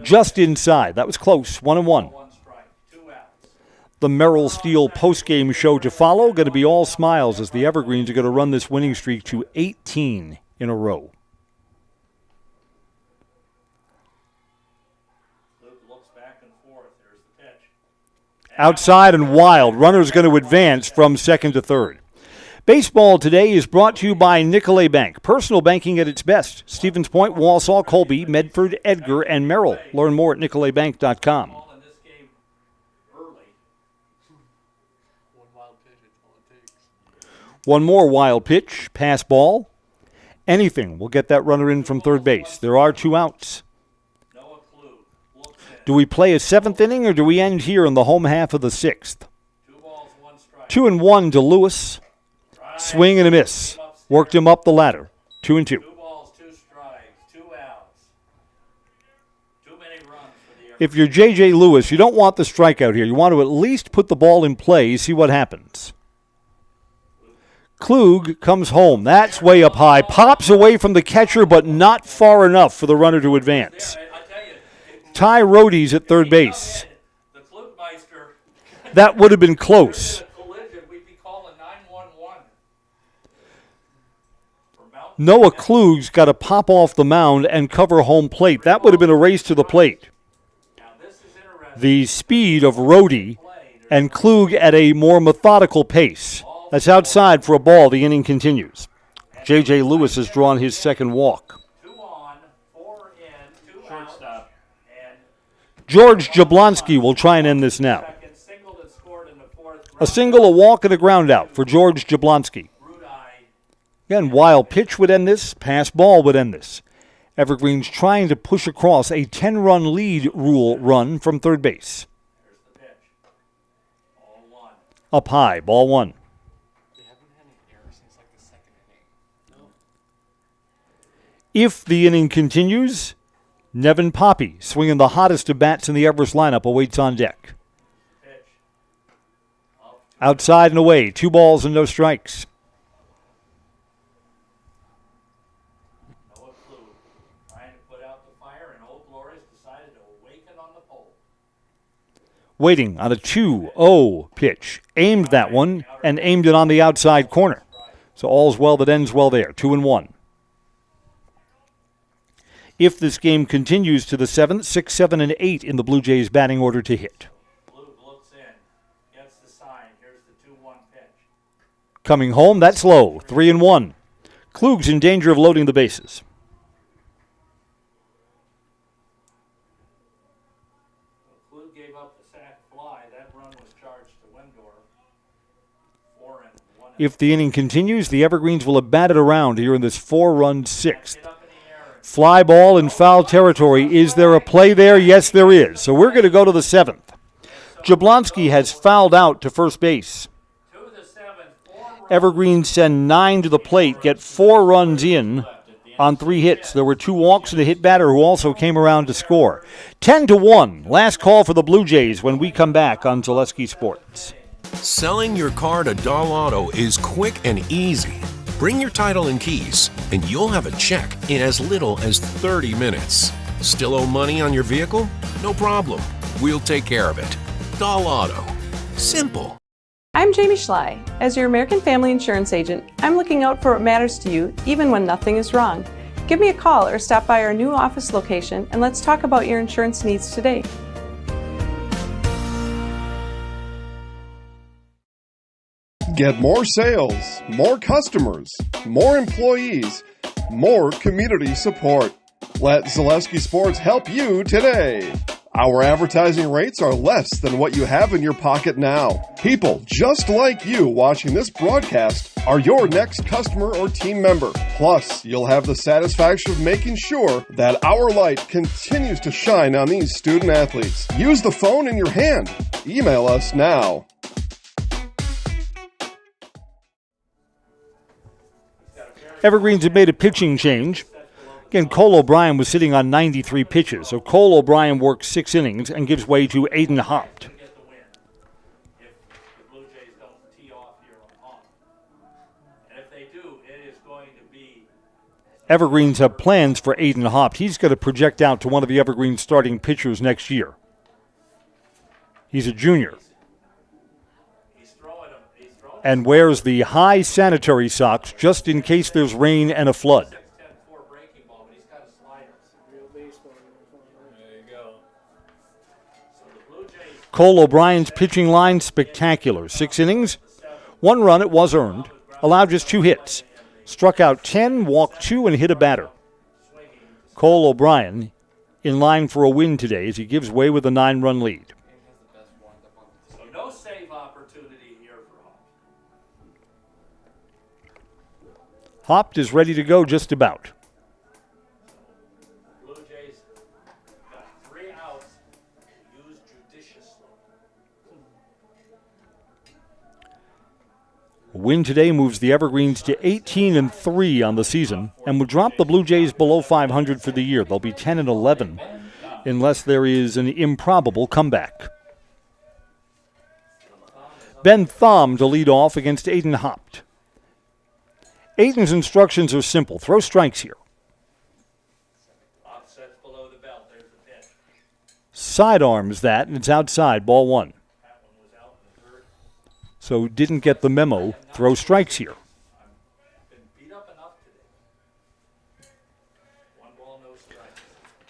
Just inside. That was close. 1-1. The Merrill Steel postgame show to follow. Going to be all smiles as the Evergreens are going to run this winning streak to 18 in a row. Outside and wild. Runner's going to advance from second to third. Baseball today is brought to you by Nicolet Bank. Personal banking at its best. Stevens Point, Walsall, Colby, Medford, Edgar, and Merrill. Learn more at nicoletbank.com. One more wild pitch. Pass ball. Anything will get that runner in from third base. There are two outs. Do we play a seventh inning or do we end here in the home half of the sixth? 2-1 to Lewis. Swing and a miss. Worked him up the ladder. 2-2. 2 balls, 2 strikes, 2 outs. Too many runs for the If you're J.J. Lewis, you don't want the strikeout here. You want to at least put the ball in play, see what happens. Klug comes home. That's way up high. Pops away from the catcher, but not far enough for the runner to advance. Ty Rohde's at third base. That would have been close. Noah Klug's got to pop off the mound and cover home plate. That would have been a race to the plate. The speed of Rohde and Klug at a more methodical pace. That's outside for a ball. The inning continues. J.J. Lewis has drawn his second walk. George Jablonski will try and end this now. A single, a walk, and a ground out for George Jablonski. Again, wild pitch would end this. Pass ball would end this. Evergreens trying to push across a 10-run lead rule run from third base. Up high, ball one. If the inning continues, Nevin Poppy, swinging the hottest of bats in the Everest lineup, awaits on deck. Outside and away, 2 balls and no strikes. Waiting on a 2-0 pitch. Aimed that one and aimed it on the outside corner. So all's well that ends well there. 2-1. If this game continues to the 7th, 6, 7, and 8 in the Blue Jays batting order to hit. Blue looks in, gets the sign. Here's the 2-1 pitch. Coming home, that's low, 3-1. Klug's in danger of loading the bases. Klug gave up the sac fly. That run was charged to Wendorf. 4-1. If the inning continues, the Evergreens will have batted around here in this 4-run 6th. Fly ball in foul territory. Is there a play there? Yes, there is. So we're going to go to the 7th. Jablonski has fouled out to first base. Evergreens send 9 to the plate, get 4 runs in on 3 hits. There were 2 walks and a hit batter who also came around to score. 10-1. Last call for the Blue Jays when we come back on Zaleski Sports. Selling your car to Dahl Auto is quick and easy. Bring your title and keys, and you'll have a check in as little as 30 minutes. Still owe money on your vehicle? No problem. We'll take care of it. Dahl Auto. Simple. I'm Jamie Schley. As your American Family Insurance agent, I'm looking out for what matters to you, even when nothing is wrong. Give me a call or stop by our new office location, and let's talk about your insurance needs today. Get more sales, more customers, more employees, more community support. Let Zaleski Sports help you today. Our advertising rates are less than what you have in your pocket now. People just like you watching this broadcast are your next customer or team member. Plus, you'll have the satisfaction of making sure that our light continues to shine on these student athletes. Use the phone in your hand. Email us now. Evergreens have made a pitching change. Again, Cole O'Brien was sitting on 93 pitches, so Cole O'Brien works 6 innings and gives way to Aiden Hopt. Evergreens have plans for Aiden Hopt. He's going to project out to one of the Evergreens starting pitchers next year. He's a junior. And wears the high sanitary socks just in case there's rain and a flood. Cole O'Brien's pitching line, spectacular. 6 innings, 1 run, it was earned, allowed just 2 hits. Struck out 10, walked 2, and hit a batter. Cole O'Brien in line for a win today as he gives way with a 9-run lead. So no save opportunity here for Hopt. Hopt is ready to go just about. Blue Jays got 3 outs, used judiciously. A win today moves the Evergreens to 18-3 on the season and would drop the Blue Jays below 500 for the year. They'll be 10-11 unless there is an improbable comeback. Ben Thom to lead off against Aiden Hopt. Aiden's instructions are simple. Throw strikes here. Offsets below the belt. There's the pitch. Sidearms that, and it's outside, ball 1. So didn't get the memo. Throw strikes here.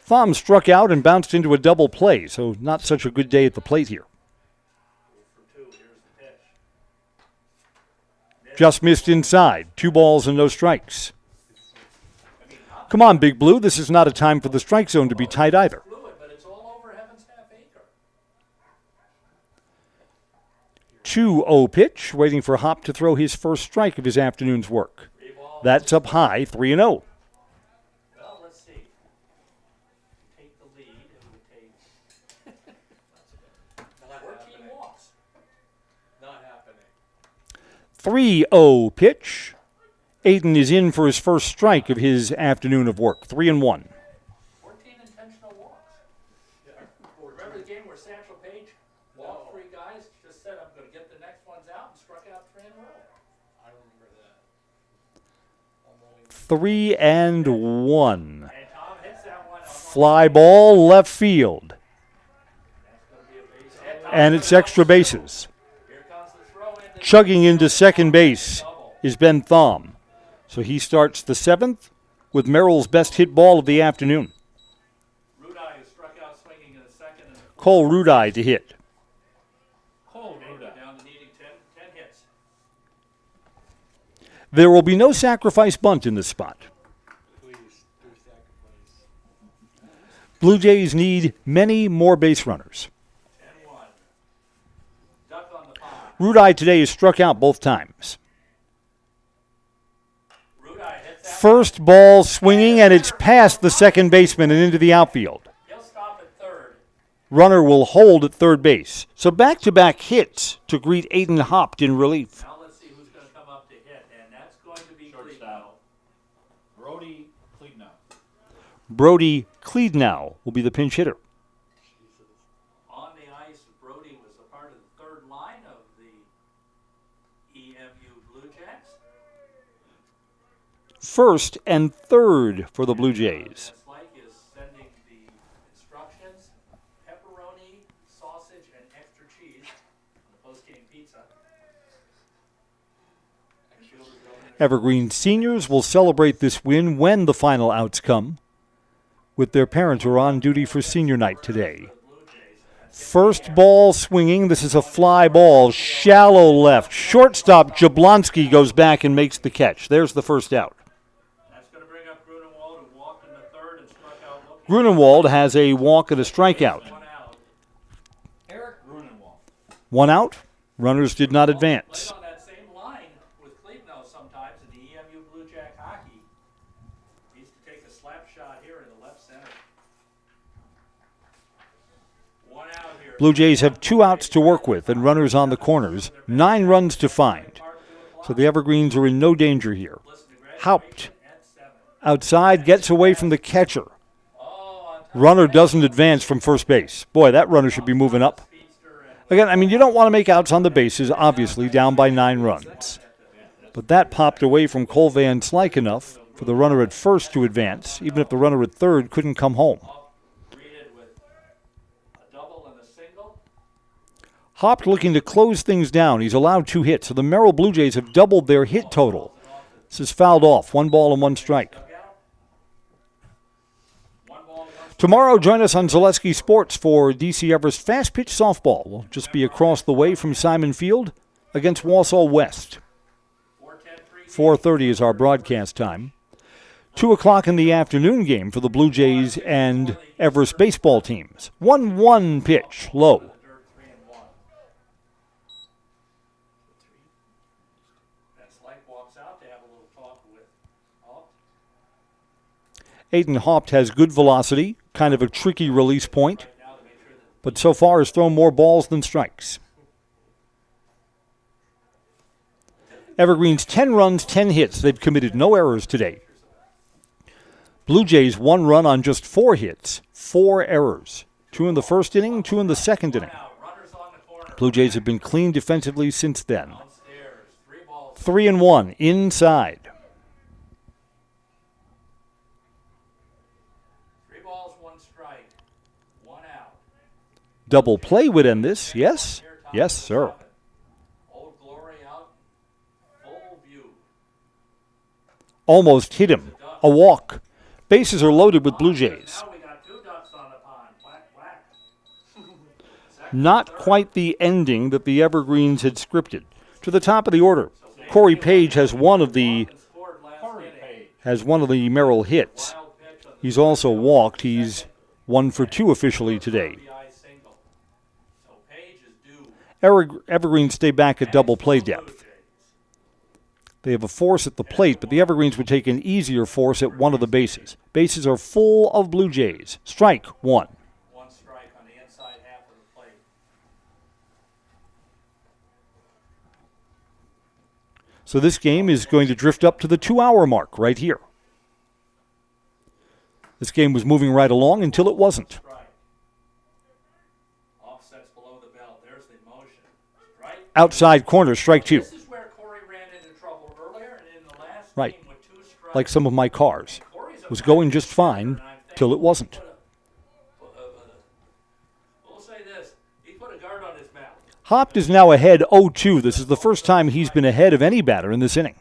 Thom struck out and bounced into a double play, so not such a good day at the plate here. Just missed inside. 2 balls and no strikes. Come on, Big Blue. This is not a time for the strike zone to be tight either. 2-0 pitch, waiting for Hopt to throw his first strike of his afternoon's work. That's up high, 3-0. Well, let's see. Take the lead, it would take 14 walks. Not happening. 3-0 pitch. Aiden is in for his first strike of his afternoon of work, 3-1. 14 intentional walks. Remember the game where Satchel Paige walked 3 guys, just said, I'm going to get the next ones out, and struck out 3 in a row? I remember that. 3-1. Fly ball left field. And it's extra bases. Chugging into second base is Ben Thom. So he starts the 7th, with Merrill's best hit ball of the afternoon. Rudai, who struck out swinging in the second. And Cole Rudai to hit. Cole Rudai down to needing 10 hits. There will be no sacrifice bunt in this spot. Blue Jays need many more base runners. 10-1. Duck on the pond. Rudai today has struck out both times. Rudai hits that. First ball swinging, and it's past the second baseman and into the outfield. He'll stop at third. Runner will hold at third base. So back-to-back hits to greet Aiden Hopt in relief. Now let's see who's going to come up to hit, and that's going to be shortstop. Brody Cleednow. Brody Cleednow will be the pinch hitter. On the ice, Brody was a part of the third line of the EMU Blue Jays. First and third for the Blue Jays. Slike is sending the instructions: pepperoni, sausage, and extra cheese on the postgame pizza. Evergreen seniors will celebrate this win when the final outs come, with their parents who are on duty for senior night today. First ball swinging. This is a fly ball. Shallow left. Shortstop Jablonski goes back and makes the catch. There's the first out. That's going to bring up Grunewald, who walked in the third and struck out looking. Grunewald has a walk and a strikeout. One out. Eric Grunewald. One out. Runners did not advance. Played on that same line with Cleveland sometimes in the EMU Blue Jack hockey. He used to take a slap shot here in the left center. One out here. Blue Jays have 2 outs to work with and runners on the corners. 9 runs to find. So the Evergreens are in no danger here. Haupt outside gets away from the catcher. Runner doesn't advance from first base. Boy, that runner should be moving up. Again, I mean, you don't want to make outs on the bases, obviously, down by 9 runs. But that popped away from Cole Van Slyke enough for the runner at first to advance, even if the runner at third couldn't come home. Hopt looking to close things down. He's allowed 2 hits, so the Merrill Blue Jays have doubled their hit total. This is fouled off. 1 ball and 1 strike. Tomorrow, join us on Zaleski Sports for DC Everest Fast Pitch Softball. We'll just be across the way from Simon Field against Wausau West. 4:30 is our broadcast time. 2 o'clock in the afternoon game for the Blue Jays and Everest baseball teams. 1-1 pitch, low. Aiden Hopt has good velocity, kind of a tricky release point, but so far has thrown more balls than strikes. Evergreen's 10 runs, 10 hits. They've committed no errors today. Blue Jays 1 run on just 4 hits, 4 errors. 2 in the first inning, 2 in the second inning. Blue Jays have been clean defensively since then. 3-1 inside. 3 balls, 1 strike, 1 out. Double play would end this, yes? Yes, sir. Old Glory out, full view. Almost hit him. A walk. Bases are loaded with Blue Jays. Now we got 2 ducks on the pond. Whack, whack. Not quite the ending that the Evergreens had scripted. To the top of the order, Corey Page has one of the Merrill hits. He's also walked. He's 1 for 2 officially today. Evergreens stay back at double play depth. They have a force at the plate, but the Evergreens would take an easier force at one of the bases. Bases are full of Blue Jays. Strike 1. 1 strike on the inside half of the plate. So this game is going to drift up to the 2-hour mark right here. This game was moving right along until it wasn't. Offsets below the belt. There's the motion. Strike. Outside corner, strike 2. This is where Corey ran into trouble earlier, and in the last Right. game with 2 strikes. Like some of my cars. Was going just fine till it wasn't. We'll say this. He put a guard on his mouth. Hopt is now ahead 0-2. This is the first time he's been ahead of any batter in this inning.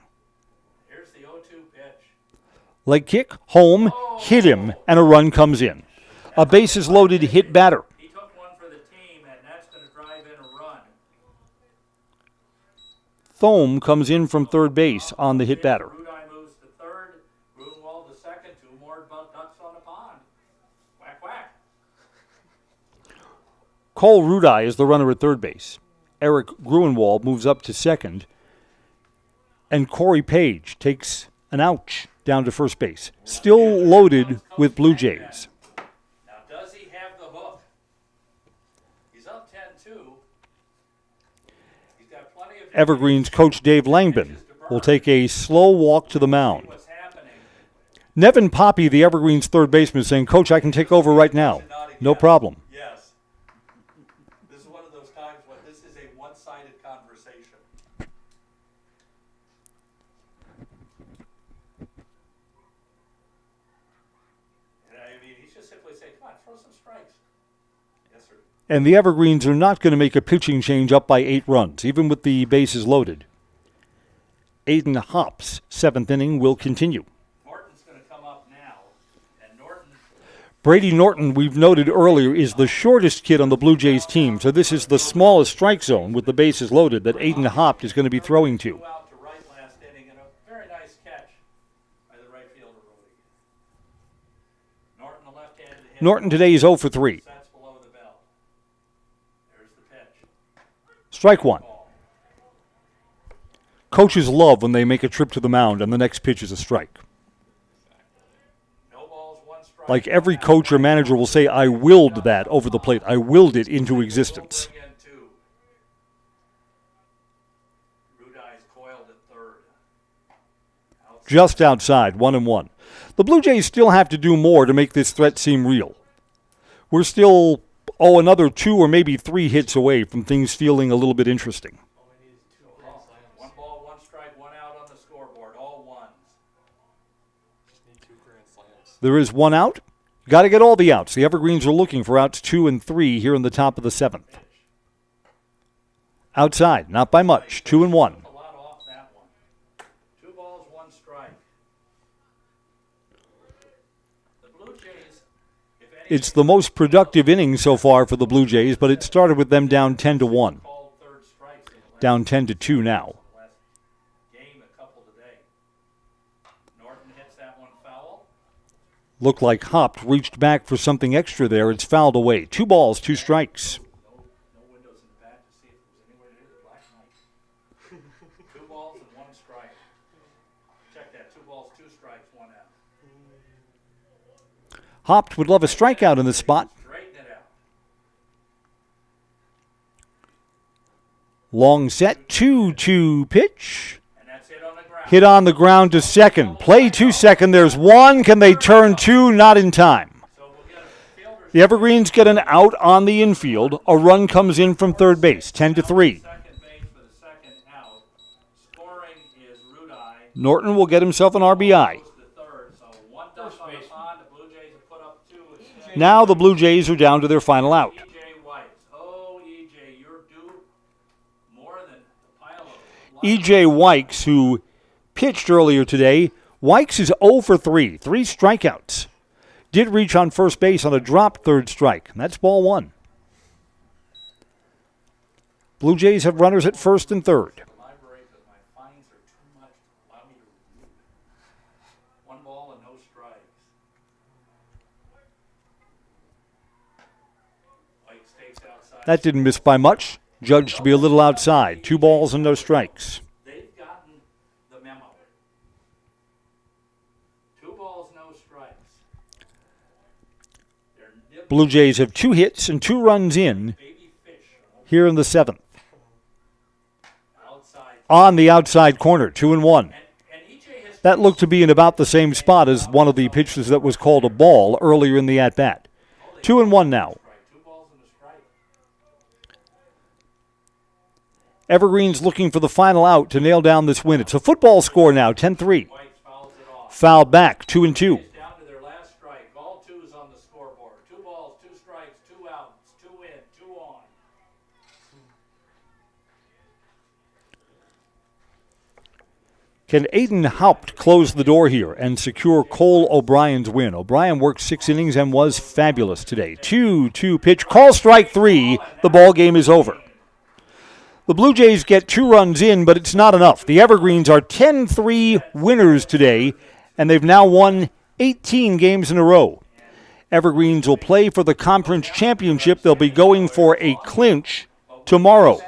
Here's the 0-2 pitch. Leg kick, home, hit him, and a run comes in. A bases loaded hit batter. He took one for the team, and that's going to drive in a run. Thome comes in from third base on the hit batter. Rudai moves to third. Grunwald to second. Two more ducks on the pond. Whack, whack. Cole Rudai is the runner at third base. Eric Gruenwald moves up to second. And Corey Page takes an ouch down to first base. Still loaded with Blue Jays. Now, does he have the hook? He's up 10-2. He's got plenty of... Evergreen's coach Dave Langdon will take a slow walk to the mound. Nevin Poppy, the Evergreen's third baseman, saying, Coach, I can take over right now. No problem. Yes. This is one of those times when this is a one-sided conversation. And I mean, he's just simply saying, come on, throw some strikes. Yes, sir. And the Evergreens are not going to make a pitching change up by 8 runs, even with the bases loaded. Aiden Hopp's 7th inning will continue. Norton's going to come up now, and Norton... Brady Norton, we've noted earlier, is the shortest kid on the Blue Jays team, so this is the smallest strike zone with the bases loaded that Aiden Hopp is going to be throwing to. Out to right last inning, and a very nice catch by the right fielder, Rhodey. Norton, the left-handed hitter. Norton today is 0 for 3. That's below the belt. There's the pitch. Strike one. Coaches love when they make a trip to the mound and the next pitch is a strike. Like every coach or manager will say, I willed that over the plate. I willed it into existence. Just outside, 1-1. The Blue Jays still have to do more to make this threat seem real. We're still, another 2 or maybe 3 hits away from things feeling a little bit interesting. One ball, one strike, one out on the scoreboard. All ones. There is 1 out. Got to get all the outs. The Evergreens are looking for outs 2 and 3 here in the top of the 7th. Outside, not by much. 2-1. A lot off that one. 2 balls, 1 strike. The Blue Jays, if any, It's the most productive inning so far for the Blue Jays, but it started with them down 10-1. Down 10-2 now. game a couple today. Norton hits that one foul. Looked like Hopp reached back for something extra there. It's fouled away. 2 balls, 2 strikes. No windows in the bat to see if it was anywhere near the black knight. 2 balls and 1 strike. Check that. 2 balls, 2 strikes, 1 out. Hopp would love a strikeout in this spot. Straighten it out. Long set, 2-2 pitch. And that's it on the ground. Hit on the ground to second. Play to second. There's 1. Can they turn 2? Not in time. The Evergreens get an out on the infield. A run comes in from third base, 10-3. Second base for the second out. Scoring is Rudai. Norton will get himself an RBI. Now the Blue Jays are down to their final out. E.J. Wykes, who pitched earlier today, Wykes is 0 for 3, 3 strikeouts. Did reach on first base on a dropped third strike, and that's ball 1. Blue Jays have runners at first and third. 1 ball and no strikes. Wykes takes outside. That didn't miss by much. Judged to be a little outside. 2 balls and no strikes. They've gotten the memo. 2 balls, no strikes. Blue Jays have 2 hits and 2 runs in here in the 7th. On the outside corner, 2-1. That looked to be in about the same spot as one of the pitches that was called a ball earlier in the at-bat. 2-1 now. Evergreen's looking for the final out to nail down this win. It's a football score now, 10-3. Fouled back, 2-2. Down to their last strike. All 2s on the scoreboard. 2 balls, 2 strikes, 2 outs, 2 in, 2 on. Can Aiden Haupt close the door here and secure Cole O'Brien's win? O'Brien worked 6 innings and was fabulous today. 2-2 pitch, call strike 3. The ball game is over. The Blue Jays get 2 runs in, but it's not enough. The Evergreens are 10-3 winners today, and they've now won 18 games in a row. Evergreens will play for the conference championship. They'll be going for a clinch tomorrow.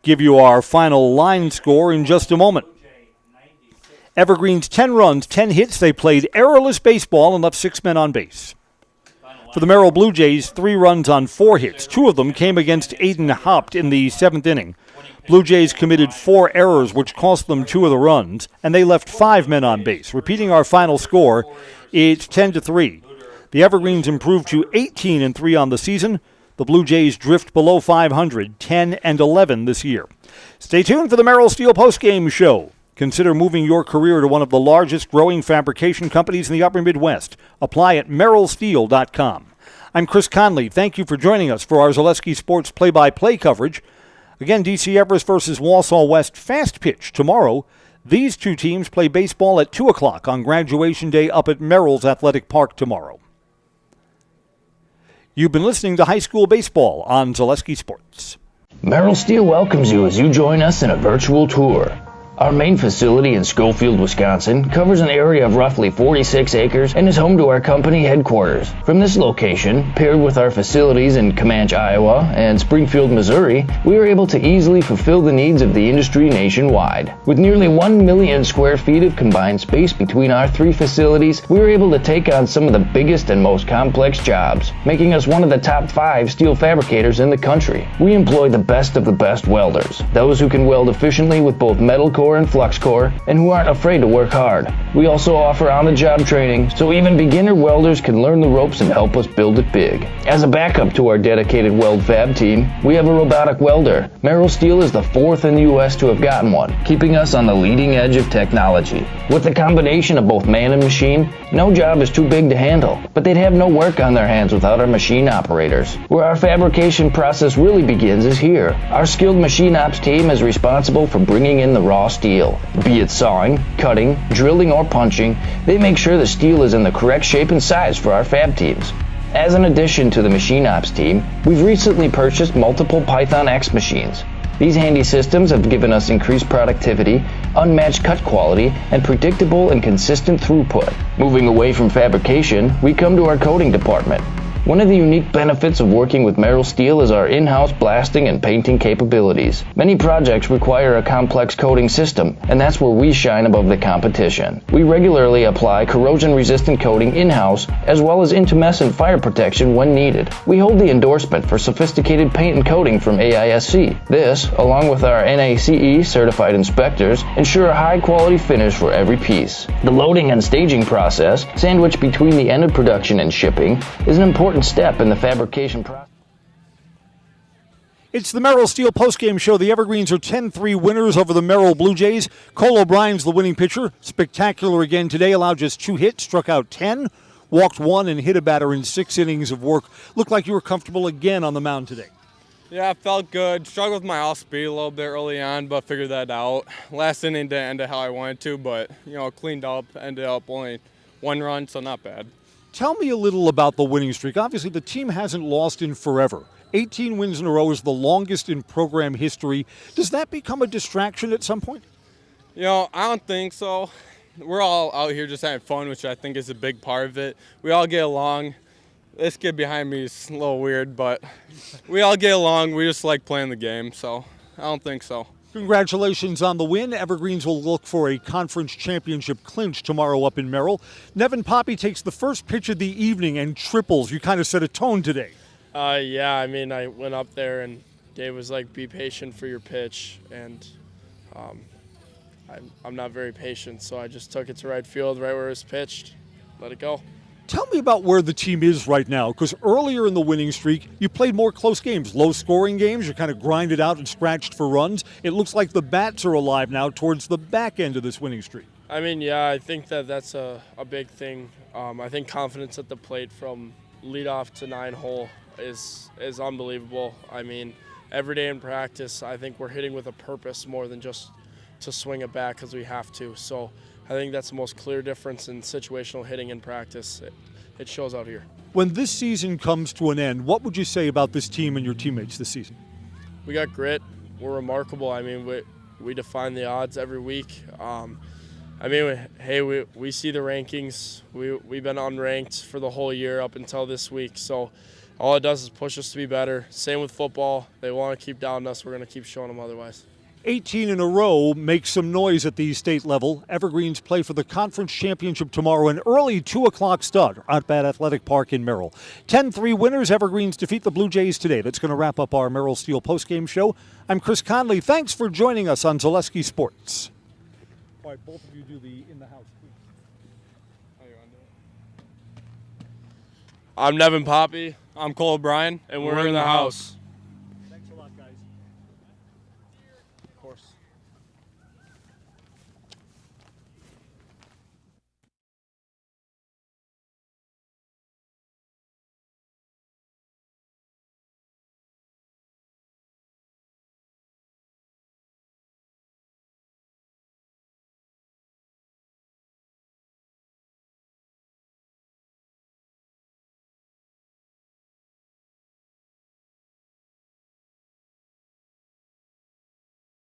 Give you our final line score in just a moment. Evergreens 10 runs, 10 hits. They played errorless baseball and left 6 men on base. For the Merrill Blue Jays, 3 runs on 4 hits. 2 of them came against Aiden Haupt in the 7th inning. Blue Jays committed 4 errors, which cost them 2 of the runs, and they left 5 men on base. Repeating our final score, it's 10-3. The Evergreens improved to 18-3 on the season. The Blue Jays drift below 500, 10-11 this year. Stay tuned for the Merrill Steel postgame show. Consider moving your career to one of the largest growing fabrication companies in the upper Midwest. Apply at merrillsteel.com. I'm Chris Conley. Thank you for joining us for our Zaleski Sports play-by-play coverage. Again, DC Everest versus Wausau West fast pitch tomorrow. These 2 teams play baseball at 2 o'clock on graduation day up at Merrill's Athletic Park tomorrow. You've been listening to high school baseball on Zaleski Sports. Merrill Steel welcomes you as you join us in a virtual tour. Our main facility in Schofield, Wisconsin covers an area of roughly 46 acres and is home to our company headquarters. From this location, paired with our facilities in Comanche, Iowa and Springfield, Missouri, we are able to easily fulfill the needs of the industry nationwide. With nearly 1 million square feet of combined space between our 3 facilities, we are able to take on some of the biggest and most complex jobs, making us one of the top 5 steel fabricators in the country. We employ the best of the best welders, those who can weld efficiently with both metal core and flux core, and who aren't afraid to work hard. We also offer on-the-job training, so even beginner welders can learn the ropes and help us build it big. As a backup to our dedicated weld fab team, we have a robotic welder. Merrill Steel is the 4th in the U.S. to have gotten one, keeping us on the leading edge of technology. With the combination of both man and machine, no job is too big to handle, but they'd have no work on their hands without our machine operators. Where our fabrication process really begins is here. Our skilled machine ops team is responsible for bringing in the raw steel. Be it sawing, cutting, drilling, or punching, they make sure the steel is in the correct shape and size for our fab teams. As an addition to the machine ops team, we've recently purchased multiple Python X machines. These handy systems have given us increased productivity, unmatched cut quality, and predictable and consistent throughput. Moving away from fabrication, we come to our coating department. One of the unique benefits of working with Merrill Steel is our in-house blasting and painting capabilities. Many projects require a complex coating system, and that's where we shine above the competition. We regularly apply corrosion-resistant coating in-house, as well as intumescent fire protection when needed. We hold the endorsement for sophisticated paint and coating from AISC. This, along with our NACE certified inspectors, ensure a high-quality finish for every piece. The loading and staging process, sandwiched between the end of production and shipping, is an important step in the fabrication process. It's the Merrill Steel postgame show. The Evergreens are 10-3 winners over the Merrill Blue Jays. Cole O'Brien's the winning pitcher. Spectacular again today. Allowed just 2 hits, struck out 10, walked 1, and hit a batter in 6 innings of work. Looked like you were comfortable again on the mound today. Yeah, it felt good. Struggled with my off speed a little bit early on, but figured that out. Last inning didn't end it how I wanted to, but cleaned up. Ended up only 1 run, so not bad. Tell me a little about the winning streak. Obviously, the team hasn't lost in forever. 18 wins in a row is the longest in program history. Does that become a distraction at some point? I don't think so. We're all out here just having fun, which I think is a big part of it. We all get along. This kid behind me is a little weird, but we all get along. We just like playing the game, so I don't think so. Congratulations on the win. Evergreens will look for a conference championship clinch tomorrow up in Merrill. Nevin Poppy takes the first pitch of the evening and triples. You kind of set a tone today. Yeah, I mean, I went up there and Dave was like, be patient for your pitch. And I'm not very patient, so I just took it to right field, right where it was pitched, let it go. Tell me about where the team is right now, because earlier in the winning streak, you played more close games, low-scoring games. You kind of grinded out and scratched for runs. It looks like the bats are alive now towards the back end of this winning streak. I mean, yeah, I think that's a big thing. I think confidence at the plate from leadoff to 9-hole is unbelievable. I mean, every day in practice, I think we're hitting with a purpose more than just to swing it back because we have to. So I think that's the most clear difference in situational hitting in practice. It shows out here. When this season comes to an end, what would you say about this team and your teammates this season? We got grit. We're remarkable. I mean, we define the odds every week. We see the rankings. We've been unranked for the whole year up until this week. So all it does is push us to be better. Same with football. They want to keep doubting us. We're going to keep showing them otherwise. 18 in a row makes some noise at the state level. Evergreens play for the conference championship tomorrow, an early 2 o'clock start at Bat Athletic Park in Merrill. 10-3 winners. Evergreens defeat the Blue Jays today. That's going to wrap up our Merrill Steel postgame show. I'm Chris Conley. Thanks for joining us on Zaleski Sports. All right, both of you do the in the house, please. I'm Nevin Poppy. I'm Cole O'Brien. And we're in the house. Thanks a lot, guys. Of course.